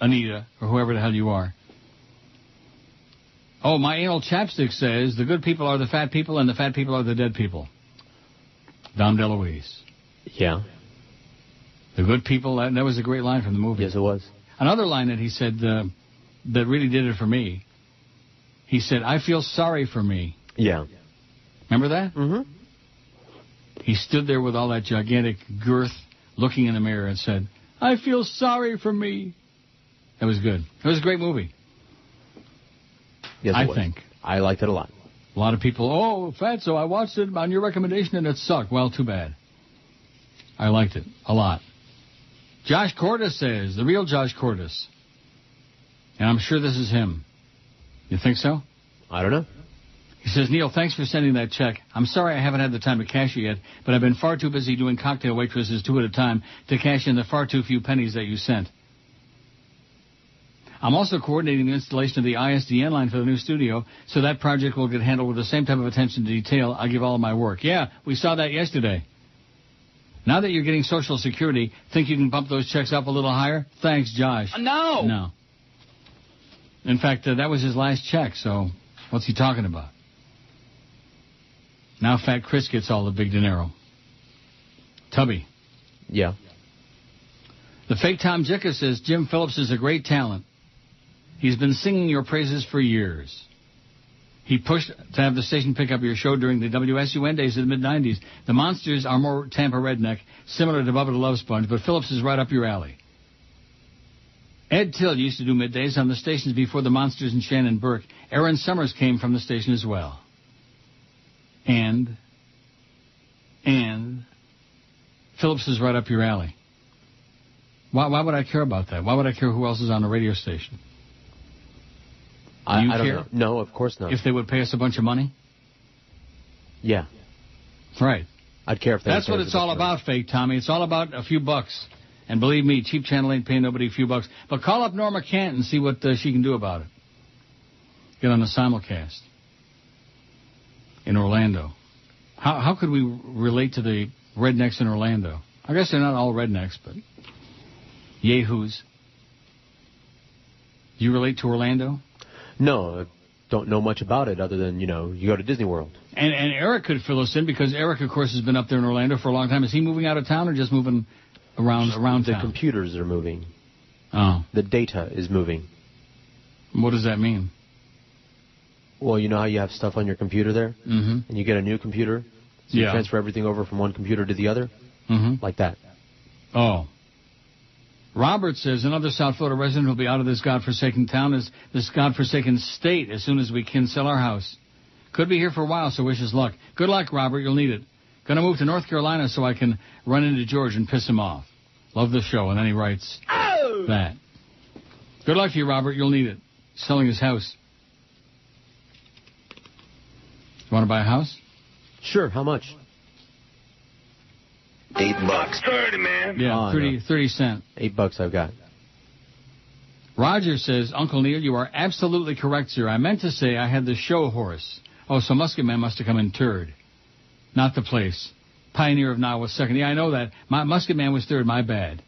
Anita, or whoever the hell you are. Oh, my anal chapstick says the good people are the fat people and the fat people are the dead people. Dom DeLuise. Yeah. The good people, that was a great line from the movie. Yes, it was. Another line that he said that really did it for me. He said, I feel sorry for me. Yeah. Remember that? Mm-hmm. He stood there with all that gigantic girth, looking in the mirror and said, I feel sorry for me. That was good. It was a great movie. Yes, I think. I liked it a lot. A lot of people, Fatso, I watched it on your recommendation and it sucked. Well, too bad. I liked it a lot. Josh Cordes says, the real Josh Cordes. And I'm sure this is him. You think so? I don't know. He says, Neil, thanks for sending that check. I'm sorry I haven't had the time to cash it yet, but I've been far too busy doing cocktail waitresses 2 at a time to cash in the far too few pennies that you sent. I'm also coordinating the installation of the ISDN line for the new studio, so that project will get handled with the same type of attention to detail I give all of my work. Yeah, we saw that yesterday. Now that you're getting Social Security, think you can bump those checks up a little higher? Thanks, Josh. No. No. In fact, that was his last check, so what's he talking about? Now Fat Chris gets all the big dinero. Tubby. Yeah. The fake Tom Jicka says Jim Phillips is a great talent. He's been singing your praises for years. He pushed to have the station pick up your show during the WSUN days of the mid-'90s. The Monsters are more Tampa redneck, similar to Bubba the Love Sponge, but Phillips is right up your alley. Ed Till used to do middays on the stations before the Monsters and Shannon Burke. Aaron Summers came from the station as well. And Phillips is right up your alley. Why would I care about that? Why would I care who else is on the radio station? I don't know. No, of course not. If they would pay us a bunch of money? Yeah. Right. I'd care if they That's what it's all about, fake Tommy. It's all about a few bucks. And believe me, Cheap Channel ain't paying nobody a few bucks. But call up Norma Canton and see what she can do about it. Get on the simulcast in Orlando. How could we relate to the rednecks in Orlando? I guess they're not all rednecks, but yahoos. Do you relate to Orlando? No, I don't know much about it other than, you go to Disney World. And Eric could fill us in because Eric, of course, has been up there in Orlando for a long time. Is he moving out of town or just moving around town? The computers are moving. Oh. The data is moving. What does that mean? Well, you know how you have stuff on your computer there? Mm-hmm. And you get a new computer? So you transfer everything over from one computer to the other? Mm-hmm. Like that. Oh. Robert says another South Florida resident will be out of this godforsaken town, this godforsaken state, as soon as we can sell our house. Could be here for a while, so wish us luck. Good luck, Robert. You'll need it. Gonna move to North Carolina so I can run into George and piss him off. Love the show. And then he writes that. Good luck to you, Robert. You'll need it. Selling his house. You want to buy a house? Sure. How much? $8. 30, man. Yeah, 30 cents. $8 I've got. Roger says, Uncle Neil, you are absolutely correct, sir. I meant to say I had the show horse. Oh, so Musket Man must have come in third. Not the place. Pioneer of Now was second. Yeah, I know that. Musket Man was third. My bad.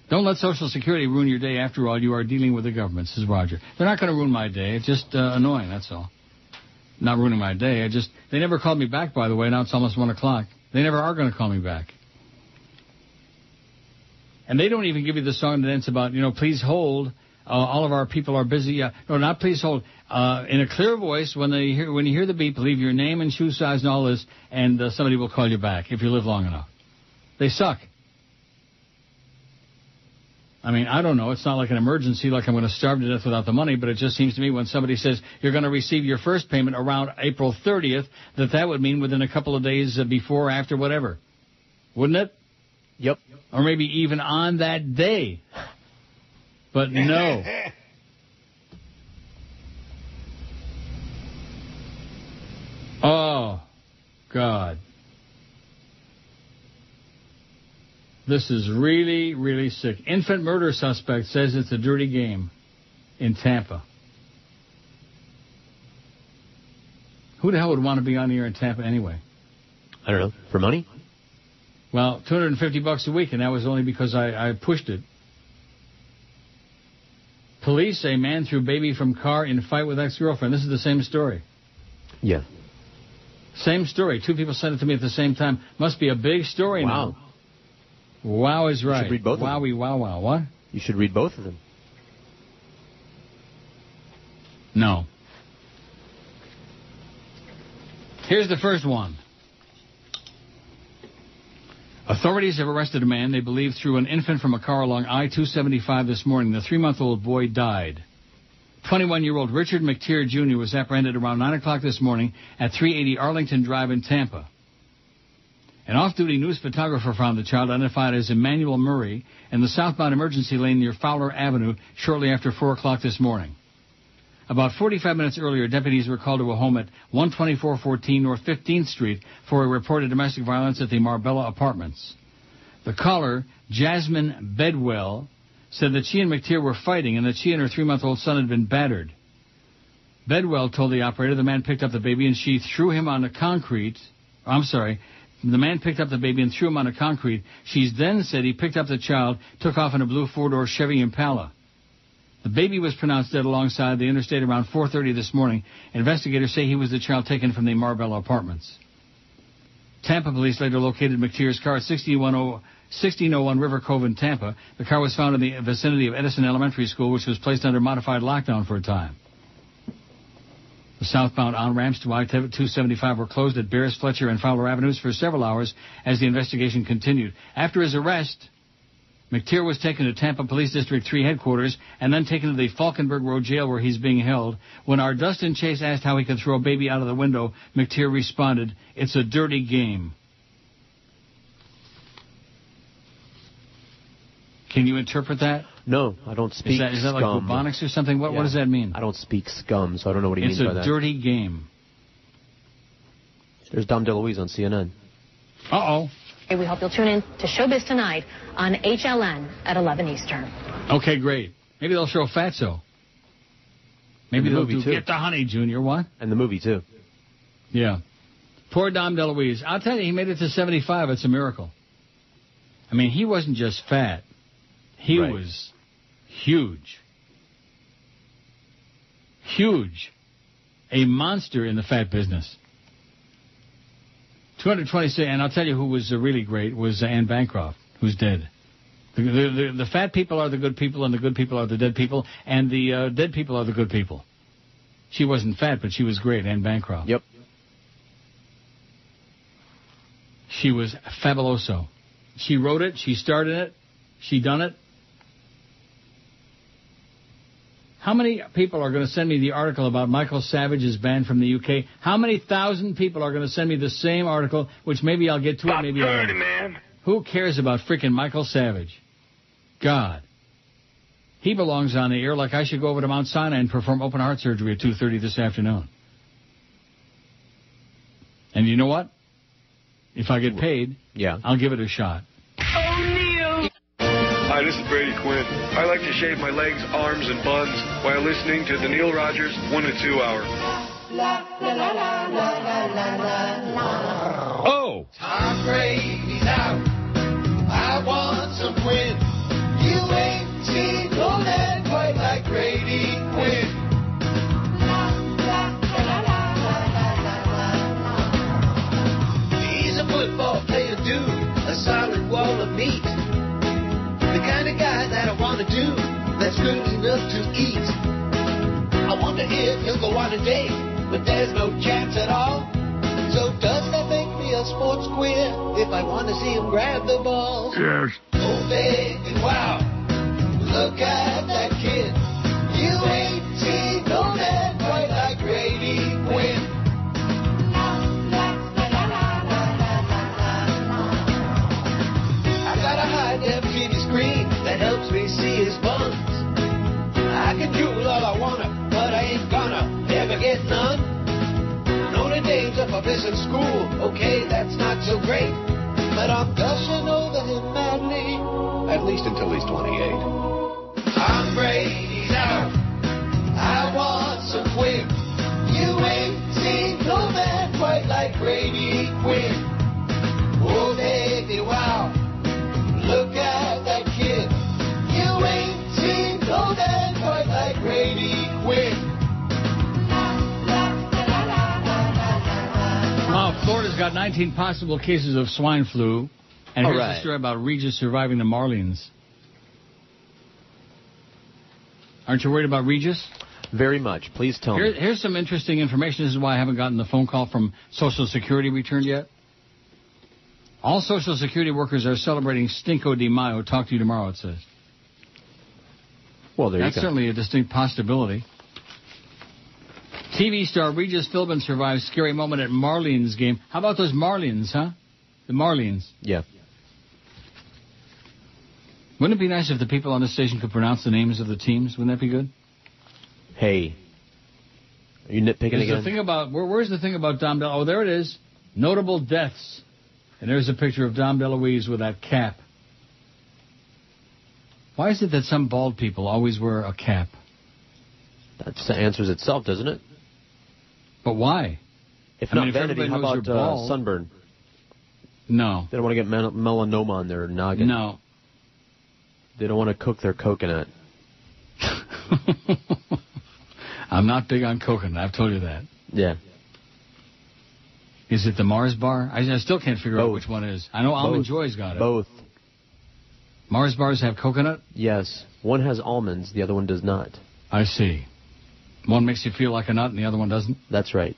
Don't let Social Security ruin your day. After all, you are dealing with the government, says Roger. They're not going to ruin my day. It's just annoying, that's all. Not ruining my day. They never called me back, by the way. Now it's almost 1 o'clock. They never are going to call me back. And they don't even give you the song that ends about, please hold. All of our people are busy. No, not please hold. In a clear voice, when you hear the beep, leave your name and shoe size and all this, and somebody will call you back if you live long enough. They suck. I mean, I don't know. It's not like an emergency, like I'm going to starve to death without the money, but it just seems to me when somebody says you're going to receive your first payment around April 30th, that would mean within a couple of days before, after, whatever. Wouldn't it? Yep. Or maybe even on that day. But no. Oh, God. This is really, really sick. Infant murder suspect says it's a dirty game in Tampa. Who the hell would want to be on the air in Tampa anyway? I don't know. For money? Well, $250 a week, and that was only because I pushed it. Police say man threw baby from car in fight with ex-girlfriend. This is the same story. Yeah. Same story. 2 people sent it to me at the same time. Must be a big story now. Wow is right. You should read both of them. Wowie, wow, wow. What? You should read both of them. No. Here's the first one. Authorities have arrested a man they believe threw an infant from a car along I-275 this morning. The 3-month-old boy died. 21-year-old Richard McTeer Jr. was apprehended around 9 o'clock this morning at 380 Arlington Drive in Tampa. An off-duty news photographer found the child, identified as Emmanuel Murray, in the southbound emergency lane near Fowler Avenue shortly after 4 o'clock this morning. About 45 minutes earlier, deputies were called to a home at 12414 North 15th Street for a reported domestic violence at the Marbella Apartments. The caller, Jasmine Bedwell, said that she and McTeer were fighting and that she and her 3-month-old son had been battered. Bedwell told the operator the man picked up the baby and she threw him on the concrete. The man picked up the baby and threw him on the concrete. She then said he picked up the child, took off in a blue 4-door Chevy Impala. The baby was pronounced dead alongside the interstate around 4:30 this morning. Investigators say he was the child taken from the Marbella Apartments. Tampa police later located McTeer's car at 1601 River Cove in Tampa. The car was found in the vicinity of Edison Elementary School, which was placed under modified lockdown for a time. The southbound on-ramps to I-275 were closed at Barris, Fletcher, and Fowler Avenues for several hours as the investigation continued. After his arrest, McTeer was taken to Tampa Police District 3 headquarters and then taken to the Falkenberg Road Jail where he's being held. When our Dustin Chase asked how he could throw a baby out of the window, McTeer responded, "It's a dirty game." Can you interpret that? No, I don't speak Is that like bubonics or something? What does that mean? I don't speak scum, so I don't know what he means by that. It's a dirty game. There's Dom DeLuise on CNN. Uh-oh. We hope you'll tune in to Showbiz Tonight on HLN at 11 Eastern. Okay, great. Maybe they'll show Fatso. Maybe they'll do Get the Honey, Junior. What? And the movie, too. Yeah. Poor Dom DeLuise. I'll tell you, he made it to 75. It's a miracle. I mean, he wasn't just fat. He was huge. Huge. A monster in the fat business. 226, and I'll tell you who was really great, was Anne Bancroft, who's dead. The fat people are the good people, and the good people are the dead people, and the dead people are the good people. She wasn't fat, but she was great, Anne Bancroft. Yep. She was fabuloso. She wrote it, she starred in it, she done it. How many people are going to send me the article about Michael Savage's banned from the UK? How many thousand people are going to send me the same article, which maybe I'll get to it, maybe I won't? Man. Who cares about freaking Michael Savage? God. He belongs on the air like I should go over to Mount Sinai and perform open heart surgery at 2:30 this afternoon. And you know what? If I get paid, I'll give it a shot. Hi, this is Brady Quinn. I like to shave my legs, arms, and buns while listening to the Neil Rogers 1 to 2 hour. Oh! Tom Brady's out. I want some Quinn. You ain't seen no man quite like Brady Quinn. He's a football player, dude, a solid wall of meat. The kind of guy that I want to do, that's good enough to eat. I wonder if he'll go on a date, but there's no chance at all. So does that make me a sports queer if I want to see him grab the ball? Yes. Oh, baby, wow. Look at that kid. You ain't seen no man quite like Brady Quinn. I got a high-def TV screen that helps me see his buns. I can drool all I wanna, but I ain't gonna ever get none. Notre Dame's up a missing school, okay, that's not so great. But I'm gushing over him madly, at least until he's 28. Tom Brady's out. I want some Quinn. You ain't seen no man quite like Brady Quinn. Oh, baby, wow. Look at that kid. You ain't seen no man quite like Brady Quinn. Florida's got 19 possible cases of swine flu. And here's a story about Regis surviving the Marlins. Aren't you worried about Regis? Very much. Please tell me. Here's some interesting information. This is why I haven't gotten the phone call from Social Security returned yet. All Social Security workers are celebrating Cinco de Mayo. Talk to you tomorrow, it says. Well, there you go. That's certainly a distinct possibility. TV star Regis Philbin survives scary moment at Marlins game. How about those Marlins, huh? The Marlins. Yeah. Wouldn't it be nice if the people on the station could pronounce the names of the teams? Wouldn't that be good? Hey. Are you nitpicking again? The thing about, where's the thing about Dom DeLuise? Oh, there it is. Notable deaths. And there's a picture of Dom DeLuise with that cap. Why is it that some bald people always wear a cap? That answers itself, doesn't it? But why? If not vanity, how about sunburn? No. They don't want to get melanoma on their noggin. No. They don't want to cook their coconut. I'm not big on coconut. I've told you that. Yeah. Is it the Mars bar? I still can't figure out which one is. I know Almond Joy's got it. Both. Mars bars have coconut? Yes. One has almonds. The other one does not. I see. One makes you feel like a nut and the other one doesn't? That's right.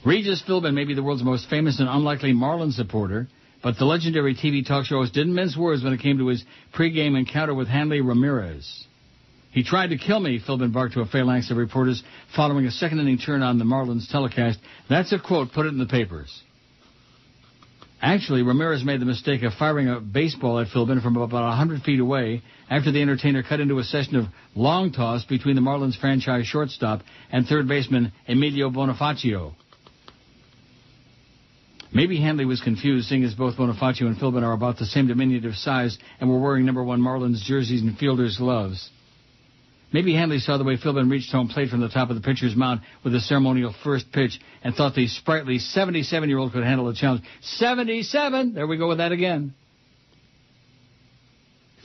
Regis Philbin may be the world's most famous and unlikely Marlin supporter, but the legendary TV talk show host didn't mince words when it came to his pregame encounter with Hanley Ramirez. He tried to kill me, Philbin barked to a phalanx of reporters following a second-inning turn on the Marlins telecast. That's a quote. Put it in the papers. Actually, Ramirez made the mistake of firing a baseball at Philbin from about 100 feet away after the entertainer cut into a session of long toss between the Marlins franchise shortstop and third baseman Emilio Bonifacio. Maybe Hanley was confused, seeing as both Bonifacio and Philbin are about the same diminutive size and were wearing number 1 Marlins jerseys and fielder's gloves. Maybe Hanley saw the way Philbin reached home plate from the top of the pitcher's mound with a ceremonial first pitch and thought the sprightly 77-year-old could handle the challenge. 77! There we go with that again.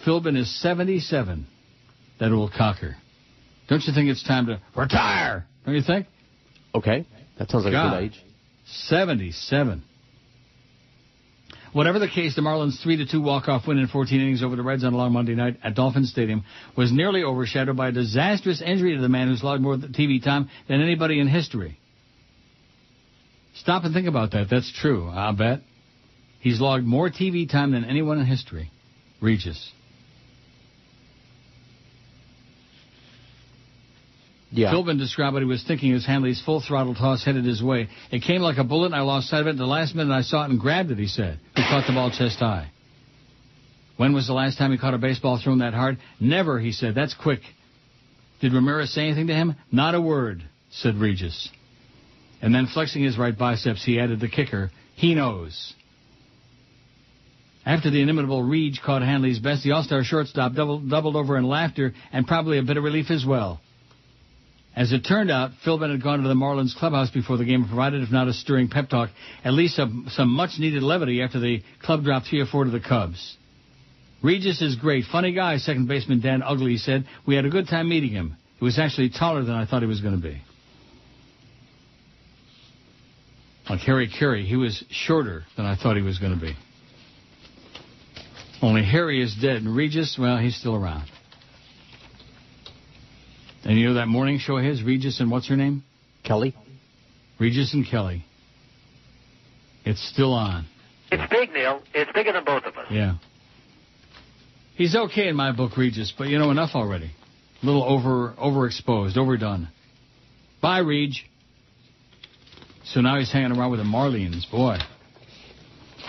Philbin is 77. That old cocker. Don't you think it's time to retire? Don't you think? Okay. That sounds like a good age. 77. Whatever the case, the Marlins' 3-2 walk-off win in 14 innings over the Reds on a long Monday night at Dolphin Stadium was nearly overshadowed by a disastrous injury to the man who's logged more TV time than anybody in history. Stop and think about that. That's true, I'll bet. He's logged more TV time than anyone in history. Regis. Yeah. Philbin described what he was thinking as Hanley's full-throttle toss headed his way. It came like a bullet, and I lost sight of it. At the last minute, I saw it and grabbed it, he said. He caught the ball chest high. When was the last time he caught a baseball thrown that hard? Never, he said. That's quick. Did Ramirez say anything to him? Not a word, said Regis. And then, flexing his right biceps, he added the kicker. He knows. After the inimitable Reg caught Hanley's best, the all-star shortstop doubled over in laughter and probably a bit of relief as well. As it turned out, Philbin had gone to the Marlins clubhouse before the game and provided, if not a stirring pep talk, at least some much-needed levity after the club dropped 3-4 to the Cubs. Regis is great. Funny guy, second baseman Dan Ugley said. We had a good time meeting him. He was actually taller than I thought he was going to be. Like Harry Carey, he was shorter than I thought he was going to be. Only Harry is dead, and Regis, well, he's still around. And you know that morning show of his, Regis and what's her name? Kelly. Regis and Kelly. It's still on. It's big, Neil. It's bigger than both of us. Yeah. He's okay in my book, Regis, but you know, enough already. A little overexposed, overdone. Bye, Reg. So now he's hanging around with the Marlins. Boy,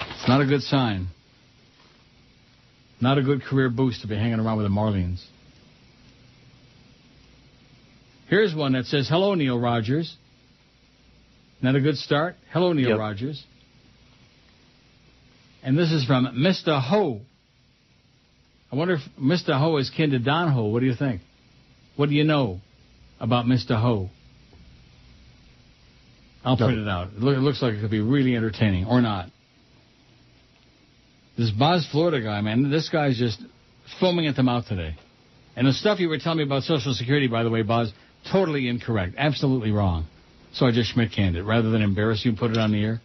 it's not a good sign. Not a good career boost to be hanging around with the Marlins. Here's one that says, hello, Neil Rogers. Isn't that a good start? Hello, Neil Rogers. And this is from Mr. Ho. I wonder if Mr. Ho is kin to Don Ho. What do you think? What do you know about Mr. Ho? I'll print it out. It looks like it could be really entertaining, or not. This Boz, Florida guy, man, this guy's just foaming at the mouth today. And the stuff you were telling me about Social Security, by the way, Boz, totally incorrect. Absolutely wrong. So I just Schmidt-canned it. Rather than embarrass you and put it on the air.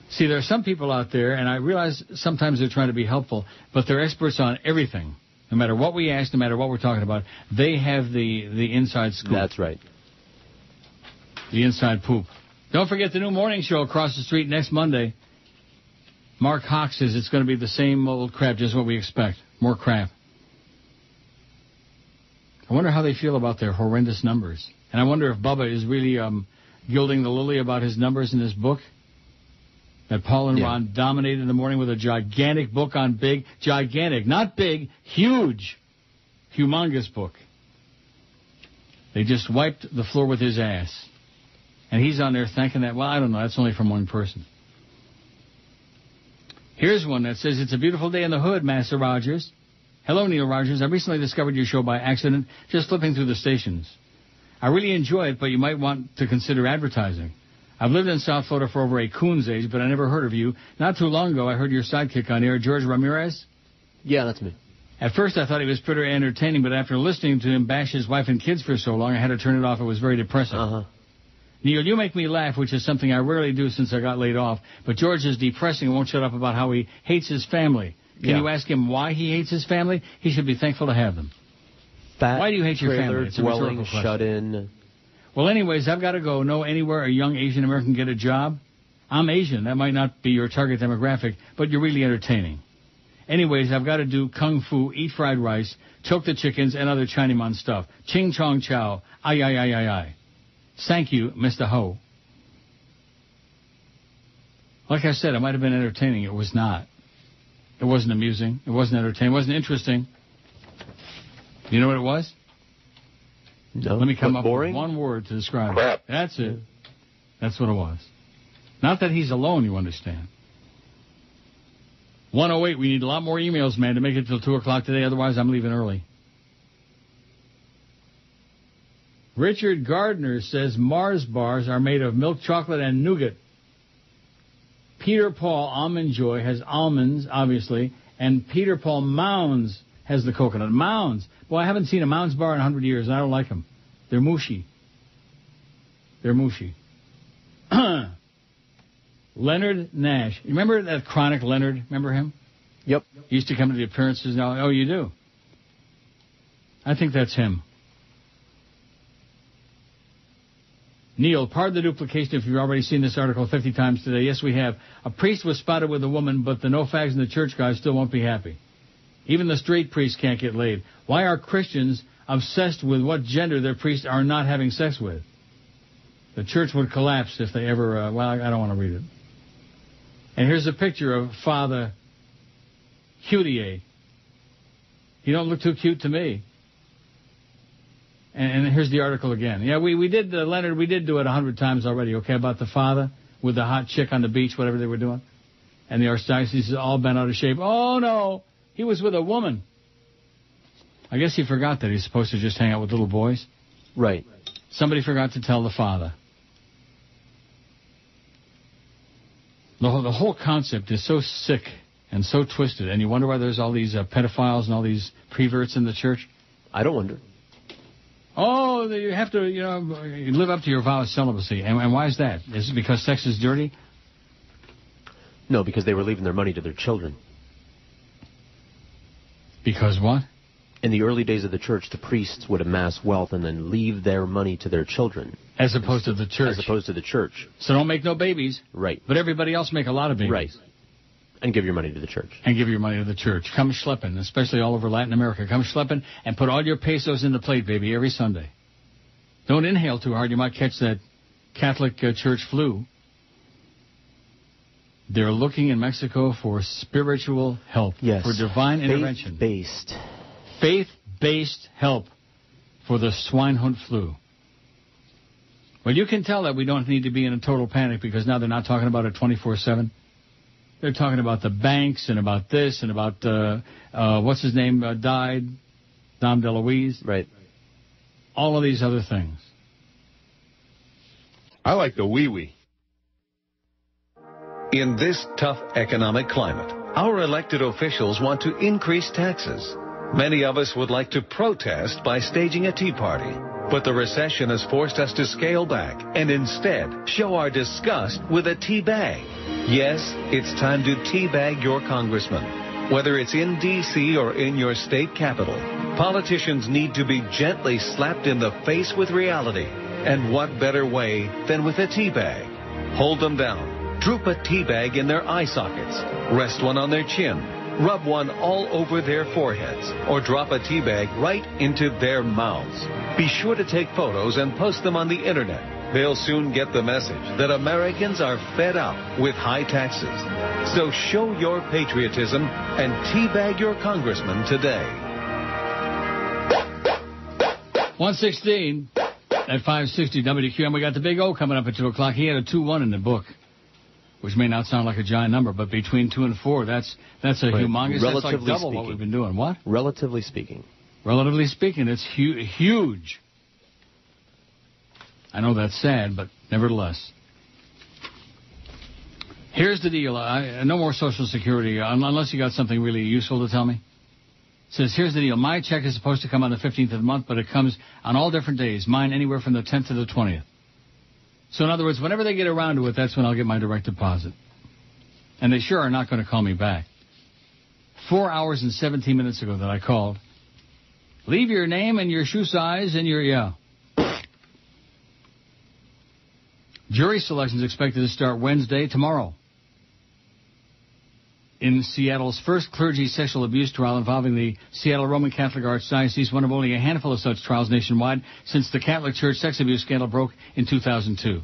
See, there are some people out there, and I realize sometimes they're trying to be helpful, but they're experts on everything. No matter what we ask, no matter what we're talking about, they have the inside scoop. That's right. The inside poop. Don't forget the new morning show across the street next Monday. Mark Hawk says it's going to be the same old crap, just what we expect. More crap. I wonder how they feel about their horrendous numbers. And I wonder if Bubba is really gilding the lily about his numbers in this book. That Paul and Ron dominated in the morning with a gigantic book on big. Gigantic. Not big. Huge. Humongous book. They just wiped the floor with his ass. And he's on there thinking that, well, I don't know, that's only from one person. Here's one that says, it's a beautiful day in the hood, Master Rogers. Hello, Neil Rogers. I recently discovered your show by accident, just flipping through the stations. I really enjoy it, but you might want to consider advertising. I've lived in South Florida for over a coon's age, but I never heard of you. Not too long ago, I heard your sidekick on air, George Ramirez. Yeah, that's me. At first, I thought he was pretty entertaining, but after listening to him bash his wife and kids for so long, I had to turn it off. It was very depressing. Neil, you make me laugh, which is something I rarely do since I got laid off. But George is depressing and won't shut up about how he hates his family. Can you ask him why he hates his family? He should be thankful to have them. Why do you hate your family? It's a rhetorical question. Shut in. Well, anyways, I've got to go. Know anywhere a young Asian American get a job? I'm Asian. That might not be your target demographic, but you're really entertaining. Anyways, I've got to do kung fu, eat fried rice, choke the chickens, and other Chinaman stuff. Ching chong chow. Ay, ay, ay, ay, ay. Thank you, Mr. Ho. Like I said, it might have been entertaining. It was not. It wasn't amusing. It wasn't entertaining. It wasn't interesting. You know what it was? No. Let me come up with one word to describe it. That's it. That's what it was. Not that he's alone, you understand. 108, we need a lot more emails, man, to make it till 2 o'clock today. Otherwise, I'm leaving early. Richard Gardner says Mars bars are made of milk chocolate and nougat. Peter Paul Almond Joy has almonds, obviously, and Peter Paul Mounds has the coconut. Mounds. Boy, I haven't seen a Mounds bar in 100 years, and I don't like them. They're mushy. They're mushy. Leonard Nash. You remember that chronic Leonard? Remember him? Yep. He used to come to the appearances now. Oh, you do? I think that's him. Neil, pardon the duplication if you've already seen this article 50 times today. Yes, we have. A priest was spotted with a woman, but the no fags in the church guys still won't be happy. Even the straight priests can't get laid. Why are Christians obsessed with what gender their priests are not having sex with? The church would collapse if they ever... well, I don't want to read it. And here's a picture of Father Cutié. He don't look too cute to me. And here's the article again. Yeah, we did, Leonard, we did do it 100 times already, okay, about the father with the hot chick on the beach, whatever they were doing. And the archdiocese is all bent out of shape. Oh, no, he was with a woman. I guess he forgot that he's supposed to just hang out with little boys. Right. Somebody forgot to tell the father. The whole concept is so sick and so twisted, and you wonder why there's all these pedophiles and all these preverts in the church? I don't wonder. Oh, you have to, live up to your vow of celibacy. And why is that? Is it because sex is dirty? No, because they were leaving their money to their children. Because what? In the early days of the church, the priests would amass wealth and then leave their money to their children. As opposed to the church. As opposed to the church. So don't make no babies. Right. But everybody else make a lot of babies. Right. And give your money to the church. And give your money to the church. Come schlepping, especially all over Latin America. Come schlepping and put all your pesos in the plate, baby, every Sunday. Don't inhale too hard. You might catch that Catholic church flu. They're looking in Mexico for spiritual help. Yes. For divine intervention. Faith-based help for the swinehund flu. Well, you can tell that we don't need to be in a total panic because now they're not talking about it 24/7. They're talking about the banks and about this and about, what's his name died? Dom DeLuise. Right. All of these other things. I like the wee-wee. In this tough economic climate, our elected officials want to increase taxes. Many of us would like to protest by staging a tea party. But the recession has forced us to scale back and instead show our disgust with a tea bag. Yes, it's time to teabag your congressman. Whether it's in D.C. or in your state capital, politicians need to be gently slapped in the face with reality. And what better way than with a tea bag? Hold them down. Droop a tea bag in their eye sockets. Rest one on their chin. Rub one all over their foreheads. Or drop a tea bag right into their mouths. Be sure to take photos and post them on the internet. They'll soon get the message that Americans are fed up with high taxes. So show your patriotism and teabag your congressman today. 116 at 560 WQAM. We got the Big O coming up at 2 o'clock. He had a 2-1 in the book, which may not sound like a giant number, but between 2 and 4, that's a humongous. That's like double what we've been doing. What? Relatively speaking. Relatively speaking, it's huge. I know that's sad, but nevertheless. Here's the deal. No more Social Security, unless you got something really useful to tell me. It says, here's the deal. My check is supposed to come on the 15th of the month, but it comes on all different days. Mine anywhere from the 10th to the 20th. So in other words, whenever they get around to it, that's when I'll get my direct deposit. And they sure are not going to call me back. 4 hours and 17 minutes ago that I called. Leave your name and your shoe size and your, Jury selection is expected to start Wednesday, tomorrow. In Seattle's first clergy sexual abuse trial involving the Seattle Roman Catholic Archdiocese, one of only a handful of such trials nationwide since the Catholic Church sex abuse scandal broke in 2002.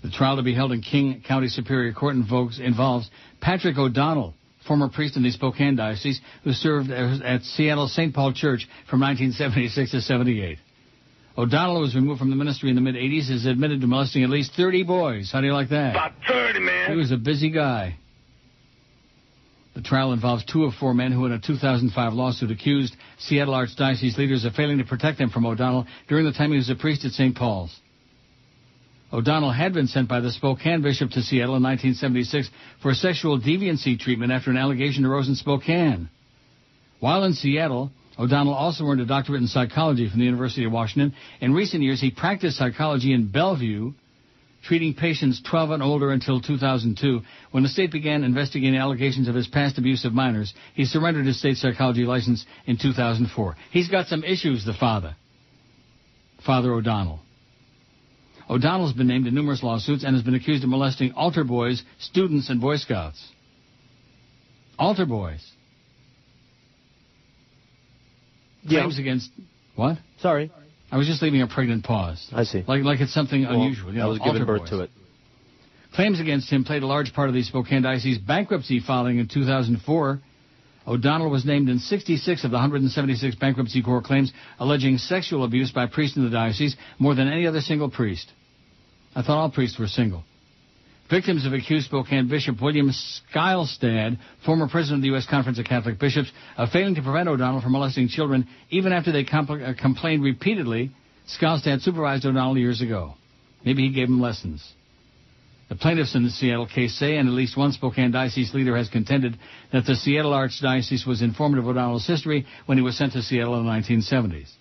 The trial to be held in King County Superior Court involves Patrick O'Donnell, former priest in the Spokane Diocese, who served at Seattle's St. Paul Church from 1976 to 78. O'Donnell was removed from the ministry in the mid-'80s, is admitted to molesting at least 30 boys. How do you like that? About 30, man. He was a busy guy. The trial involves 2 of 4 men who, in a 2005 lawsuit, accused Seattle Archdiocese leaders of failing to protect them from O'Donnell during the time he was a priest at St. Paul's. O'Donnell had been sent by the Spokane bishop to Seattle in 1976 for sexual deviancy treatment after an allegation arose in Spokane. While in Seattle, O'Donnell also earned a doctorate in psychology from the University of Washington. In recent years, he practiced psychology in Bellevue, treating patients 12 and older until 2002. When the state began investigating allegations of his past abuse of minors, he surrendered his state psychology license in 2004. He's got some issues, the father. Father O'Donnell. O'Donnell's been named in numerous lawsuits and has been accused of molesting altar boys, students, and Boy Scouts. Altar boys. Claims against... What? Sorry. I was just leaving a pregnant pause. I see. Like it's something unusual. You know, I was giving birth to it. Claims against him played a large part of the Spokane Diocese bankruptcy filing in 2004. O'Donnell was named in 66 of the 176 bankruptcy court claims alleging sexual abuse by priests in the diocese, more than any other single priest. I thought all priests were single. Victims have accused Spokane Bishop William Skylstad, former president of the U.S. Conference of Catholic Bishops, of failing to prevent O'Donnell from molesting children even after they complained repeatedly. Skylstad supervised O'Donnell years ago. Maybe he gave him lessons. The plaintiffs in the Seattle case say, and at least one Spokane Diocese leader has contended, that the Seattle Archdiocese was informed of O'Donnell's history when he was sent to Seattle in the 1970s.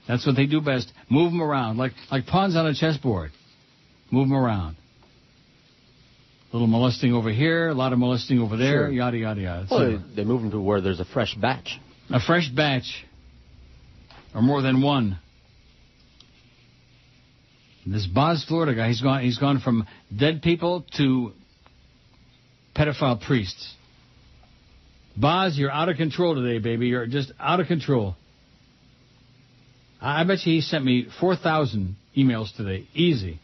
That's what they do best. Move them around, like pawns on a chessboard. Move them around. A little molesting over here, a lot of molesting over there, yada, yada, yada. Well, they move them to where there's a fresh batch. A fresh batch. Or more than one. This Boz, Florida guy, he's gone from dead people to pedophile priests. Boz, you're out of control today, baby. You're just out of control. I bet you he sent me 4,000 emails today. Easy.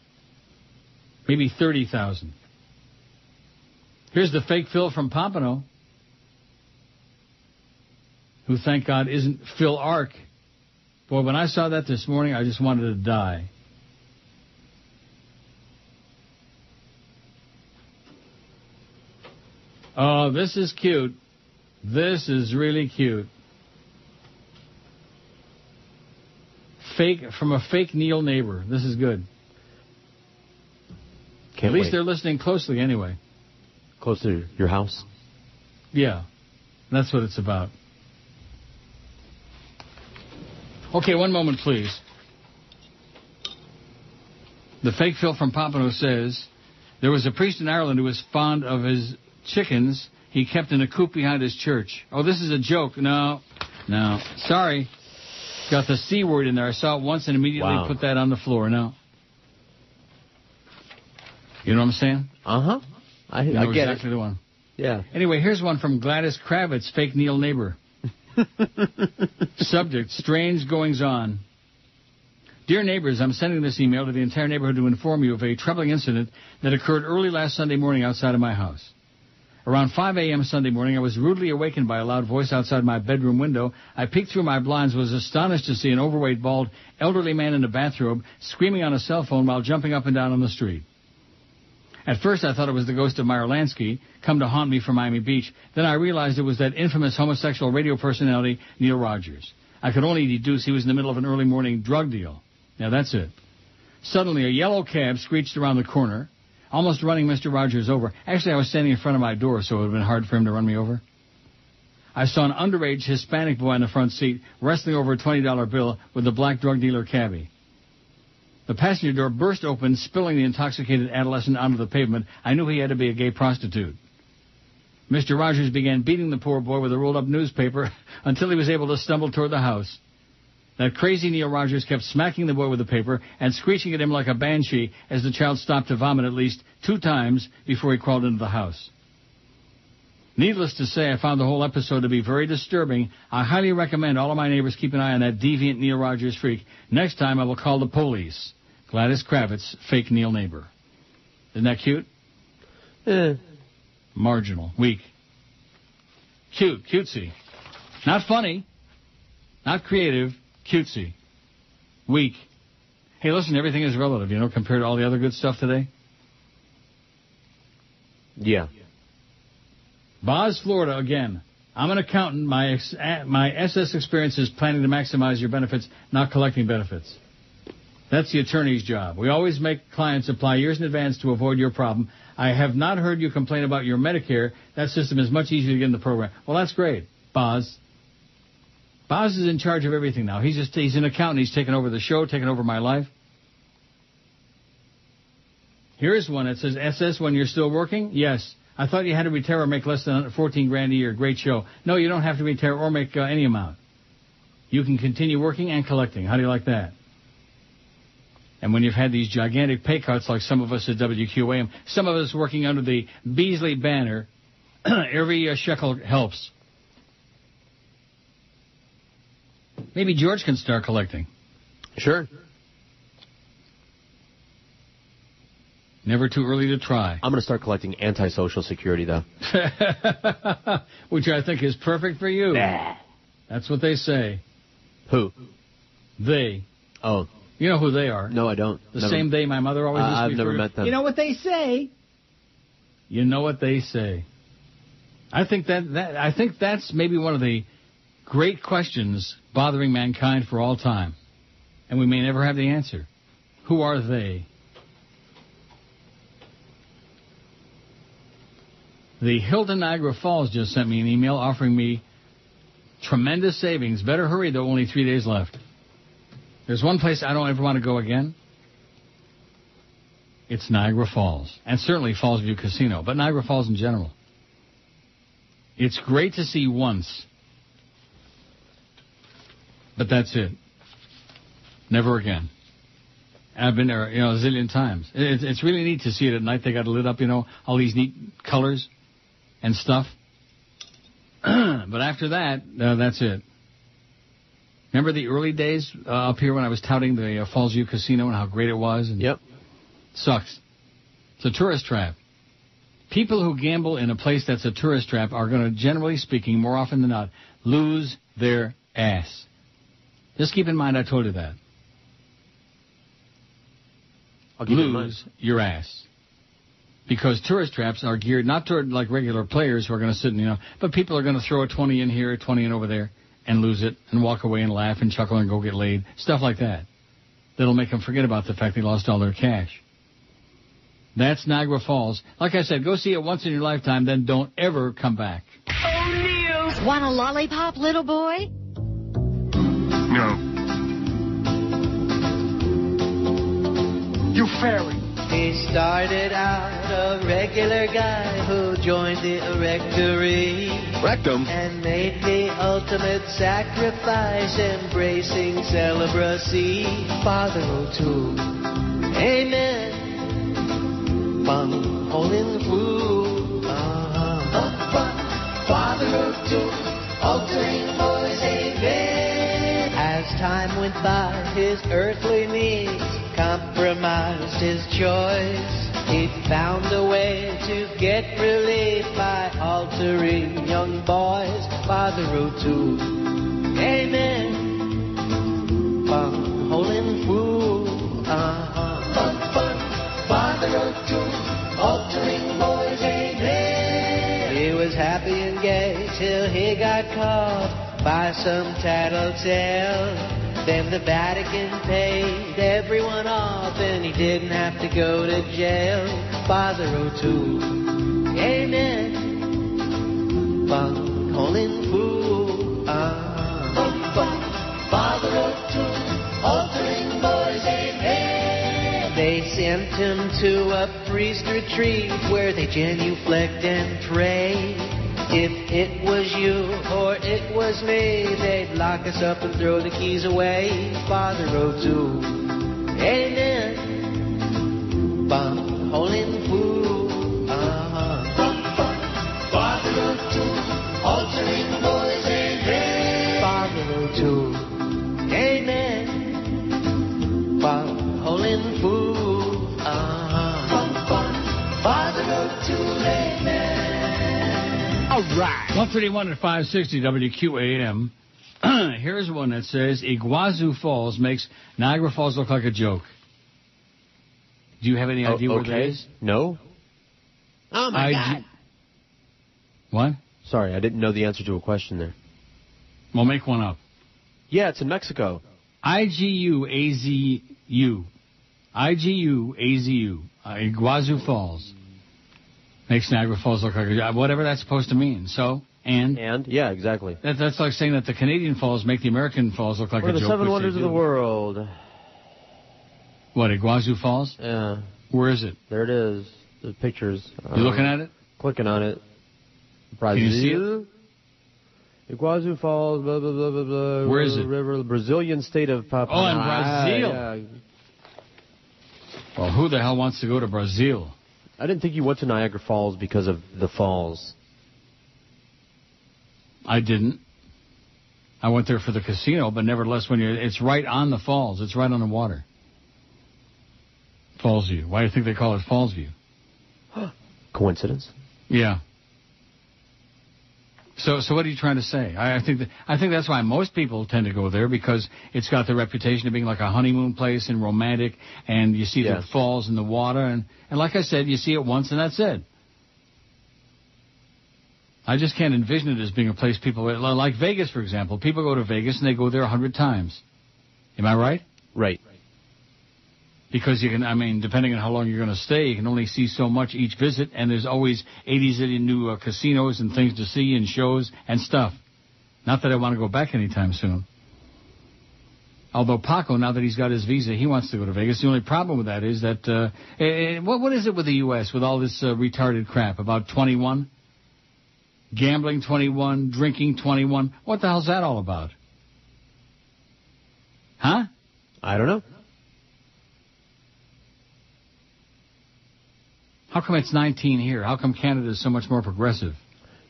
Maybe 30,000. Here's the fake Phil from Pompano, who, thank God, isn't Phil Ark. Boy, when I saw that this morning, I just wanted to die. Oh, this is cute. This is really cute. From a fake Neil neighbor. This is good. At least they're listening closely anyway. Close to your house? Yeah. That's what it's about. Okay, one moment, please. The fake Phil from Pompano says, there was a priest in Ireland who was fond of his chickens he kept in a coop behind his church. Oh, this is a joke. No. Sorry. Got the C word in there. I saw it once and immediately put that on the floor. No. You know what I'm saying? Uh-huh. I get exactly the one. Yeah. Anyway, here's one from Gladys Kravitz, fake Neil neighbor. Subject, strange goings-on. Dear neighbors, I'm sending this email to the entire neighborhood to inform you of a troubling incident that occurred early last Sunday morning outside of my house. Around 5 a.m. Sunday morning, I was rudely awakened by a loud voice outside my bedroom window. I peeked through my blinds, was astonished to see an overweight, bald, elderly man in a bathrobe screaming on a cell phone while jumping up and down on the street. At first, I thought it was the ghost of Meyer Lansky, come to haunt me from Miami Beach. Then I realized it was that infamous homosexual radio personality, Neil Rogers. I could only deduce he was in the middle of an early morning drug deal. Now, that's it. Suddenly, a yellow cab screeched around the corner, almost running Mr. Rogers over. Actually, I was standing in front of my door, so it would have been hard for him to run me over. I saw an underage Hispanic boy in the front seat wrestling over a $20 bill with the black drug dealer cabbie. The passenger door burst open, spilling the intoxicated adolescent onto the pavement. I knew he had to be a gay prostitute. Mr. Rogers began beating the poor boy with a rolled-up newspaper until he was able to stumble toward the house. That crazy Neil Rogers kept smacking the boy with the paper and screeching at him like a banshee as the child stopped to vomit at least 2 times before he crawled into the house. Needless to say, I found the whole episode to be very disturbing. I highly recommend all of my neighbors keep an eye on that deviant Neil Rogers freak. Next time, I will call the police. Gladys Kravitz, fake Neil neighbor. Isn't that cute? Marginal. Weak. Cute. Cutesy. Not funny. Not creative. Cutesy. Weak. Hey, listen, everything is relative, you know, compared to all the other good stuff today. Yeah. Boz, Florida, again. I'm an accountant. My SS experience is planning to maximize your benefits, not collecting benefits. That's the attorney's job. We always make clients apply years in advance to avoid your problem. I have not heard you complain about your Medicare. That system is much easier to get in the program. Well, that's great, Boz. Boz is in charge of everything now. He's an accountant. He's taken over the show, taken over my life. Here's one that says, SS, when you're still working? Yes. I thought you had to retire or make less than $14,000 a year. Great show. No, you don't have to retire or make any amount. You can continue working and collecting. How do you like that? And when you've had these gigantic pay cuts like some of us at WQAM, some of us working under the Beasley banner, every shekel helps. Maybe George can start collecting. Sure. Never too early to try. I'm going to start collecting anti-Social Security, though. Which I think is perfect for you. Nah. That's what they say. Who? They. Oh. You know who they are. No, I don't. The same they my mother always used to I've never met them. You know what they say? You know what they say. I think that's maybe one of the great questions bothering mankind for all time. And we may never have the answer. Who are they? The Hilton Niagara Falls just sent me an email offering me tremendous savings. Better hurry, though, only 3 days left. There's one place I don't ever want to go again. It's Niagara Falls. And certainly Falls View Casino, but Niagara Falls in general. It's great to see once. But that's it. Never again. I've been there, a zillion times. It's really neat to see it at night. They got it lit up, all these neat colors and stuff. But after that, that's it. Remember the early days up here when I was touting the Falls View Casino and how great it was? And yep. Sucks. It's a tourist trap. People who gamble in a place that's a tourist trap are going to, generally speaking, more often than not, lose their ass. Just keep in mind I told you that. Lose your ass. Because tourist traps are geared not toward like regular players who are going to sit and, but people are going to throw a 20 in here, a 20 in over there, and lose it, and walk away and laugh and chuckle and go get laid. Stuff like that. That'll make them forget about the fact they lost all their cash. That's Niagara Falls. Like I said, go see it once in your lifetime, then don't ever come back. O'Neill! Want a lollipop, little boy? No. You fairy. He started out a regular guy who joined the Rectory. Rectum. And made the ultimate sacrifice, embracing celibacy. Father O'Toole. Amen. Bum, hole in the fool. Father O'Toole, altering the boys, amen. As time went by, his earthly needs compromised his choice. He found a way to get relief by altering young boys. Father O'Toole, amen. Fun, holding fool, Fun, Father O'Toole, altering boys, amen. He was happy and gay till he got caught by some tattletale. Then the Vatican paid everyone off, and he didn't have to go to jail. Father O'Toole, amen. Fun, holding fool, Father O'Toole, altering boys, amen. They sent him to a priest retreat where they genuflect and pray. If it was you or it was me, they'd lock us up and throw the keys away. Father O'Toole, amen. Bum, holding fool, Father O'Toole, altering boys, amen. Father O'Toole, amen. Bum, holding fool, Father O'Toole, amen. All right. 131 at 560 WQAM. Here's one that says Iguazu Falls makes Niagara Falls look like a joke. Do you have any idea where that is? No. Oh, my God. What? Sorry, I didn't know the answer to a question there. Well, make one up. Yeah, it's in Mexico. Iguazu. Iguazu. Iguazu Falls. Makes Niagara Falls look like a joke. Whatever that's supposed to mean. So, and? Yeah, exactly. That's like saying that the Canadian Falls make the American Falls look like a joke. What are the 7 wonders of the world? What, Iguazu Falls? Yeah. Where is it? There it is. The pictures. You looking at it? Clicking on it. Brazil. Can you see it? Iguazu Falls, blah, blah, blah, blah, blah. Where is it? River, the Brazilian state of Papua. Oh, in Brazil. Yeah. Well, who the hell wants to go to Brazil? I didn't think you went to Niagara Falls because of the falls. I didn't. I went there for the casino, but nevertheless, it's right on the falls. It's right on the water. Falls View. Why do you think they call it Falls View? Coincidence? Yeah. So what are you trying to say? I think that's why most people tend to go there, because it's got the reputation of being like a honeymoon place and romantic, and you see the falls in the water, and like I said, you see it once and that's it. I just can't envision it as being a place people, like Vegas, for example. People go to Vegas and they go there 100 times. Am I right? Right. Because you can, depending on how long you're going to stay, you can only see so much each visit, and there's always 80 zillion new casinos and things to see and shows and stuff. Not that I want to go back anytime soon. Although Paco, now that he's got his visa, he wants to go to Vegas. The only problem with that is that, what is it with the U.S. with all this retarded crap about 21? Gambling 21, drinking 21. What the hell's that all about? Huh? I don't know. How come it's 19 here? How come Canada is so much more progressive?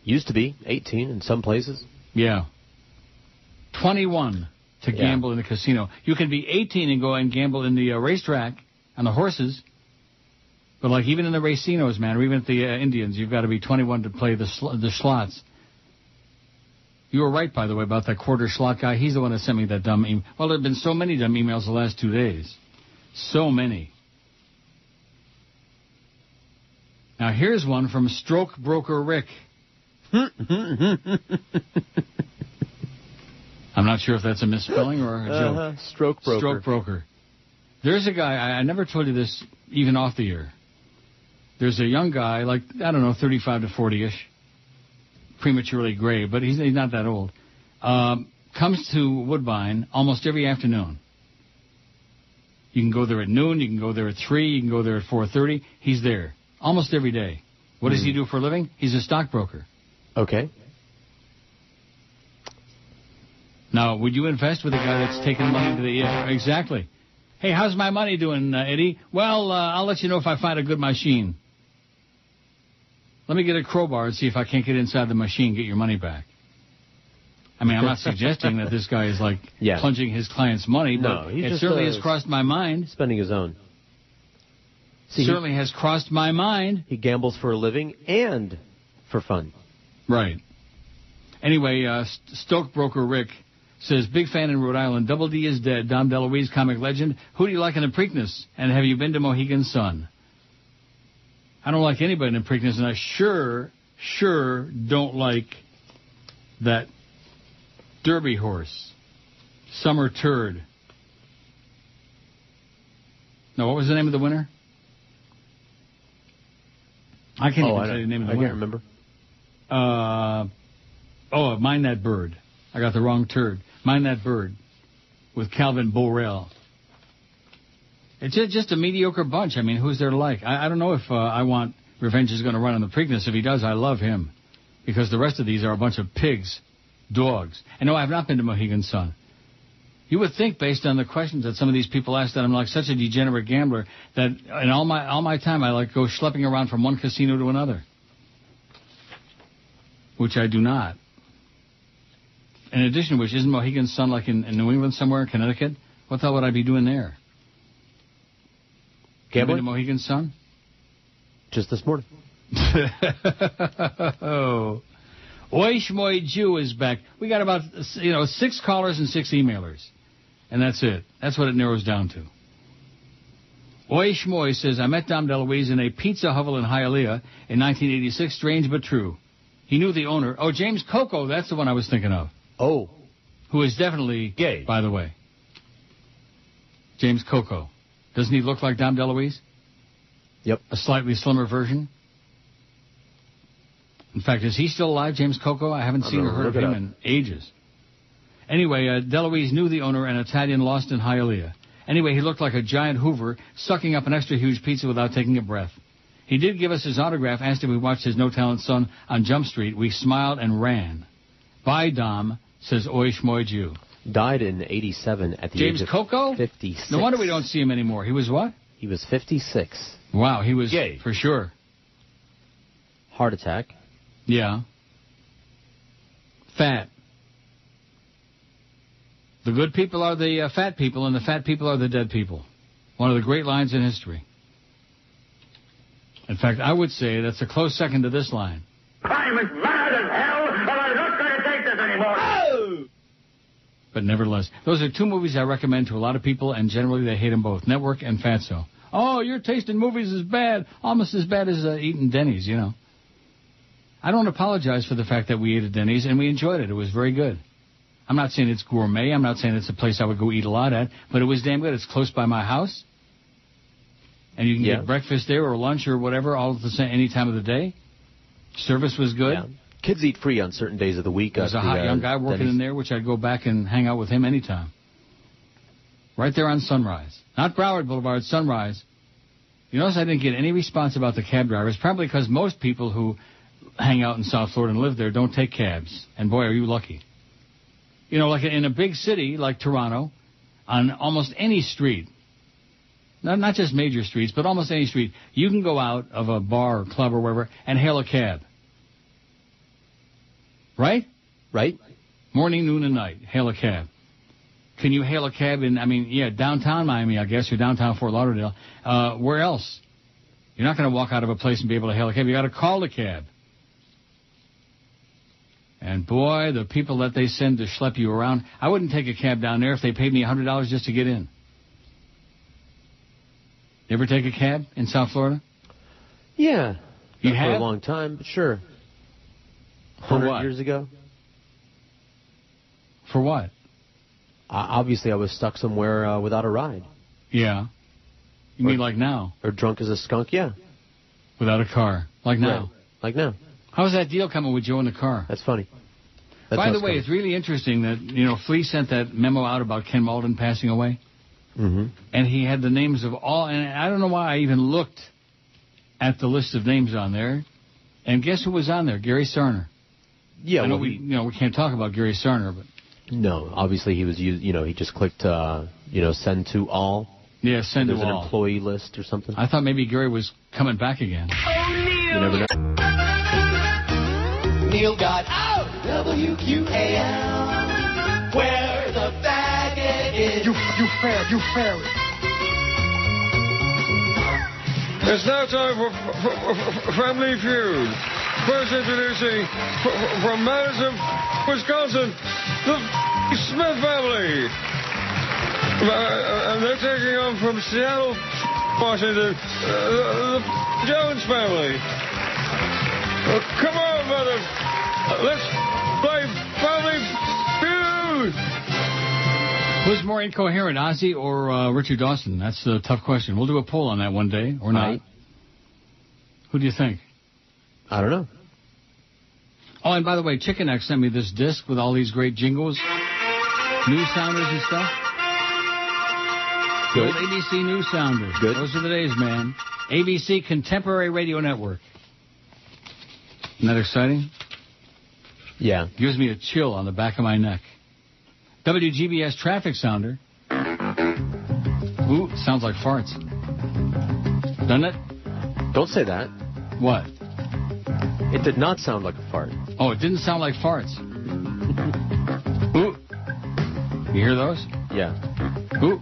Used to be 18 in some places. Yeah. 21 to gamble in the casino. You can be 18 and go and gamble in the racetrack on the horses. But like even in the racinos, man, or even at the Indians, you've got to be 21 to play the slots. You were right, by the way, about that quarter slot guy. He's the one that sent me that dumb email. Well, there have been so many dumb emails the last 2 days. So many. Now, here's one from Stroke Broker Rick. I'm not sure if that's a misspelling or a joke. Stroke Broker. Stroke Broker. There's a guy, I never told you this even off the air. There's a young guy, like, 35 to 40-ish, prematurely gray, but he's not that old, comes to Woodbine almost every afternoon. You can go there at noon, you can go there at 3, you can go there at 4:30. He's there. Almost every day. What does he do for a living? He's a stockbroker. Okay. Now, would you invest with a guy that's taking money to the... Yeah, exactly. Hey, how's my money doing, Eddie? Well, I'll let you know if I find a good machine. Let me get a crowbar and see if I can't get inside the machine and get your money back. I mean, I'm not suggesting that this guy is like plunging his client's money, but it certainly has crossed my mind. Spending his own. See, certainly has crossed my mind. He gambles for a living and for fun. Right. Anyway, Stockbroker Rick says, big fan in Rhode Island. Double D is dead. Dom DeLuise, comic legend. Who do you like in the Preakness? And have you been to Mohegan Sun? I don't like anybody in the Preakness, and I sure don't like that Derby horse. Summer Turd. No, what was the name of the winner? I can't even tell you the name of the winner. I can't remember. Mind That Bird. I got the wrong turd. Mind That Bird with Calvin Borel. It's just a mediocre bunch. I mean, who's there to like? I don't know if I want Revenge is going to run on the Preakness. If he does, I love him. Because the rest of these are a bunch of pigs, dogs. And no, I have not been to Mohegan Sun. You would think, based on the questions that some of these people ask, that I'm like such a degenerate gambler that in all my time I like go schlepping around from one casino to another. Which I do not. In addition to which, isn't Mohegan Sun like in New England somewhere, in Connecticut? What the hell would I be doing there? Gambling? To Mohegan Sun? Just this morning. Oh. Oi Shmoy Jew is back. We got about 6 callers and 6 emailers. And that's it. That's what it narrows down to. Oi Shmoy says, I met Dom DeLuise in a pizza hovel in Hialeah in 1986. Strange but true. He knew the owner. Oh, James Coco, that's the one I was thinking of. Oh. Who is definitely gay, by the way. James Coco. Doesn't he look like Dom DeLuise? Yep. A slightly slimmer version? In fact, is he still alive, James Coco? I haven't seen or heard of him in ages. Anyway, DeLuise knew the owner, an Italian lost in Hialeah. Anyway, he looked like a giant Hoover, sucking up an extra huge pizza without taking a breath. He did give us his autograph, asked if we watched his No Talent son on Jump Street. We smiled and ran. Bye, Dom, says Oi Shmoy Jew. Died in 87 at the James age of Coco? 56. No wonder we don't see him anymore. He was what? He was 56. Wow, he was gay. For sure. Heart attack. Yeah. Fat. The good people are the fat people, and the fat people are the dead people. One of the great lines in history. In fact, I would say that's a close second to this line. I'm as mad as hell, and I'm not going to take this anymore. Oh! But nevertheless, those are 2 movies I recommend to a lot of people, and generally they hate them both, Network and Fatso. Oh, your taste in movies is bad, almost as bad as eating Denny's, you know. I don't apologize for the fact that we ate at Denny's, and we enjoyed it. It was very good. I'm not saying it's gourmet. I'm not saying it's a place I would go eat a lot at, but it was damn good. It's close by my house, and you can get breakfast there or lunch or whatever all at the same any time of the day. Service was good. Yeah. Kids eat free on certain days of the week. There's a hot young guy working in there, which I'd go back and hang out with him anytime. Right there on Sunrise. Not Broward Boulevard, Sunrise. You notice I didn't get any response about the cab drivers, probably because most people who hang out in South Florida and live there don't take cabs. And boy, are you lucky. You know, like in a big city like Toronto, on almost any street, not just major streets, but almost any street, you can go out of a bar or club or wherever and hail a cab. Right? Right. Morning, noon, and night. Hail a cab. Can you hail a cab in, downtown Miami, I guess, or downtown Fort Lauderdale? Where else? You're not going to walk out of a place and be able to hail a cab. You got to call a cab. And boy, the people that they send to schlep you around, I wouldn't take a cab down there if they paid me $100 just to get in. You ever take a cab in South Florida? Yeah. You Not have? For a long time, but sure. For 100 what? years ago. For what? Obviously, I was stuck somewhere without a ride. Yeah. You mean like now? Or drunk as a skunk, yeah. Without a car. Like now? Right. Like now. How's that deal coming with Joe in the car? That's funny. By the way, it's really interesting that, Flea sent that memo out about Ken Malden passing away. Mm-hmm. And he had the names of all, and I don't know why I even looked at the list of names on there. And guess who was on there? Gary Sarner. Yeah, I know we can't talk about Gary Sarner, but... No, obviously he was, he just clicked, send to all. Yeah, send to all. There's an employee list or something. I thought maybe Gary was coming back again. Oh, Neil! You never know. Neil got out. WQAM, where the faggot is. You fairy. It's now time for Family Feud. First introducing from Madison, Wisconsin, the Smith family. And they're taking on from Seattle, Washington, the Jones family. Come on, brother. Let's play Family Feud. Who's more incoherent, Ozzy or Richard Dawson? That's a tough question. We'll do a poll on that one day, or not. Who do you think? I don't know. Oh, and by the way, Chicken X sent me this disc with all these great jingles, news sounders and stuff. Good. Old ABC News Sounders. Good. Those are the days, man. ABC Contemporary Radio Network. Isn't that exciting? Yeah. Gives me a chill on the back of my neck. WGBS Traffic Sounder. Ooh, sounds like farts. Doesn't it? Don't say that. What? It did not sound like a fart. Oh, it didn't sound like farts. Ooh. You hear those? Yeah. Ooh.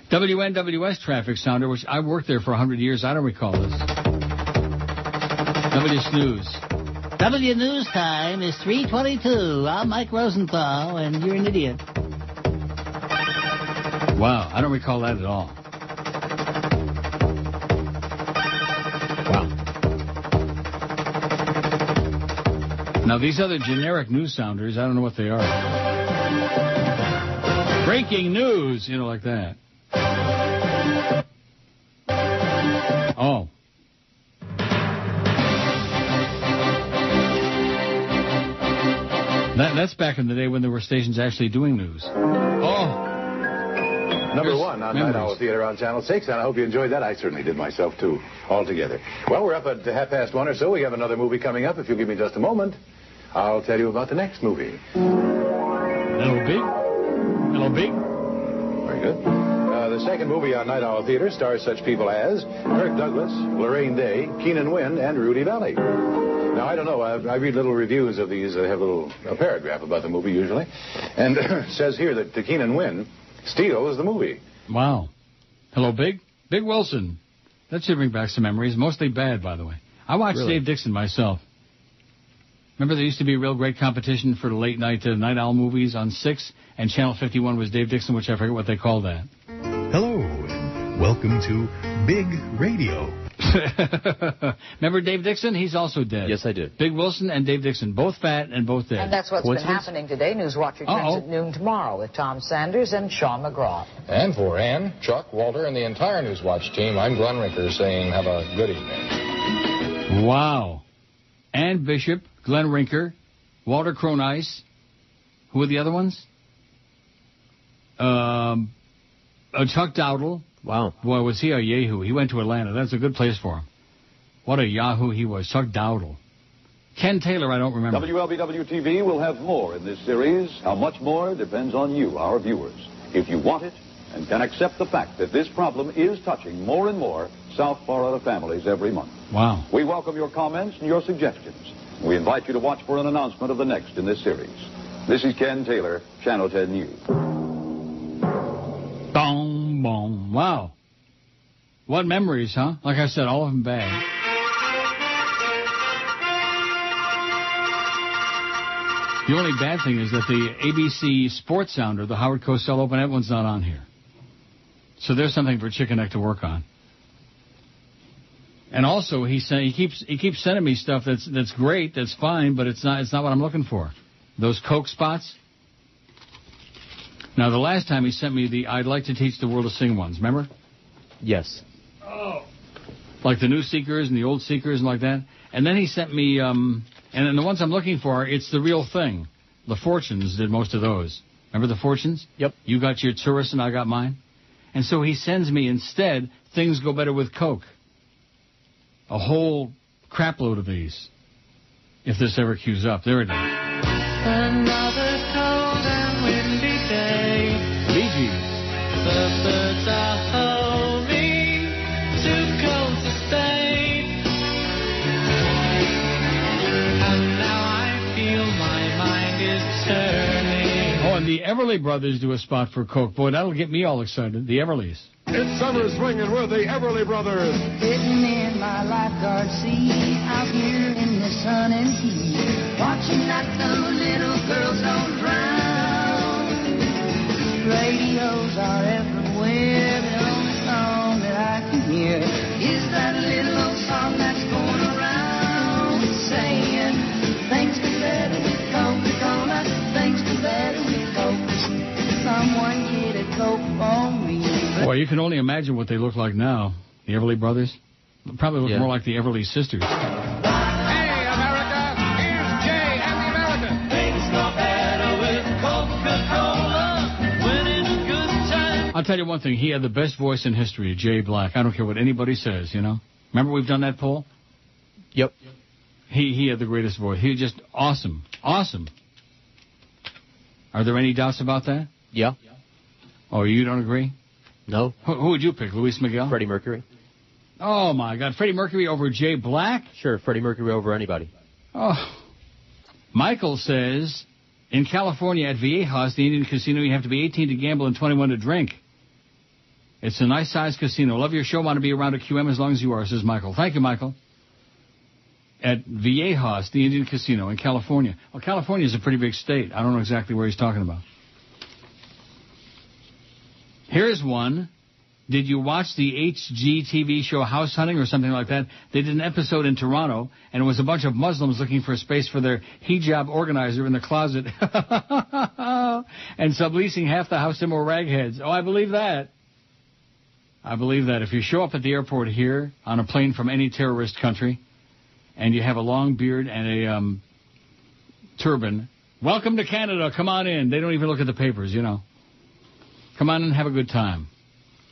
WNWS Traffic Sounder, which I worked there for 100 years. I don't recall this. W Snooze. W News Time is 3:22. I'm Mike Rosenthal, and you're an idiot. Wow, I don't recall that at all. Wow. Now, these other generic news sounders, I don't know what they are. Breaking news, you know, like that. Oh. That's back in the day when there were stations actually doing news. Oh. Number one on Night Owl Theater on Channel 6, and I hope you enjoyed that. I certainly did myself, too, altogether. Well, we're up at 1:30 or so. We have another movie coming up. If you'll give me just a moment, I'll tell you about the next movie. Hello, Big. Hello, Big. Very good. The second movie on Night Owl Theater stars such people as Kirk Douglas, Lorraine Day, Keenan Wynn, and Rudy Valley. Now, I don't know. I read little reviews of these. They have a paragraph about the movie, usually. And it says here that Keenan Wynn steals the movie. Wow. Hello, Big. Big Wilson. That should bring back some memories. Mostly bad, by the way. I watched Dave Dixon myself. Remember there used to be a real great competition for the late night Night Owl movies on 6, and Channel 51 was Dave Dixon, which I forget what they called that. Hello. Welcome to Big Radio. Remember Dave Dixon? He's also dead. Yes, I did. Big Wilson and Dave Dixon, both fat and both dead. And that's what's been happening today. Newswatch returns at noon tomorrow with Tom Sanders and Sean McGraw. And for Ann, Chuck, Walter, and the entire Newswatch team, I'm Glenn Rinker saying have a good evening. Wow. Ann Bishop, Glenn Rinker, Walter Cronice. Who are the other ones? Chuck Dowdle. Wow. Boy, was he a yahoo. He went to Atlanta. That's a good place for him. What a yahoo he was. Chuck Dowdle. Ken Taylor, I don't remember. WLBW-TV will have more in this series. How much more depends on you, our viewers. If you want it and can accept the fact that this problem is touching more and more South Florida families every month. Wow. We welcome your comments and your suggestions. We invite you to watch for an announcement of the next in this series. This is Ken Taylor, Channel 10 News. Boom, boom. Wow. What memories, huh? Like I said, all of them bad. The only bad thing is that the ABC Sports Sounder, the Howard Cosell Open, that one's not on here. So there's something for Chicken Neck to work on. And also, he keeps sending me stuff that's great, that's fine, but it's not what I'm looking for. Those Coke spots. Now, the last time he sent me the I'd Like to Teach the World to Sing ones, remember? Yes. Oh. Like the new Seekers and the old Seekers and like that. And then he sent me, and the ones I'm looking for, it's the real thing. The Fortunes did most of those. Remember the Fortunes? Yep. You got your Tourist and I got mine. And so he sends me instead Things Go Better with Coke. A whole crap load of these. If this ever queues up. There it is. Another cold and windy day. Bee Gees. The birds are homing, too cold to stay. And now I feel my when the Everly Brothers do a spot for Coke, boy, that'll get me all excited. The Everlys. It's summer swinging with the Everly Brothers. Sitting in my lifeguard seat, out here in the sun and heat, watching that those little girls don't drown. Radios are everywhere, the only song that I can hear is that little old song that's going around, saying, things get better with Coca-Cola, things get better with Coke. Someone get a Coke for me. Boy, you can only imagine what they look like now, the Everly Brothers. Probably look more like the Everly Sisters. Hey, America, here's Jay and the American. Things go better with Coca-Cola when it's a good time. I'll tell you one thing. He had the best voice in history, Jay Black. I don't care what anybody says, you know. Remember we've done that poll? Yep. He had the greatest voice. He was just awesome. Awesome. Are there any doubts about that? Yeah. Oh, you don't agree? No. Who would you pick, Luis Miguel? Freddie Mercury. Oh, my God. Freddie Mercury over Jay Black? Sure, Freddie Mercury over anybody. Oh. Michael says, in California at Viejas, the Indian casino, you have to be 18 to gamble and 21 to drink. It's a nice-sized casino. Love your show. Want to be around at QM as long as you are, says Michael. Thank you, Michael. At Viejas, the Indian casino in California. Well, California is a pretty big state. I don't know exactly where he's talking about. Here's one. Did you watch the HGTV show House Hunting or something like that? They did an episode in Toronto, and it was a bunch of Muslims looking for a space for their hijab organizer in the closet and subleasing half the house to more ragheads. Oh, I believe that. I believe that. If you show up at the airport here on a plane from any terrorist country and you have a long beard and a turban, welcome to Canada. Come on in. They don't even look at the papers, you know. Come on and have a good time.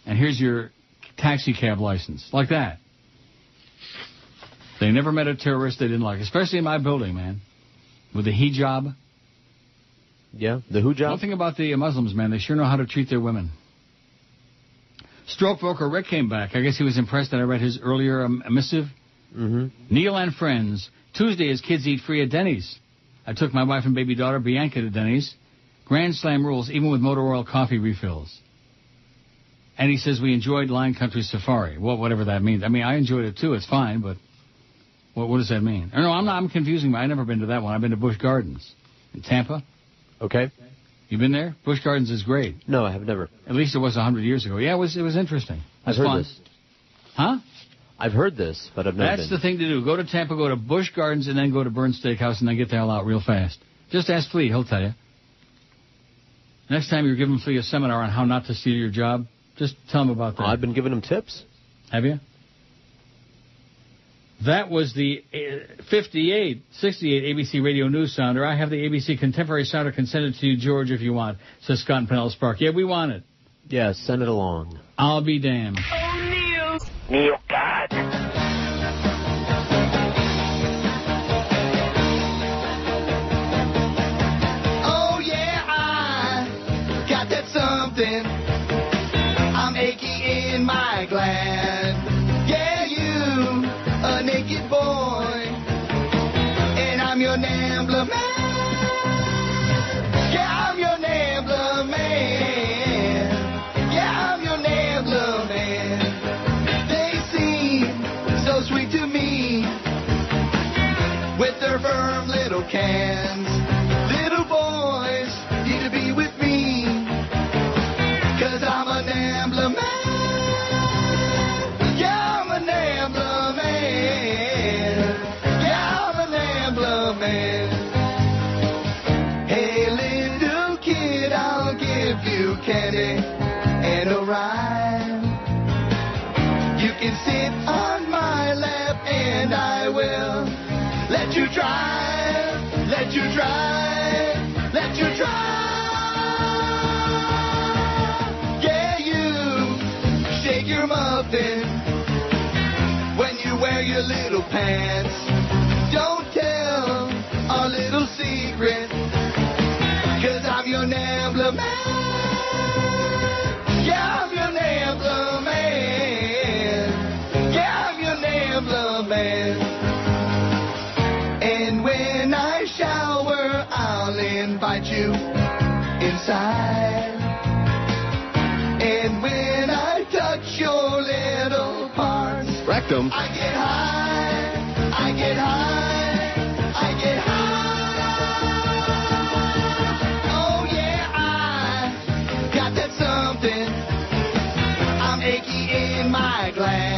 And here's your taxi cab license. Like that. They never met a terrorist they didn't like, especially in my building, man. With the hijab. Yeah, the hijab. One thing about the Muslims, man, they sure know how to treat their women. Stroke broker Rick came back. I guess he was impressed that I read his earlier missive. Mm-hmm. Neil and friends. Tuesday is kids eat free at Denny's. I took my wife and baby daughter Bianca to Denny's. Grand Slam rules, even with motor oil coffee refills. And he says we enjoyed Lion Country Safari. Well, whatever that means. I mean, I enjoyed it too. It's fine, but what does that mean? No, I'm confusing. I've never been to that one. I've been to Busch Gardens in Tampa. Okay. You been there? Busch Gardens is great. No, I have never. At least it was 100 years ago. Yeah, it was interesting. I've heard this. Huh? I've heard this, but I've never been. That's the thing to do. Go to Tampa, go to Busch Gardens, and then go to Burns Steakhouse, and then get the hell out real fast. Just ask Flea. He'll tell you. Next time you're giving Flea a seminar on how not to steal your job, just tell him about that. I've been giving him tips. Have you? That was the 68 ABC Radio News Sounder. I have the ABC Contemporary Sounder. Can send it to you, George, if you want, says Scott and Pinellas Park. Yeah, we want it. Yeah, send it along. I'll be damned. Oh, Neil God. Oh, yeah, I got that something. I'm achy in my gland. Yeah, you, a naked boy, and I'm your Nambler man. Yeah, I'm your Nambler man. Yeah, I'm your Nambler man. They seem so sweet to me with their firm little cans. Little boys need to be with me, 'cause I'm a Nambler man. Yeah, I'm a Nambler man. Yeah, I'm a Nambler man. Hey, little kid, I'll give you candy and a ride. You can sit on my lap and I will let you drive, let you drive, let you drive. Yeah, you shake your muffin when you wear your little pants. Don't tell our little secret, 'cause I'm your Nambler man. Yeah, I'm your Nambler man. Yeah, I'm your Nambler man. And when I shower, I'll invite you inside. And when I touch your little parts, Rectum. I get high, I get high, I get high. Oh yeah, I got that something. I'm achy in my gland.